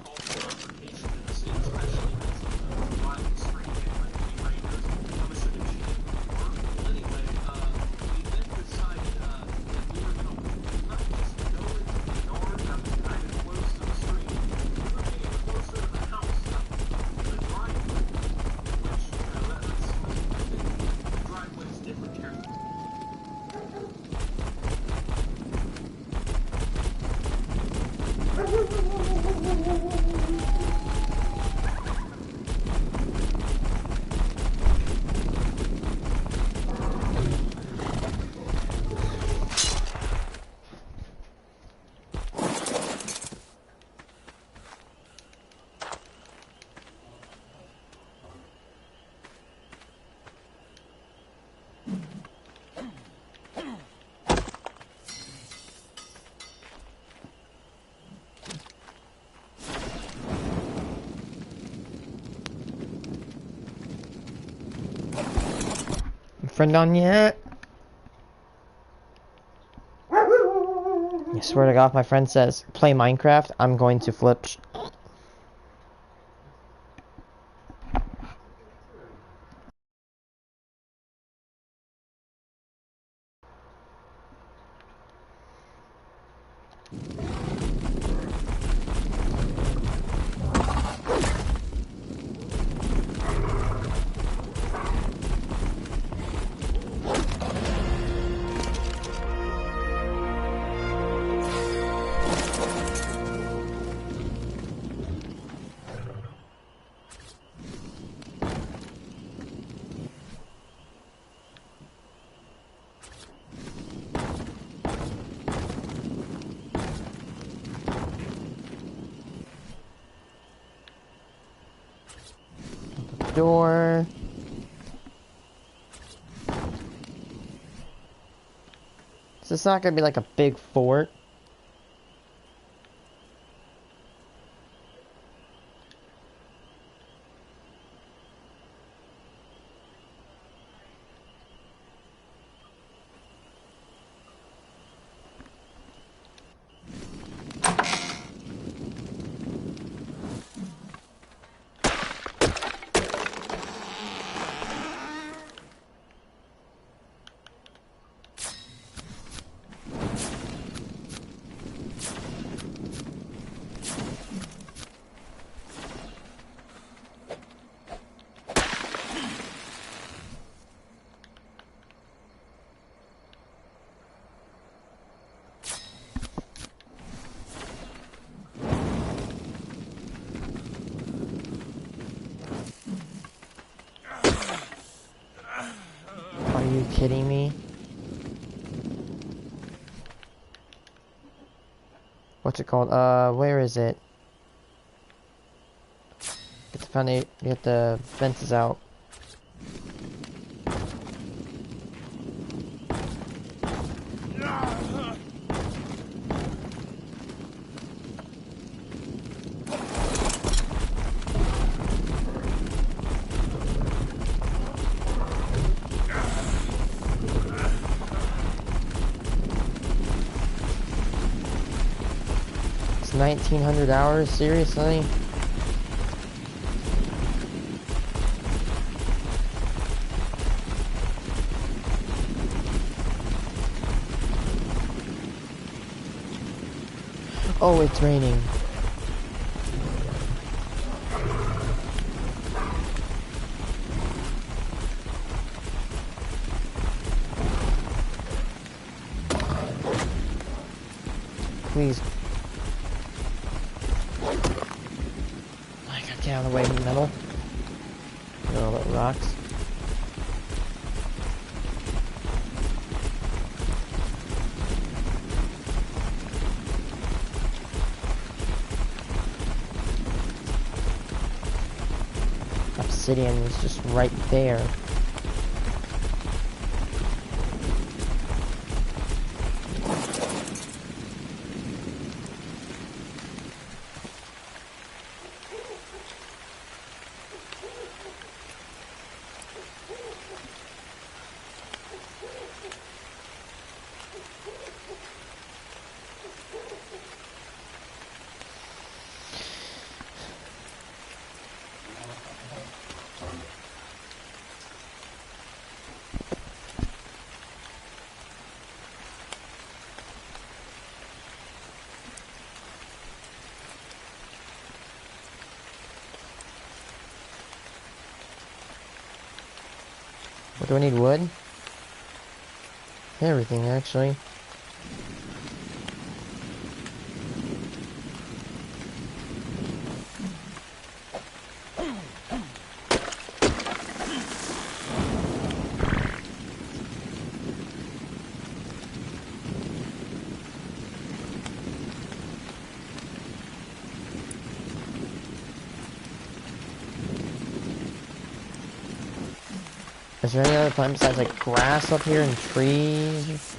call for confrontation in the scene, especially if it's a violent street game like the Rangers. I'm assuming she didn't work. Well, anyway, we then decided that we were going to not just go into the yard that was kind of close to the street. We were getting closer to the house that was the driveway, which, you know, that's, I think the driveway is different here. Friend on yet? I swear to God, if my friend says play Minecraft, I'm going to flip. door. So it's not gonna be like a big fort. Are you kidding me? What's it called? Where is it? Get the foundation, get the fences out. It's 1900 hours, seriously? Oh, it's raining. Please. I gotta get out of the way of the metal. Get all the rocks. Obsidian is just right there. Do I need wood? Everything, actually. Is there any other plant besides like grass up here and trees?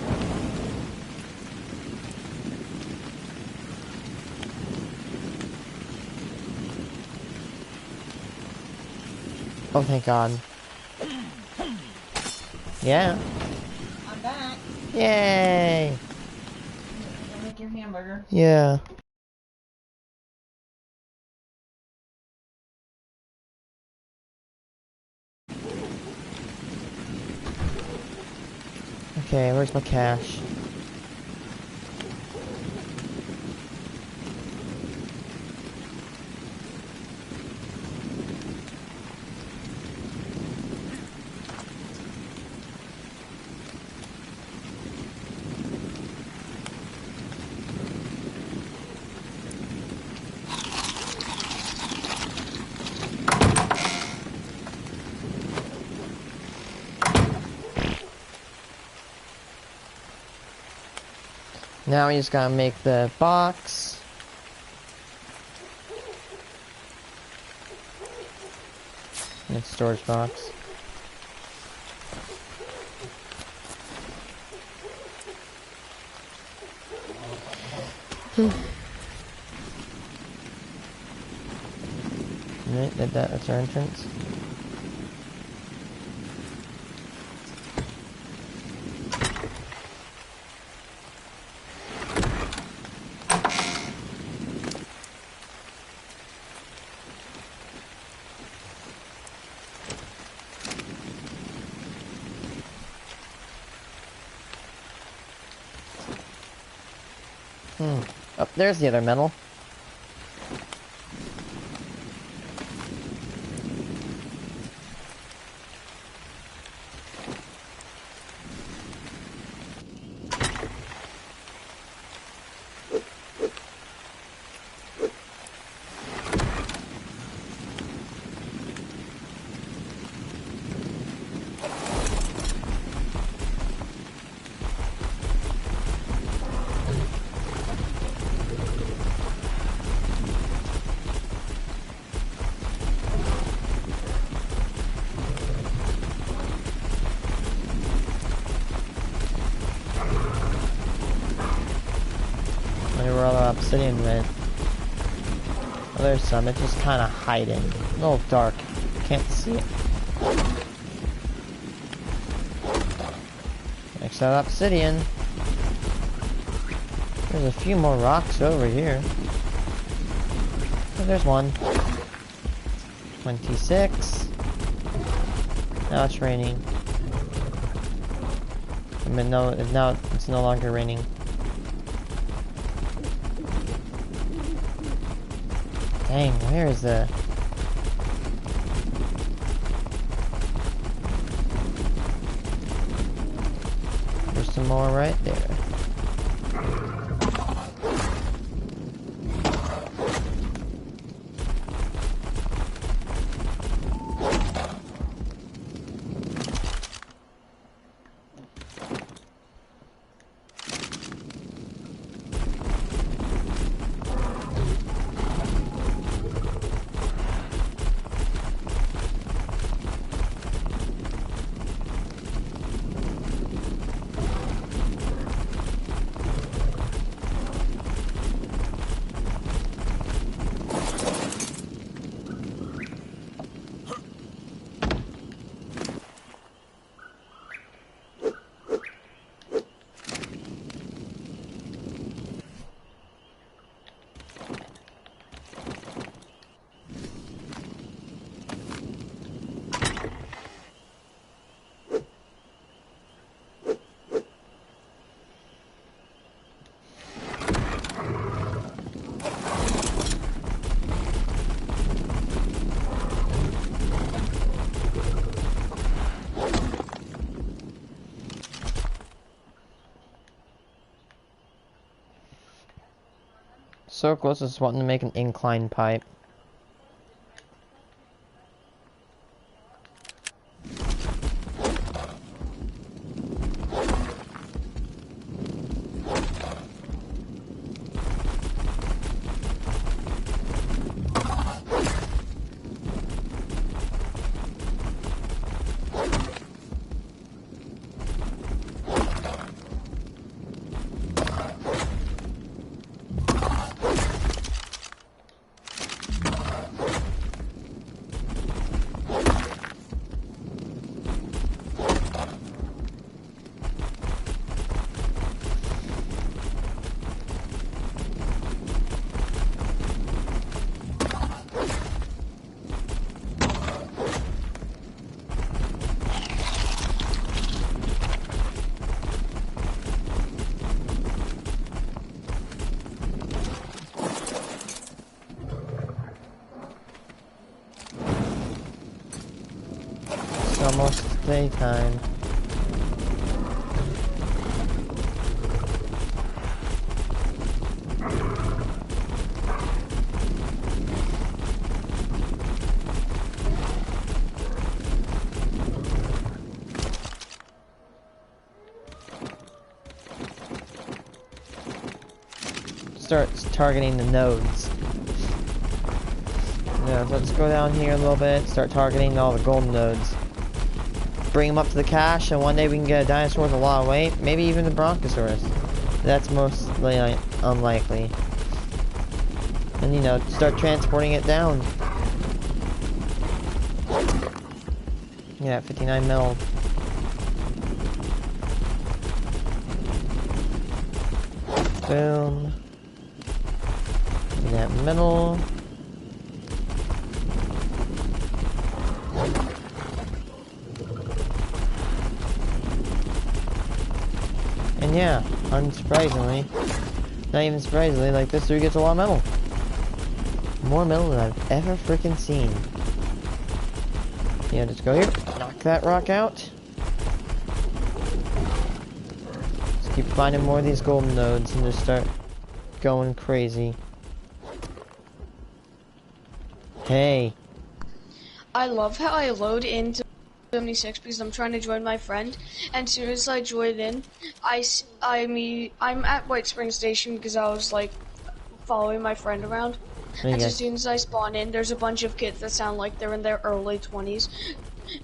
Oh, thank God. Yeah. I'm back. Yay! Go make your hamburger. Yeah. Okay, where's my cash? Now we just gotta make the box. And Next storage box. Right, that's our entrance. Oh, there's the other metal. Where all the obsidian went. Oh, there's some. It's just kind of hiding. A little dark. Can't see it. Next to obsidian. There's a few more rocks over here. Oh, there's one. 26. Now it's raining. I mean, no, now it's no longer raining. Dang, where is the... There's some more right there. So close to wanting to make an incline pipe. Almost daytime. Starts targeting the nodes. Yeah, so let's go down here a little bit, start targeting all the golden nodes. Bring them up to the cache, and one day we can get a dinosaur with a lot of weight, maybe even the Brontosaurus. That's mostly unlikely. And you know, start transporting it down. Yeah, 59 mil. Boom. In that middle. And yeah, unsurprisingly, not even surprisingly, like this dude gets a lot of metal. More metal than I've ever freaking seen. Yeah, just go here, knock that rock out. Just keep finding more of these golden nodes and just start going crazy. Hey. I love how I load into 76 because I'm trying to join my friend, and as soon as I join in, I'm at White Spring Station because I was like following my friend around. And as soon as I spawn in, there's a bunch of kids that sound like they're in their early 20s,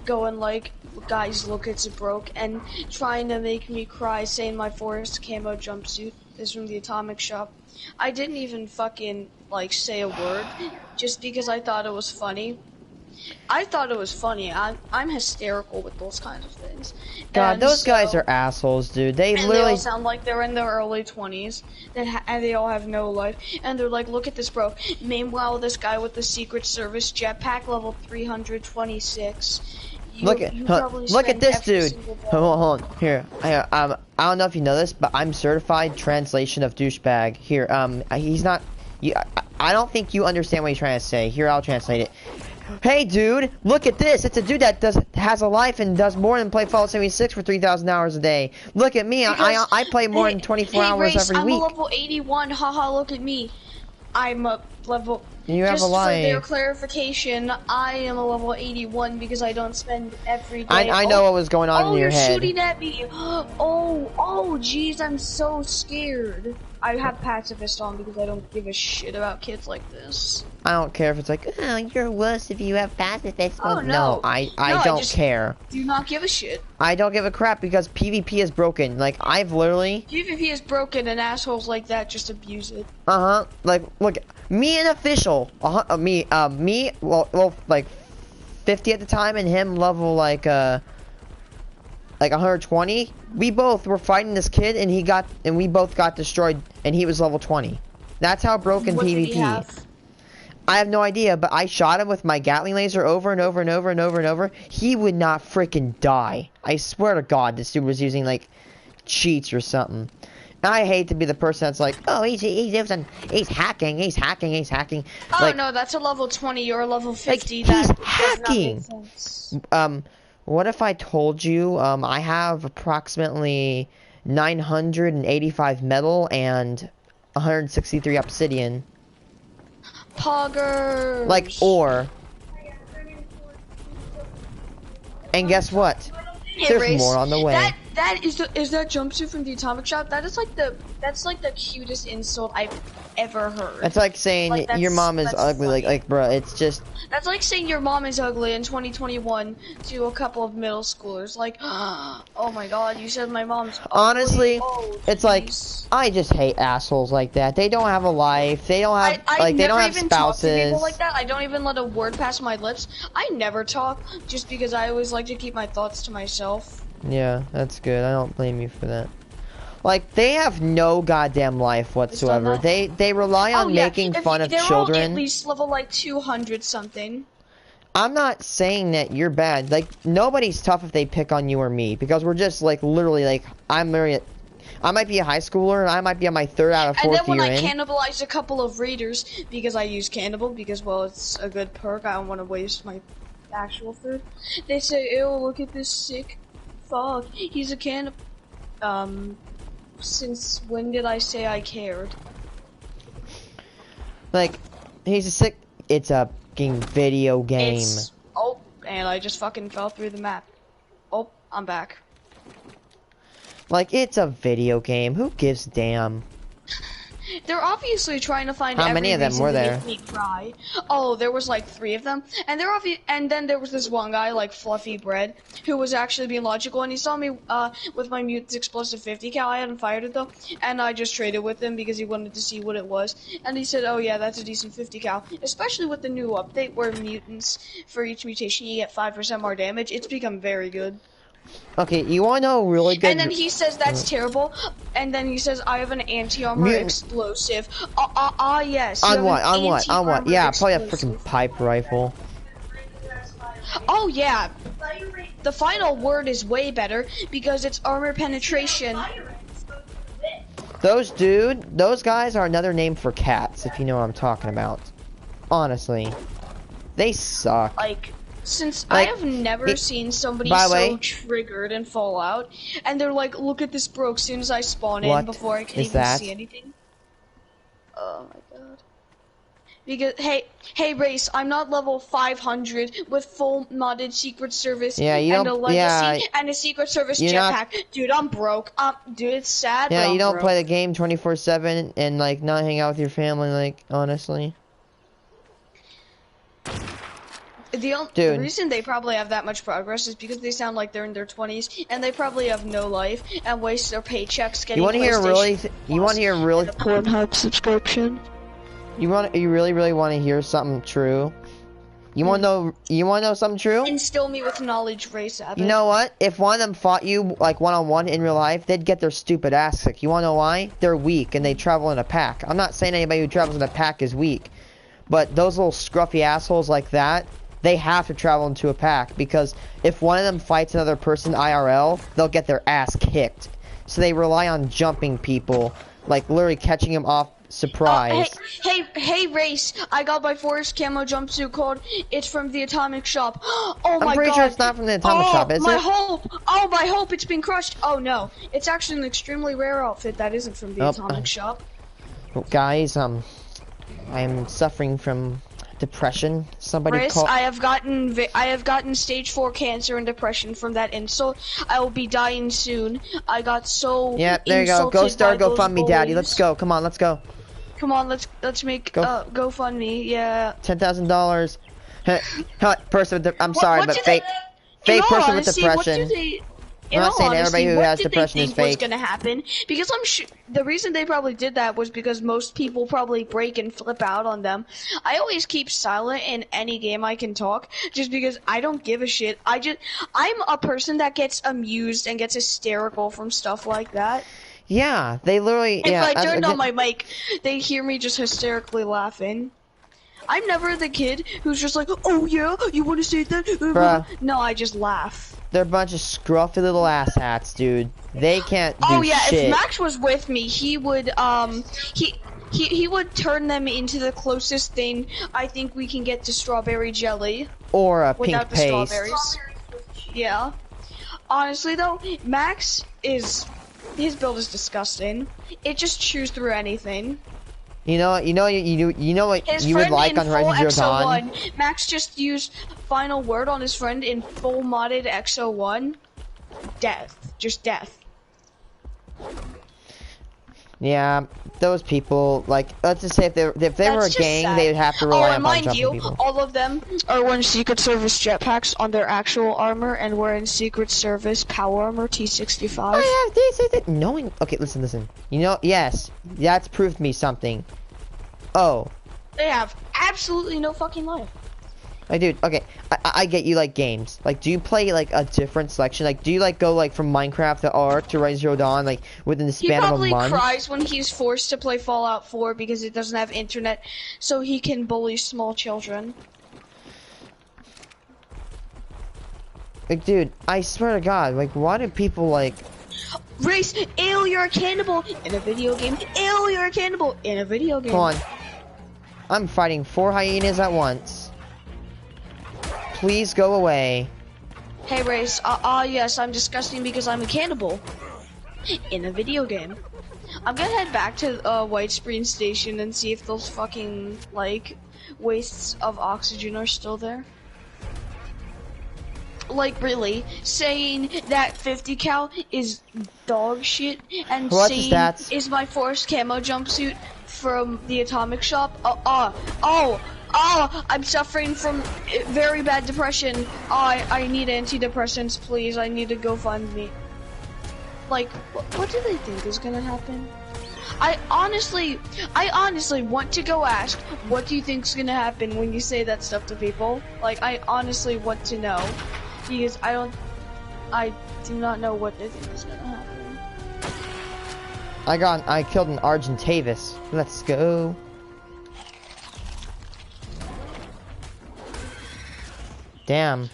going like, "Guys, look, it's broke," and trying to make me cry, saying my forest camo jumpsuit is from the Atomic Shop. I didn't even fucking like say a word, just because I thought it was funny. I thought it was funny. I'm hysterical with those kinds of things. God, And those so- guys are assholes, dude. They and literally they all sound like they're in their early 20s, and they all have no life. And they're like, "Look at this, bro." Meanwhile, this guy with the Secret Service jetpack, level 326. look at this dude. Hold on. Here, I don't know if you know this, but I'm certified translation of douchebag. Here, he's not. I don't think you understand what he's trying to say. Here, I'll translate it. Hey, dude, look at this. It's a dude that has a life and does more than play Fallout 76 for 3,000 hours a day. Look at me. I play more than 24 hours Rayce, every week. I'm a level 81. Haha, look at me. I'm a level... You have a Just life. for their clarification, I am a level 81 because I don't spend every day... I know what was going on in your head. Oh, you're shooting at me. Oh, jeez, I'm so scared. I have pacifist on because I don't give a shit about kids like this. I don't care if it's like, oh, you're worse if you have pacifist. Oh, No, I don't care. Do not give a shit. I don't give a crap because PvP is broken. Like, I've literally... PvP is broken and assholes like that just abuse it. Uh-huh. Like, look, me and official, me, well, like 50 at the time, and him level like 120. We both were fighting this kid, and we both got destroyed, and he was level 20. That's how broken What PvP. did he have? I have no idea, but I shot him with my Gatling laser over and over and over and over and over. He would not freaking die. I swear to God, this dude was using like cheats or something. And I hate to be the person that's like, oh, he's hacking. Oh, like, no, that's a level 20. You're a level 50. Like, that he's does not make hacking. sense. What if I told you, I have approximately 985 metal and 163 obsidian. Poggers. Like ore. And guess what? Hey, There's Rayce, more on the way. That is that jumpsuit from the Atomic Shop. That's like the cutest insult I've ever heard. That's like saying Like, your mom is that's ugly. funny. Like, bruh, it's just. That's like saying your mom is ugly in 2021 to a couple of middle schoolers. Like, oh my God, you said my mom's ugly? Honestly, Oh, it's like jeez. I just hate assholes like that. They don't have a life. They don't have I they don't never have even talk to spouses. people like that. I don't even let a word pass my lips. I never talk just because I always like to keep my thoughts to myself. Yeah, that's good. I don't blame you for that. Like, they have no goddamn life whatsoever. They rely on making fun of they're children. All at least level like 200 something. I'm not saying that you're bad. Like, nobody's tough if they pick on you or me, because we're just like literally like I might be a high schooler and I might be on my third out of fourth year in. And then when I cannibalized a couple of readers because I use cannibal because, well, it's a good perk. I don't want to waste my actual food. They say, "Ew, look at this sick fuck. He's a cannibal." Since when did I say I cared? Like, he's a sick. It's a fucking video game. Oh, and I just fucking fell through the map. Oh, I'm back. Like, it's a video game. Who gives a damn? They're obviously trying to find How every many of them reason were to there? make me cry. Oh, there was like 3 of them, and and then there was this one guy, like Fluffy Bread, who was actually being logical, and he saw me with my mutant's explosive 50 cal. I hadn't fired it though, and I just traded with him because he wanted to see what it was, and he said, "Oh yeah, that's a decent 50 cal." Especially with the new update where mutants for each mutation you get 5% more damage. It's become very good. Okay, you want to know really good? And then he says that's terrible. And then he says I have an anti-armor explosive. Yes. On what? On what? On what? Yeah, probably a explosive. freaking pipe rifle. Oh yeah. The final word is way better because it's armor penetration. Those guys are another name for cats, if you know what I'm talking about. Honestly, they suck. Like, since Like, I have never seen somebody by the so way- triggered in Fallout, and they're like, "Look at this, bro!" As soon as I spawn in, What before I can is even that? see anything. Oh my god. Because hey, Rayce, I'm not level 500 with full modded Secret Service Yeah, you and don't- a legacy yeah, and a Secret Service you're not- jetpack. Dude, I'm broke. Dude, it's sad. Yeah, but you I'm don't broke. play the game 24/7 and like not hang out with your family. Like, honestly. The Dude. reason they probably have that much progress is because they sound like they're in their 20s and they probably have no life and waste their paychecks getting You want to hear really? PlayStation You want to hear really? Pornhub subscription. You really want to hear something true? You want to know? You want to know something true? Instill me with knowledge, Rayce Abbott. You know what? If one of them fought you like one-on-one in real life, they'd get their stupid ass kicked. You want to know why? They're weak and they travel in a pack. I'm not saying anybody who travels in a pack is weak, but those little scruffy assholes like that, they have to travel into a pack because if one of them fights another person IRL, they'll get their ass kicked. So they rely on jumping people, like literally catching them off surprise. Hey, Rayce! I got my forest camo jumpsuit code. It's from the Atomic Shop. Oh I'm my pretty god! sure it's not from the Atomic Shop, is my it? hope! Oh, my hope! It's been crushed. Oh no! It's actually an extremely rare outfit that isn't from the Atomic Shop. Guys, I'm suffering from depression. Somebody Rayce, call. I have gotten stage 4 cancer and depression from that insult. I will be dying soon. I got so Yeah, there you go. Go insulted start by those GoFundMe, Daddy. bullies. Let's go. Come on, let's go. Come on, let's make Go. GoFundMe. Yeah. $10,000. Person with the, I'm sorry, what but do they- fake In all person with honesty, depression. What do they, I'm not saying everybody who has depression is what did they think was fake. gonna happen? Because I'm sure the reason they probably did that was because most people probably break and flip out on them. I always keep silent in any game I can talk, just because I don't give a shit. I'm a person that gets amused and gets hysterical from stuff like that. Yeah, they literally. If I turned on my mic, they hear me just hysterically laughing. I'm never the kid who's just like, "Oh yeah, you want to say that?" Bruh. No, I just laugh. They're a bunch of scruffy little asshats, dude. They can't do Oh yeah, shit. if Max was with me, he would he would turn them into the closest thing I think we can get to strawberry jelly Or a pink without the paste. strawberries. Yeah. Honestly though, Max his build is disgusting. It just chews through anything. You know what you His would friend like in on full Horizon Zero Dawn? XO1, Max just used final word on his friend in full modded XO1. Death. Just death. Yeah, those people, like, let's just say if they were a That's just gang, sad. they'd have to Oh, rely and upon mind jumping you, people. all of them are wearing Secret Service jetpacks on their actual armor and wearing Secret Service power armor T65. I have this. Knowing. Okay, listen. You know, yes, that's proved me something. Oh, They have absolutely no fucking life. like, dude. Okay, I get you like games. Like, do you play like a different selection? Like, do you like go like from Minecraft to Ark to Horizon Zero Dawn like within the He span of a probably month? cries when he's forced to play Fallout 4 because it doesn't have internet, so he can bully small children. Like, dude, I swear to God, like, why do people like? Rayce, ew, you're a cannibal in a video game. Ew, you're a cannibal in a video game. Come on, I'm fighting 4 hyenas at once. Please go away. Hey Rayce, yes, I'm disgusting because I'm a cannibal in a video game. I'm gonna head back to White Springs Station and see if those fucking like wastes of oxygen are still there. like really, saying that 50 cal is dog shit, and What's the saying stats? is my forced camo jumpsuit from the atomic shop. I'm suffering from very bad depression. I need antidepressants, please. I need to go fund me. Like, what do they think is gonna happen? I honestly want to go ask, what do you think's gonna happen when you say that stuff to people? Like, I honestly want to know, because I do not know what they think is gonna happen. I killed an Argentavis. Let's go. Damn.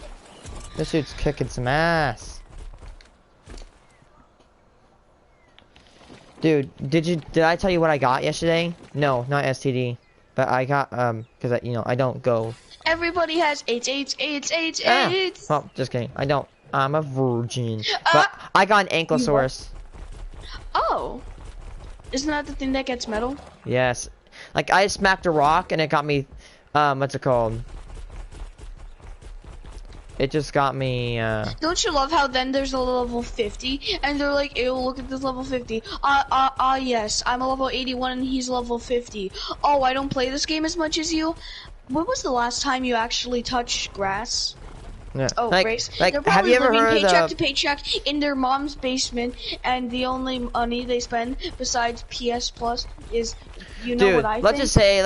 This dude's kicking some ass. Dude, did I tell you what I got yesterday? No, not STD. But I got, cause I don't go. Everybody has AIDS. Oh, just kidding. I don't. I'm a virgin. But I got an Ankylosaurus. Oh. Isn't that the thing that gets metal? Yes. Like, I smacked a rock and it got me, what's it called? It just got me, Don't you love how then there's a level 50, and they're like, ew, look at this level 50. Yes, I'm a level 81 and he's level 50. Oh, I don't play this game as much as you? When was the last time you actually touched grass? yeah. Oh, Rayce. Like, They're have probably you ever living heard paycheck of to paycheck in their mom's basement, and the only money they spend besides PS Plus is, you know dude, what I let's think? just say,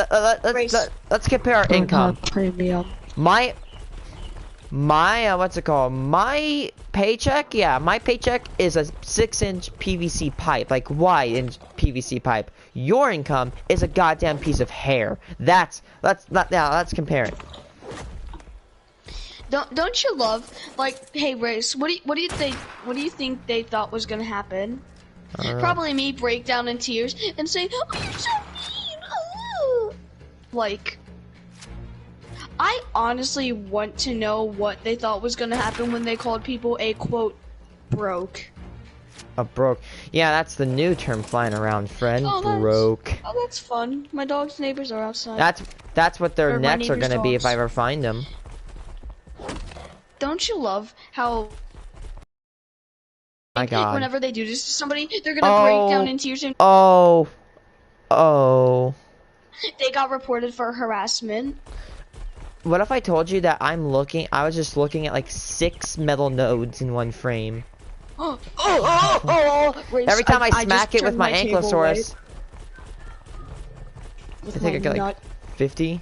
let's compare our income. Premium. My what's it called? My paycheck, yeah, my paycheck is a 6-inch PVC pipe, like wide-inch PVC pipe. Your income is a goddamn piece of hair. Let's compare it. Don't you love, like, hey Rayce, what do you think they thought was gonna happen? Probably me break down in tears and say, oh, you're so mean. Oh. Like, I honestly want to know what they thought was gonna happen when they called people a quote broke. A broke. Yeah, that's the new term flying around, friend. Oh, broke. Oh, that's fun. My dog's neighbors are outside. That's what their Or my necks are neighbor's gonna be if dogs. I ever find them. Don't you love how My God. whenever they do this to somebody, they're gonna break down in tears and Oh. they got reported for harassment? What if I told you that I was just looking at like 6 metal nodes in one frame? Rayce, Every time I smack just it with turned my table Ankylosaurus, I with think I my get like nut. 50.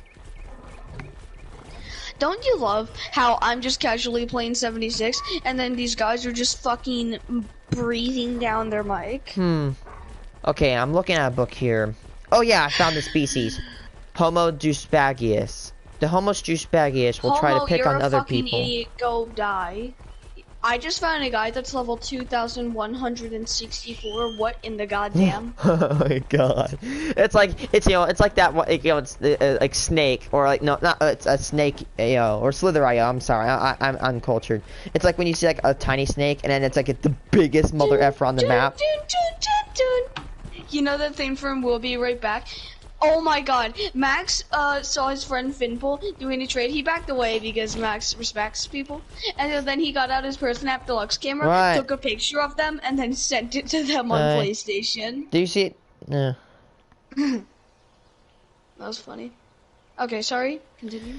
Don't you love how I'm just casually playing 76 and then these guys are just fucking breathing down their mic? Okay, I'm looking at a book here. Oh yeah, I found the species. Homo juicebagius. The Homo juicebagius will try to pick on other people. You're a fucking idiot, go die. I just found a guy that's level 2,164. What in the goddamn? Oh my God! It's like it's like that it's like Snake or like no not it's a Snake or Slither I'm sorry I'm uncultured. It's like when you see like a tiny snake and then it's like the biggest mother effer on the map. You know that thing from We'll Be Right Back? Oh my God, Max saw his friend Finpole doing a trade. He backed away because Max respects people. And then he got out his PerSnap Deluxe camera, Right. took a picture of them, and then sent it to them on PlayStation. Do you see it? Yeah. That was funny. Okay, sorry, continue.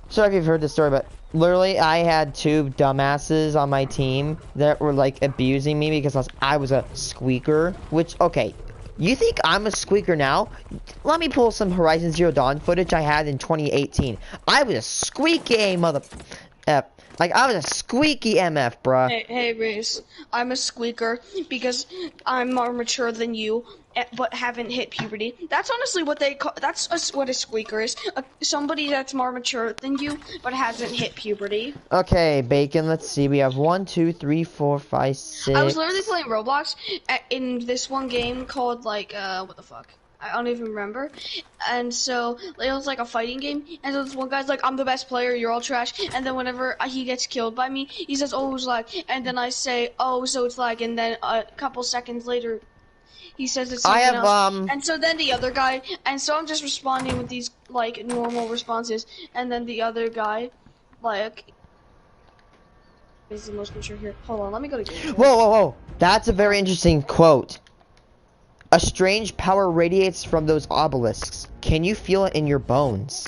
Sorry if you've heard this story, but literally I had 2 dumbasses on my team that were like abusing me because I was a squeaker, which, okay. You think I'm a squeaker now? Let me pull some Horizon Zero Dawn footage I had in 2018. I was a squeaky mother... like, I was a squeaky MF, bruh. Hey, Rayce, I'm a squeaker because I'm more mature than you, but haven't hit puberty. That's honestly what they call. What a squeaker is. Somebody that's more mature than you, but hasn't hit puberty. Okay, Bacon, let's see. We have 1, 2, 3, 4, 5, 6... I was literally playing Roblox in this one game called, like, what the fuck? I don't even remember. And so it was like a fighting game. And so this one guy's like, I'm the best player, you're all trash. And then whenever he gets killed by me, he says, oh, it was lag. And then I say, oh, so it's lag. And then a couple seconds later, he says it's something else. And so then the other guy, and so I'm just responding with these, like, normal responses. And then the other guy, like, is the most mature here. Hold on, let me go to game. Whoa, whoa, whoa. That's a very interesting quote. A strange power radiates from those obelisks. Can you feel it in your bones?